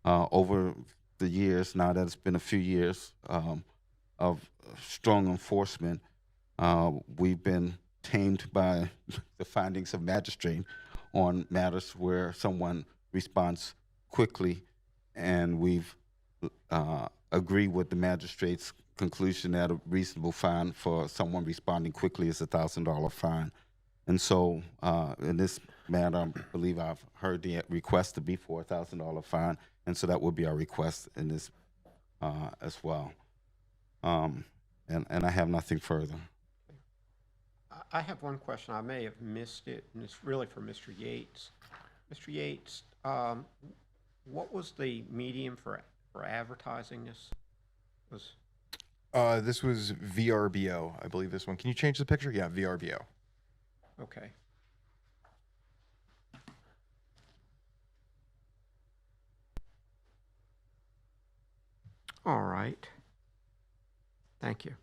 Over the years, now that it's been a few years of strong enforcement, we've been tamed by the findings of magistrate on matters where someone responds quickly, and we've agreed with the magistrate's conclusion that a reasonable fine for someone responding quickly is a $1,000 fine. And so in this matter, I believe I've heard the request to be for a $1,000 fine, and so that would be our request in this as well. And I have nothing further. I have one question. I may have missed it, and it's really for Mr. Yates. Mr. Yates, what was the medium for advertising this? This was VRBO, I believe this one. Can you change the picture? Yeah, VRBO. Okay. All right. Thank you.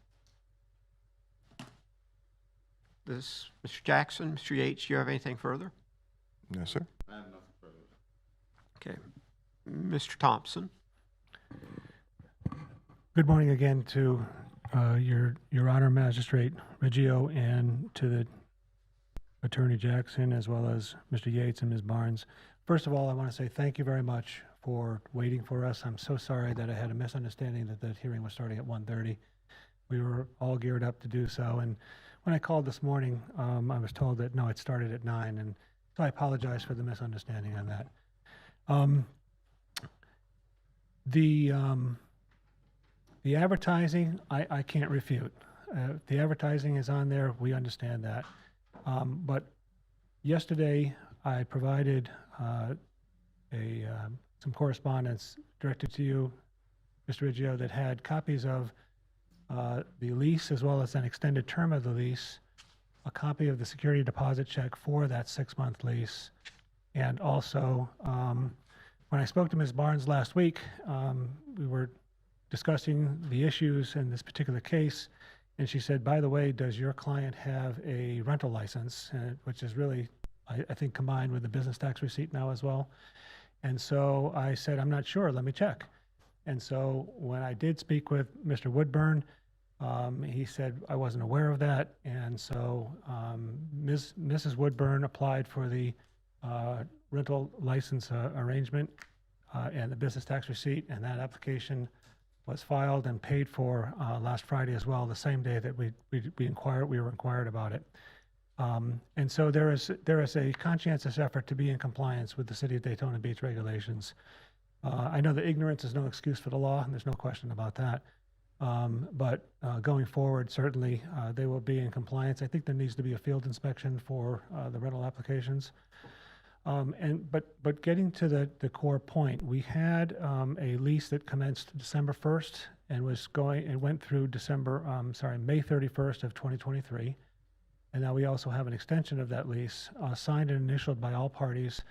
Mr. Jackson, Mr. Yates, do you have anything further? No, sir. I have nothing further. Okay. Mr. Thompson? Good morning again to Your Honor, Magistrate Riggio, and to the Attorney Jackson, as well as Mr. Yates and Ms. Barnes. First of all, I want to say thank you very much for waiting for us. I'm so sorry that I had a misunderstanding that the hearing was starting at 1:30. We were all geared up to do so, and when I called this morning, I was told that no, it started at 9, and so I apologize for the misunderstanding on that. The advertising, I can't refute. The advertising is on there, we understand that. But yesterday, I provided some correspondence directed to you, Mr. Riggio, that had copies of the lease as well as an extended term of the lease, a copy of the security deposit check for that 6-month lease, and also when I spoke to Ms. Barnes last week, we were discussing the issues in this particular case, and she said, by the way, does your client have a rental license, which is really, I think, combined with the business tax receipt now as well. And so I said, I'm not sure, let me check. And so when I did speak with Mr. Woodburn, he said I wasn't aware of that. And so Mrs. Woodburn applied for the rental license arrangement and the business tax receipt, and that application was filed and paid for last Friday as well, the same day that we were inquired about it. And so there is a conscientious effort to be in compliance with the City of Daytona Beach regulations. I know that ignorance is no excuse for the law, and there's no question about that. But going forward, certainly they will be in compliance. I think there needs to be a field inspection for the rental applications. But getting to the core point, we had a lease that commenced December 1st and went through May 31st of 2023. And now we also have an extension of that lease signed and initialed by all parties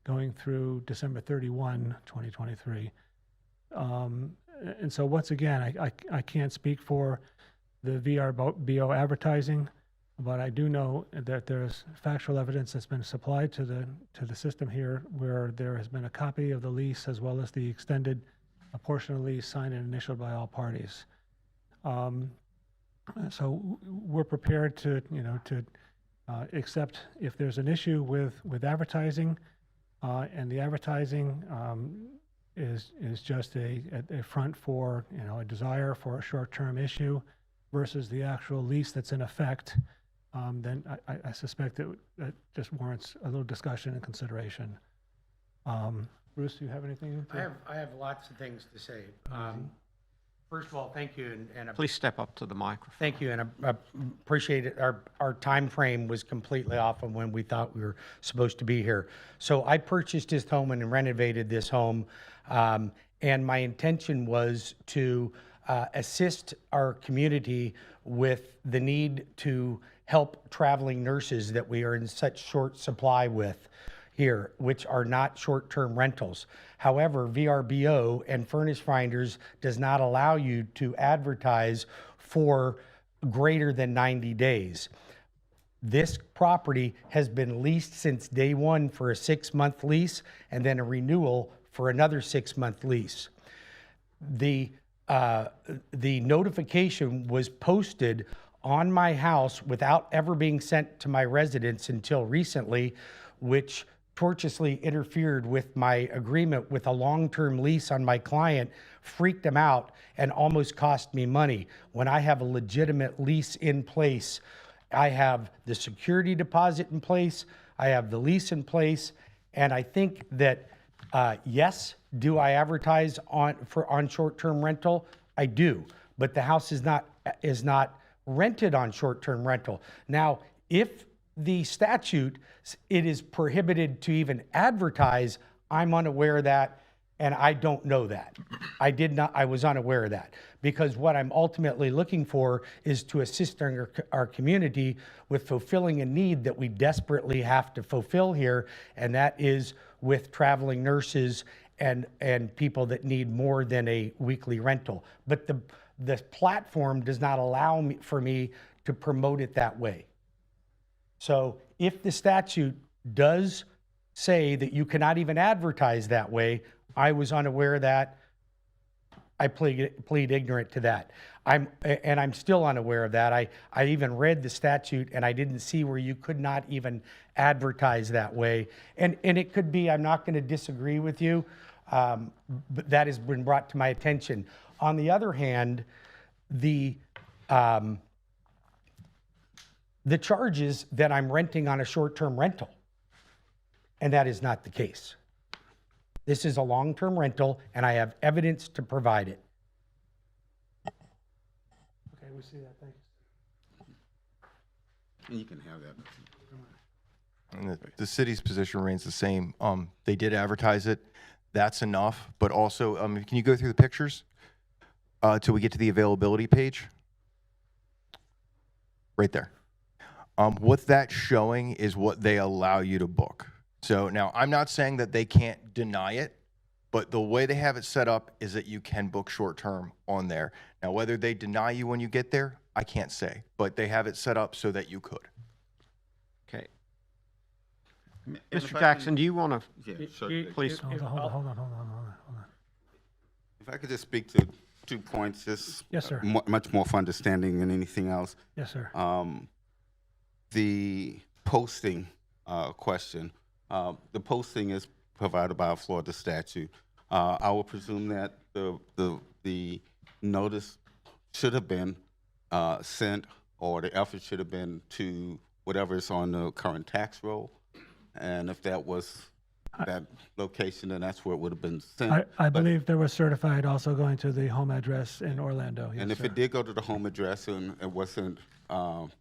going through December 31, 2023. And so once again, I can't speak for the VRBO advertising, but I do know that there's factual evidence that's been supplied to the system here where there has been a copy of the lease as well as the extended portion of the lease signed and initialed by all parties. So we're prepared to accept if there's an issue with advertising, and the advertising is just a front for a desire for a short-term issue versus the actual lease that's in effect. Then I suspect that just warrants a little discussion and consideration. Bruce, do you have anything? I have lots of things to say. First of all, thank you, and Please step up to the microphone. thank you, and I appreciate it. Our time frame was completely off of when we thought we were supposed to be here. So I purchased this home and renovated this home, and my intention was to assist our community with the need to help traveling nurses that we are in such short supply with here, which are not short-term rentals. However, VRBO and Furnish Finders does not allow you to advertise for greater than 90 days. This property has been leased since day one for a 6-month lease and then a renewal for another 6-month lease. The notification was posted on my house without ever being sent to my residence until recently, which tortiously interfered with my agreement with a long-term lease on my client, freaked him out, and almost cost me money. When I have a legitimate lease in place, I have the security deposit in place, I have the lease in place, and I think that, yes, do I advertise on short-term rental? I do, but the house is not rented on short-term rental. Now, if the statute, it is prohibited to even advertise, I'm unaware of that, and I don't know that. I was unaware of that, because what I'm ultimately looking for is to assist our community with fulfilling a need that we desperately have to fulfill here, and that is with traveling nurses and people that need more than a weekly rental. But the platform does not allow for me to promote it that way. So if the statute does say that you cannot even advertise that way, I was unaware of that. I plead ignorant to that. I'm still unaware of that. I even read the statute and I didn't see where you could not even advertise that way. And it could be, I'm not going to disagree with you, but that has been brought to my attention. On the other hand, the charges that I'm renting on a short-term rental, and that is not the case. This is a long-term rental, and I have evidence to provide it. Okay, we see that, thank you. You can have that. And the city's position remains the same. They did advertise it. That's enough. But also, can you go through the pictures till we get to the availability page? Right there. What that's showing is what they allow you to book. So now I'm not saying that they can't deny it, but the way they have it set up is that you can book short term on there. Now, whether they deny you when you get there, I can't say, but they have it set up so that you could. Okay. And if Mr. I Jackson, can- do you want to, Yeah, sure. please? Hold on. If I could just speak to 2 points, just Yes, sir. Much more for understanding than anything else. Yes, sir. The posting question, the posting is provided by a Florida statute. I will presume that the notice should have been sent, or the effort should have been to whatever is on the current tax roll. And if that was that location, then that's where it would have been sent. I But- believe there was certified also going to the home address in Orlando. Yes, And if sir. it did go to the home address and it wasn't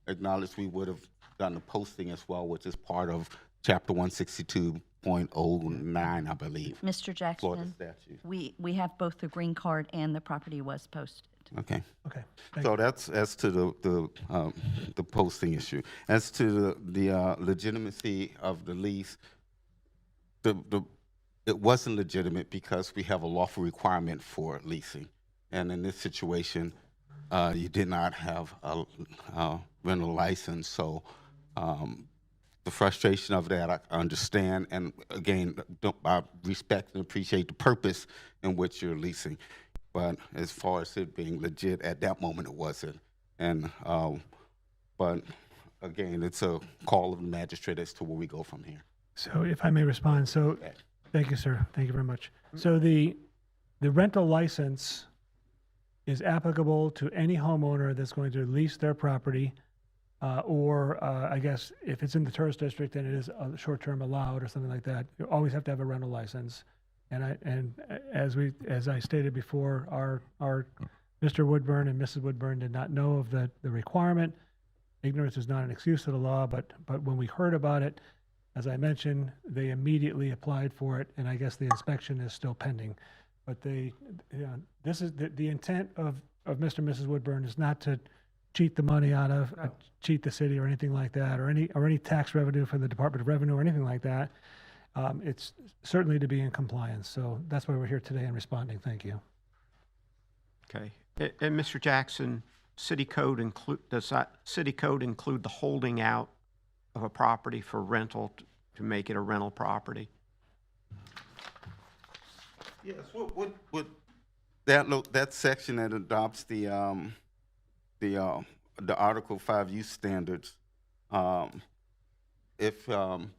acknowledged, we would have done the posting as well, which is part of Chapter 162.09, I believe. Mr. Florida Jackson, statute. we have both the green card and the property was posted. Okay. Okay. Thank So you. that's as to the posting issue. As to the legitimacy of the lease, it wasn't legitimate because we have a lawful requirement for leasing. And in this situation, you did not have a rental license. So the frustration of that, I understand. And again, I respect and appreciate the purpose in which you're leasing. But as far as it being legit, at that moment, it wasn't. And, but again, it's a call of the magistrate as to where we go from here. So if I may respond, so, thank you, sir. Thank you very much. So the rental license is applicable to any homeowner that's going to lease their property, or I guess if it's in the tourist district, then it is short-term allowed or something like that. You always have to have a rental license. And as I stated before, our Mr. Woodburn and Mrs. Woodburn did not know of the requirement. Ignorance is not an excuse to the law, but when we heard about it, as I mentioned, they immediately applied for it, and I guess the inspection is still pending. But this is the intent of Mr. and Mrs. Woodburn is not to cheat the money out of, cheat the city or anything like that, or any tax revenue from the Department of Revenue or anything like that. It's certainly to be in compliance. So that's why we're here today and responding. Thank you. Okay. And Mr. Jackson, does that city code include the holding out of a property for rental to make it a rental property? Yes, what that section that adopts the Article 5 use standards, if and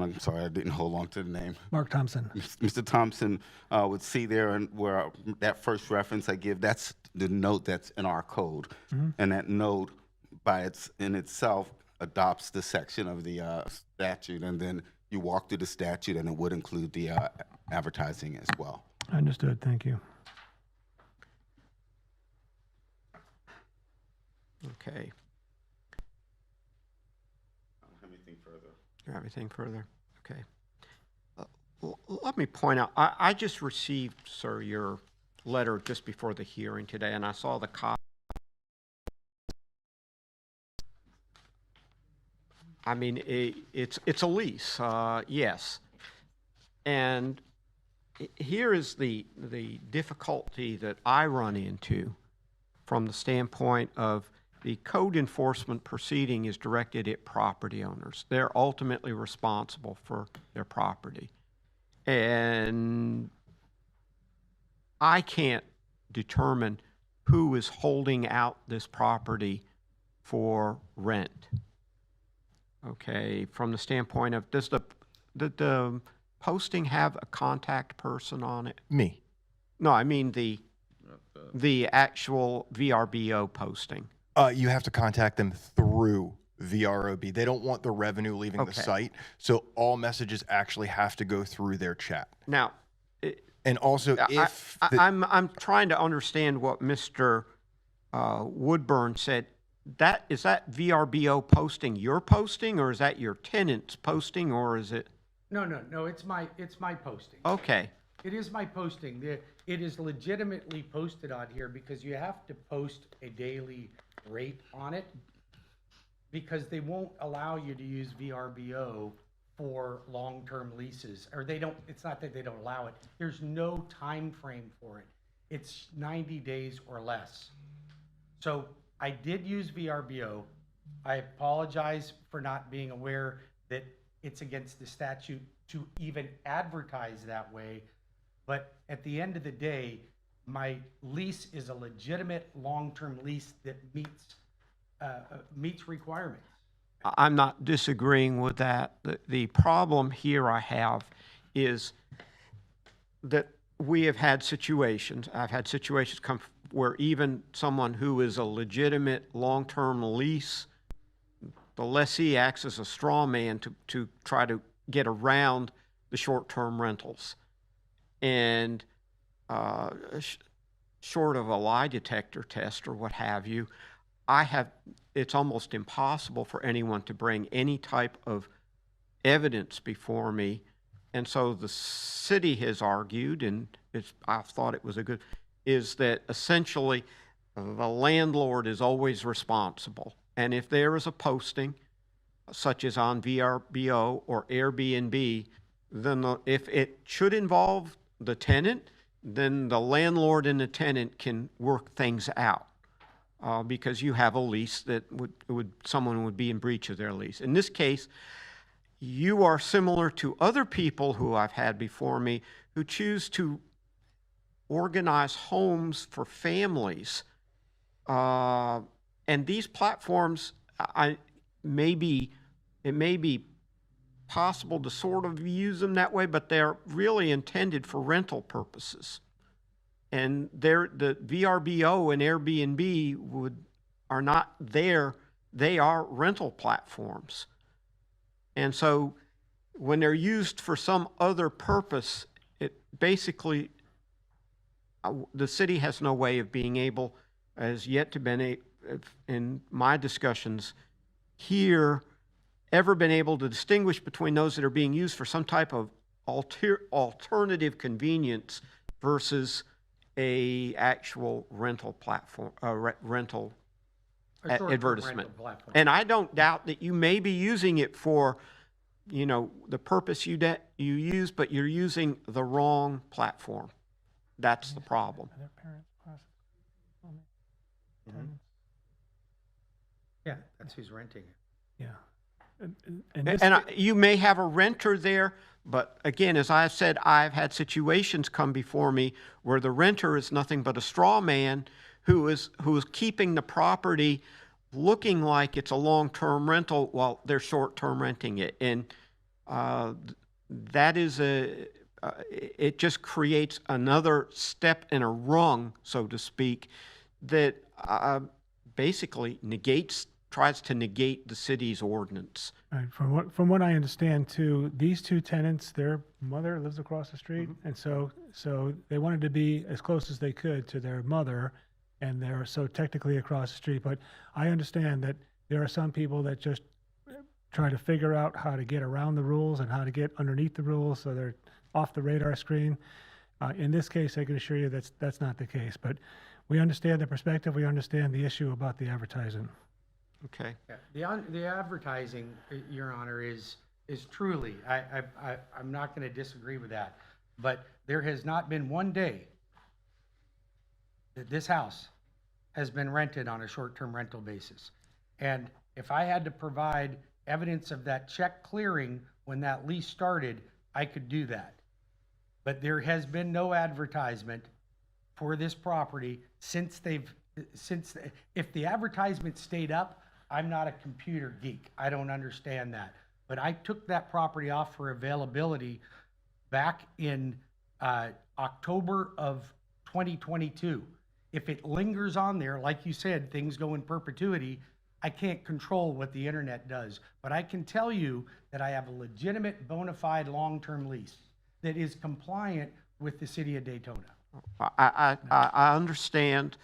I'm sorry, I didn't hold on to the name. Mark Thompson. Mr. Thompson would see there, and where that first reference I give, that's the note that's in our code, and that note in itself adopts the section of the statute, and then you walk through the statute, and it would include the advertising as well. Understood. Thank you. Okay. I don't have anything further. You have anything further? Okay. Let me point out, I just received, sir, your letter just before the hearing today, and I saw the copy. I mean, it's a lease, yes. And here is the difficulty that I run into from the standpoint of the code enforcement proceeding is directed at property owners. They're ultimately responsible for their property. And I can't determine who is holding out this property for rent. Okay, from the standpoint of, does the posting have a contact person on it? Me. No, I mean the actual VRBO posting. You have to contact them through VROB. They don't want the revenue leaving the Okay. site, so all messages actually have to go through their chat. Now, And also, if the- I'm trying to understand what Mr. Woodburn said. Is that VRBO posting your posting, or is that your tenant's posting, or is it? No, it's my posting. Okay, It is my posting. It is legitimately posted on here because you have to post a daily rate on it because they won't allow you to use VRBO for long-term leases, or they don't, it's not that they don't allow it. There's no time frame for it. It's 90 days or less. So I did use VRBO. I apologize for not being aware that it's against the statute to even advertise that way. But at the end of the day, my lease is a legitimate long-term lease that meets requirements. I'm not disagreeing with that. The problem here I have is that we have had situations, I've had situations come where even someone who is a legitimate long-term lease, the lessee acts as a straw man to try to get around the short-term rentals. And short of a lie detector test or what have you, it's almost impossible for anyone to bring any type of evidence before me. And so the city has argued, and I thought it was is that essentially the landlord is always responsible. And if there is a posting, such as on VRBO or Airbnb, then if it should involve the tenant, then the landlord and the tenant can work things out. Because you have a lease that someone would be in breach of their lease. In this case, you are similar to other people who I've had before me who choose to organize homes for families. And these platforms, it may be possible to sort of use them that way, but they're really intended for rental purposes. And the VRBO and Airbnb are not there. They are rental platforms. And so when they're used for some other purpose, it basically, the city has no way of being able, as yet to been, in my discussions here, ever been able to distinguish between those that are being used for some type of alternative convenience versus a actual rental platform, rental advertisement. Rental platform. And I don't doubt that you may be using it for, the purpose you use, but you're using the wrong platform. That's the problem. Are their parents possible? Yeah, that's who's renting it. Yeah. And this, You may have a renter there, but again, as I've said, I've had situations come before me where the renter is nothing but a straw man who is keeping the property looking like it's a long-term rental while they're short-term renting it. And that is it just creates another step in a rung, so to speak, that basically tries to negate the city's ordinance. right, from what I understand too, these two tenants, their mother lives across the street, and so they wanted to be as close as they could to their mother, and they're so technically across the street. But I understand that there are some people that just try to figure out how to get around the rules and how to get underneath the rules, so they're off the radar screen. In this case, I can assure you that's not the case. But we understand the perspective. We understand the issue about the advertising. Okay. Yeah, the advertising, Your Honor, is truly, I'm not going to disagree with that, but there has not been one day that this house has been rented on a short-term rental basis. And if I had to provide evidence of that check clearing when that lease started, I could do that. But there has been no advertisement for this property if the advertisement stayed up, I'm not a computer geek. I don't understand that. But I took that property off for availability back in October of 2022. If it lingers on there, like you said, things go in perpetuity, I can't control what the internet does. But I can tell you that I have a legitimate, bona fide, long-term lease that is compliant with the city of Daytona. I understand,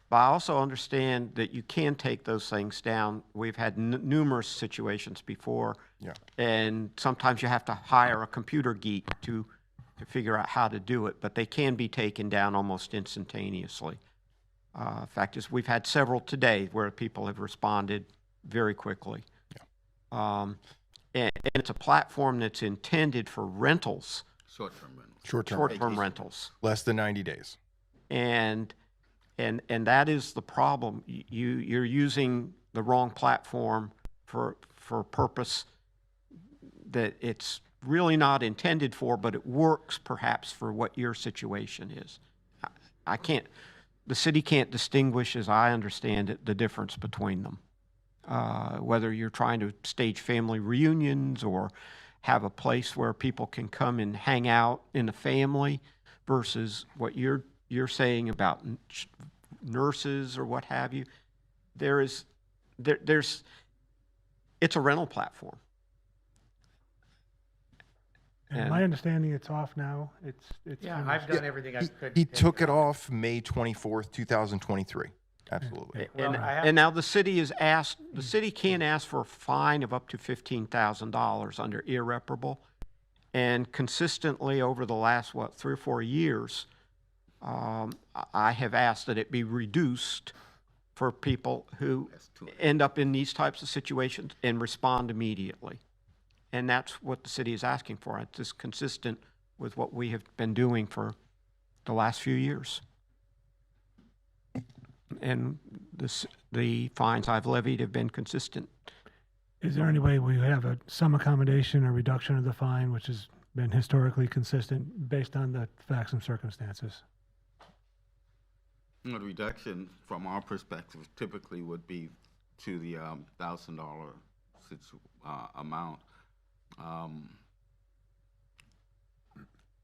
but I also understand that you can take those things down. We've had numerous situations before. Yeah. And sometimes you have to hire a computer geek to figure out how to do it, but they can be taken down almost instantaneously. Fact is, we've had several today where people have responded very quickly. Yeah. And it's a platform that's intended for rentals. Short-term rentals. Short-term rentals. Less than 90 days. And that is the problem. You're using the wrong platform for a purpose that it's really not intended for, but it works perhaps for what your situation is. The city can't distinguish, as I understand it, the difference between them. Whether you're trying to stage family reunions or have a place where people can come and hang out in a family versus what you're saying about nurses or what have you. It's a rental platform. And my understanding, it's off now. It's Yeah, finished. I've done everything I could. He took it off May 24th, 2023. Absolutely. And now the city can ask for a fine of up to $15,000 under irreparable. And consistently over the last, 3 or 4 years, I have asked that it be reduced for people who end up in these types of situations and respond immediately. And that's what the city is asking for. It's just consistent with what we have been doing for the last few years. And the fines I've levied have been consistent. Is there any way we have some accommodation or reduction of the fine, which has been historically consistent based on the facts and circumstances? The reduction from our perspective typically would be to the $1,000 amount.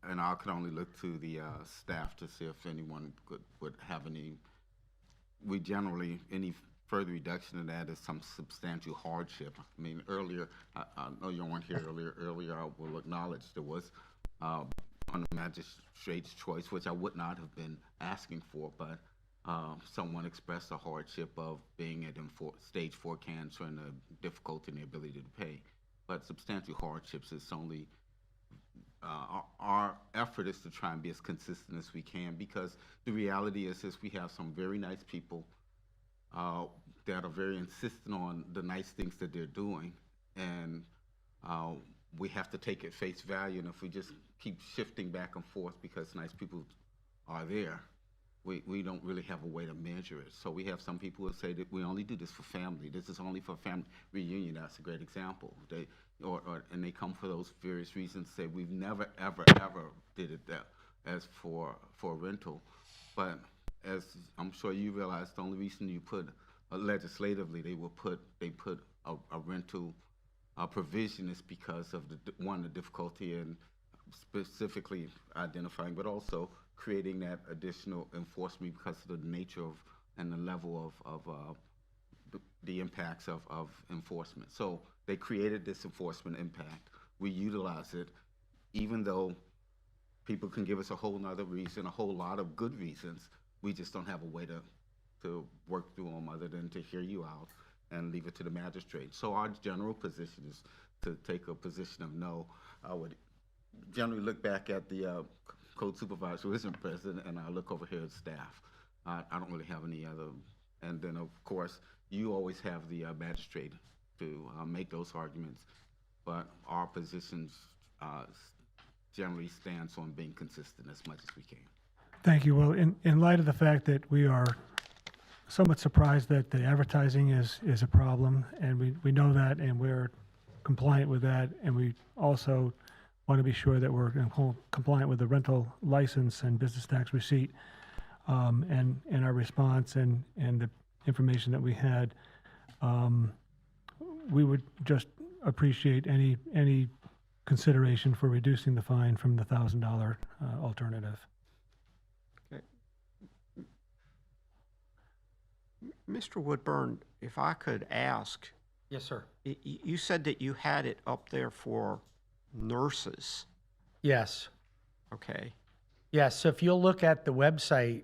And I could only look to the staff to see if anyone would have any. We generally, any further reduction in that is some substantial hardship. I mean, earlier, I know you weren't here earlier, I will acknowledge there was on the magistrate's choice, which I would not have been asking for, but someone expressed a hardship of being at stage 4 cancer and the difficulty in the ability to pay. But substantial hardships is only, our effort is to try and be as consistent as we can, because the reality is we have some very nice people that are very insistent on the nice things that they're doing, and we have to take it face value. And if we just keep shifting back and forth because nice people are there, we don't really have a way to measure it. So we have some people who say that we only do this for family. This is only for family reunion. That's a great example. And they come for those various reasons. Say we've never ever did it as for rental. But as I'm sure you realize, the only reason you put legislatively they put a rental provision is because of the difficulty in specifically identifying, but also creating that additional enforcement because of the nature of and the level of the impacts of enforcement. So they created this enforcement impact. We utilize it, even though people can give us a whole nother reason, a whole lot of good reasons. We just don't have a way to work through them other than to hear you out and leave it to the magistrate. So our general position is to take a position of no. I would generally look back at the code supervisor who isn't present, and I look over here at staff. I don't really have any other. And then, of course, you always have the magistrate to make those arguments. But our positions generally stands on being consistent as much as we can. Thank you. Well, in light of the fact that we are somewhat surprised that the advertising is a problem, and we know that, and we're compliant with that, and we also want to be sure that we're compliant with the rental license and business tax receipt. and our response and the information that we had, we would just appreciate any consideration for reducing the fine from the $1,000 alternative. Okay. Mr. Woodburn, if I could ask, Yes, sir. you said that you had it up there for nurses. Yes. Okay. Yes, so if you'll look at the website,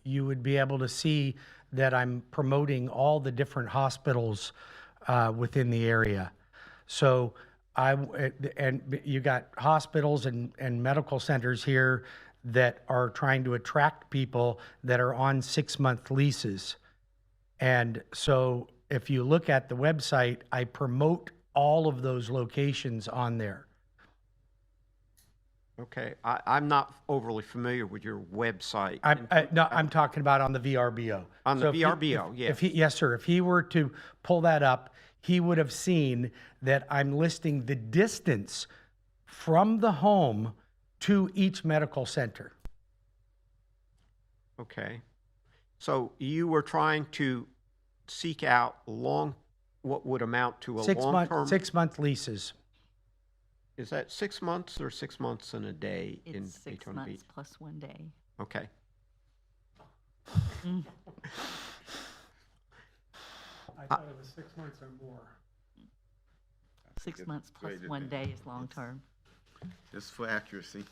you would be able to see that I'm promoting all the different hospitals within the area. So and you got hospitals and medical centers here that are trying to attract people that are on 6-month leases. And so if you look at the website, I promote all of those locations on there. Okay. I'm not overly familiar with your website. I'm talking about on the VRBO. On the VRBO, yes. Yes, sir. If he were to pull that up, he would have seen that I'm listing the distance from the home to each medical center. Okay. So you were trying to seek out what would amount to a long-term? 6-month leases. Is that 6 months or 6 months and a day in It's 6 Daytona Beach? months plus 1 day. Okay. I thought it was 6 months or more. 6 months plus 1 day is long-term. Just for accuracy.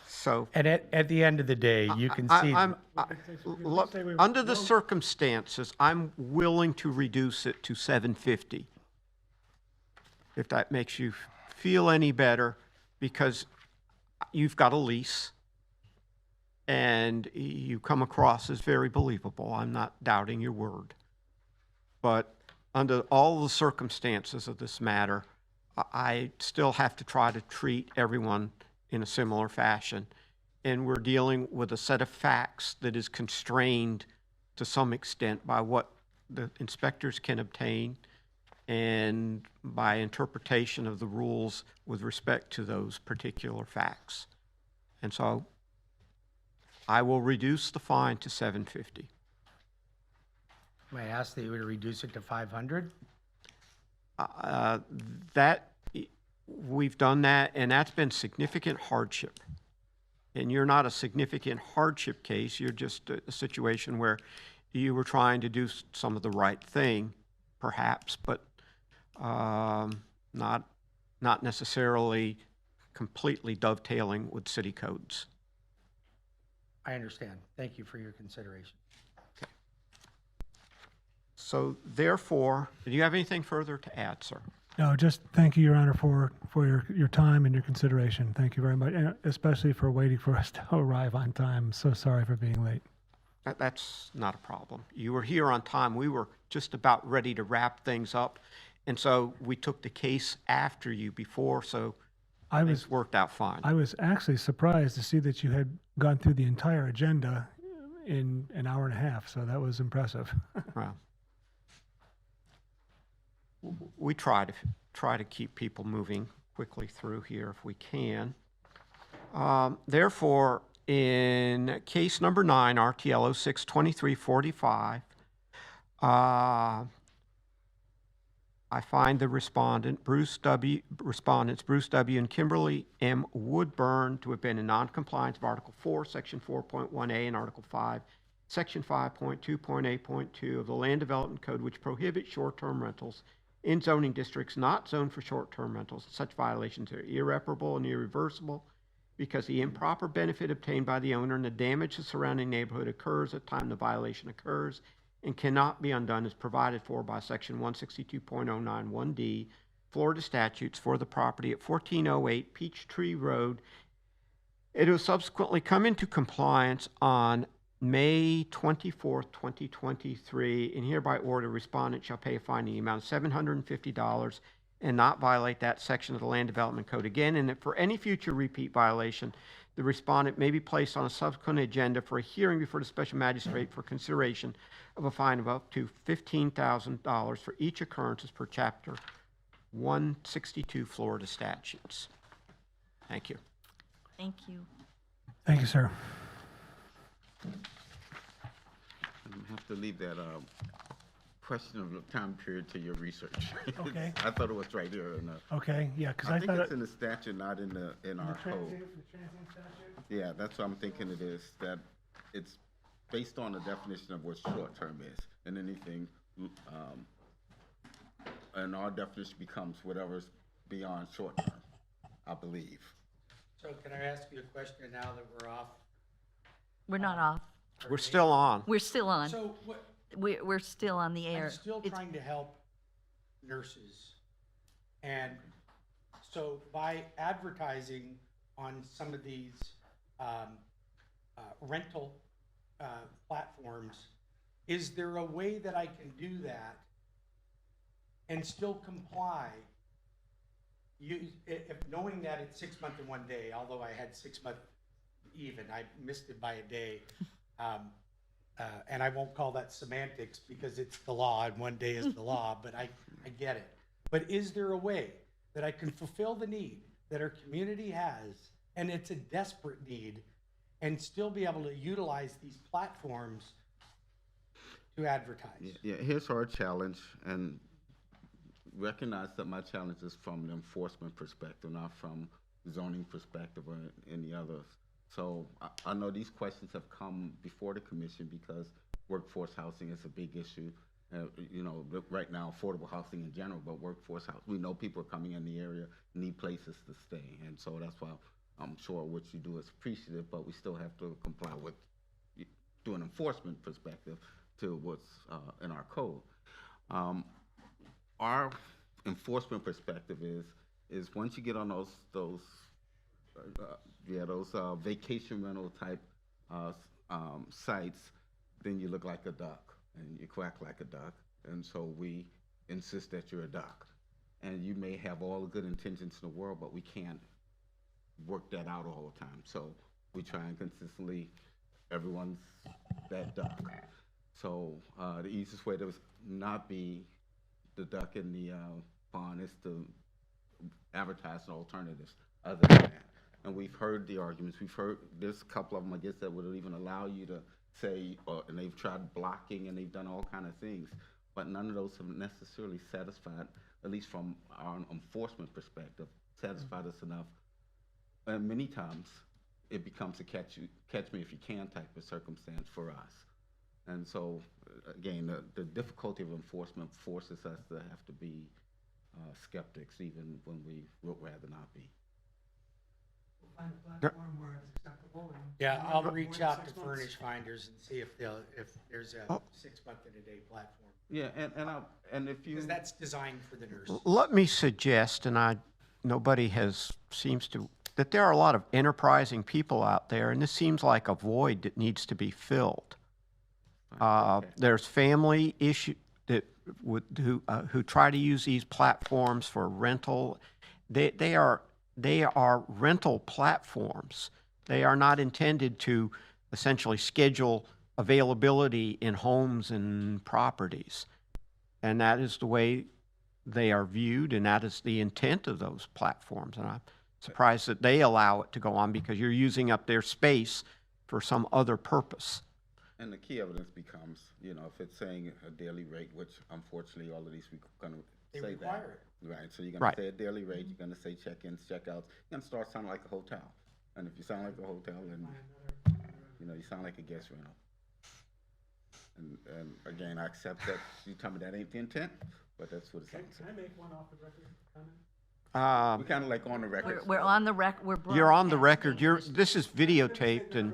So. And at the end of the day, you can see. Look, under the circumstances, I'm willing to reduce it to $750. If that makes you feel any better, because you've got a lease and you come across as very believable. I'm not doubting your word. But under all the circumstances of this matter, I still have to try to treat everyone in a similar fashion. And we're dealing with a set of facts that is constrained to some extent by what the inspectors can obtain and by interpretation of the rules with respect to those particular facts. And so I will reduce the fine to $750. May I ask that you would reduce it to 500? We've done that, and that's been significant hardship. And you're not a significant hardship case. You're just a situation where you were trying to do some of the right thing, perhaps, but not necessarily completely dovetailing with city codes. I understand. Thank you for your consideration. Okay. So therefore, do you have anything further to add, sir? No, just thank you, Your Honor, for your time and your consideration. Thank you very much, and especially for waiting for us to arrive on time. I'm so sorry for being late. That's not a problem. You were here on time. We were just about ready to wrap things up, and so we took the case after you before, so it worked out fine. I was actually surprised to see that you had gone through the entire agenda in an hour and a half, so that was impressive. Well, we try to keep people moving quickly through here if we can. Therefore, in case number 9, RTL 06-2345, I find the respondents Bruce W. and Kimberly M. Woodburn to have been in noncompliance of Article 4, Section 4.1A and Article 5, Section 5.2.8.2 of the Land Development Code, which prohibits short-term rentals in zoning districts not zoned for short-term rentals. Such violations are irreparable and irreversible because the improper benefit obtained by the owner and the damage to the surrounding neighborhood occurs at the time the violation occurs and cannot be undone as provided for by Section 162.091D, Florida statutes for the property at 1408 Peachtree Road. It was subsequently come into compliance on May 24th, 2023, and hereby order respondent shall pay a fine in the amount of $750 and not violate that section of the Land Development Code again, and that for any future repeat violation, the respondent may be placed on a subsequent agenda for a hearing before the special magistrate for consideration of a fine of up to $15,000 for each occurrence as per Chapter 162 Florida statutes. Thank you. Thank you. Thank you, sir. Have to leave that question of the time period to your research. Okay. I thought it was right here. In the, Okay, yeah, because I think thought. it's in the statute, not in our code. The transient statute? Yeah, that's what I'm thinking it is, that it's based on the definition of what short-term is, and anything, and our definition becomes whatever's beyond short-term, I believe. So can I ask you a question now that we're off? We're not off. We're still on. We're still on. So what, We're still on the air. I'm still It's- trying to help nurses. And so by advertising on some of these rental platforms, is there a way that I can do that and still comply? If knowing that it's 6 months and 1 day, although I had 6 months even, I missed it by a day. And I won't call that semantics because it's the law and 1 day is the law, but I get it. But is there a way that I can fulfill the need that our community has, and it's a desperate need, and still be able to utilize these platforms to advertise? Yeah, here's our challenge, and recognize that my challenge is from the enforcement perspective, not from zoning perspective or any others. So I know these questions have come before the commission because workforce housing is a big issue. You know, right now, affordable housing in general, but workforce housing. We know people are coming in the area, need places to stay. And so that's why I'm sure what you do is appreciative, but we still have to comply with, through an enforcement perspective, to what's in our code. Our enforcement perspective is once you get on those vacation rental type sites, then you look like a duck and you quack like a duck, and so we insist that you're a duck. And you may have all the good intentions in the world, but we can't work that out all the time. So we try and consistently, everyone's that duck. So the easiest way to not be the duck in the pond is to advertise alternatives other than that. And we've heard the arguments. We've heard there's a couple of them, I guess, that would even allow you to say, and they've tried blocking and they've done all kind of things, but none of those have necessarily satisfied, at least from our enforcement perspective, satisfied us enough. And many times it becomes a catch me if you can type of circumstance for us. And so, again, the difficulty of enforcement forces us to have to be skeptics, even when we would rather not be. Find a platform where it's acceptable. Yeah, I'll reach out to Furnish Finders and see if there's a 6 month and a day platform. Yeah, and if you, Because that's designed for the nurses. Let me suggest, and nobody seems to, that there are a lot of enterprising people out there, and this seems like a void that needs to be filled. There's family who try to use these platforms for rental. They are rental platforms. They are not intended to essentially schedule availability in homes and properties. And that is the way they are viewed, and that is the intent of those platforms. And I'm surprised that they allow it to go on, because you're using up their space for some other purpose. and the key evidence becomes, you know, if it's saying a daily rate, which unfortunately all of these we're going to say that. Right, so you're going to say a daily rate, you're going to say check-ins, check-outs, you're going to start sounding like a hotel. And if you sound like a hotel, then, you know, you sound like a guest rental. And again, I accept that you tell me that ain't the intent, but that's what it sounds like. Can I make one off the record comment? We're kind of like on the record. We're on the record. You're on the record. This is videotaped and.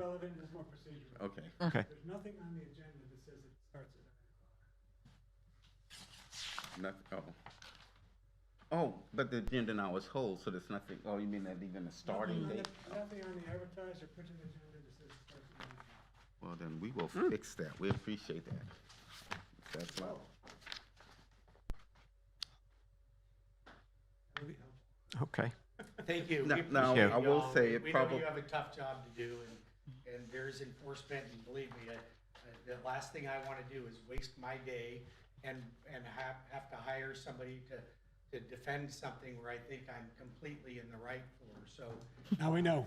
Okay. Okay. There's nothing on the agenda that says it starts at 9 o'clock. Oh, but the agenda now is whole, so there's nothing. Oh, you mean that even the starting date? Nothing on the advertised or printed agenda that says it starts at 9 o'clock. Well, then we will fix that. We appreciate that. That's all. Okay. Thank you. Now, We appreciate I will y'all. say it we probably. know you have a tough job to do, and there's enforcement, and believe me, the last thing I want to do is waste my day and have to hire somebody to defend something where I think I'm completely in the right for. So Now we know.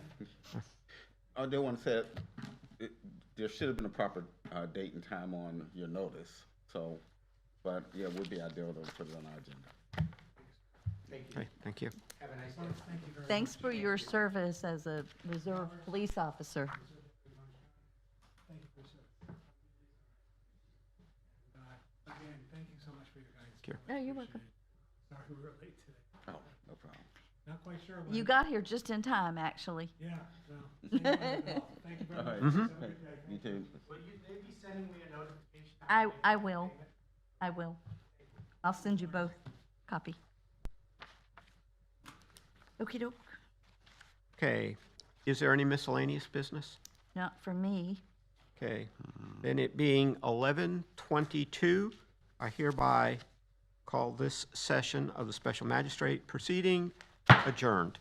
I do want to say, there should have been a proper date and time on your notice, so, but yeah, it would be ideal to put it on our agenda. Okay, thank you. Thanks for your service as a reserve police officer. Again, thank you so much for your guidance. Sure. No, you're welcome. Sorry we were late today. Oh, no problem. Not quite sure when. You got here just in time, actually. Yeah, so, same way as well. Thank you very All much. right. Have a good day. You too. Will you, they be sending me a notification? I will. I will. I'll send you both copy. Okey doke. Okay, is there any miscellaneous business? Not for me. Okay, then it being 11:22, I hereby call this session of the special magistrate proceeding adjourned.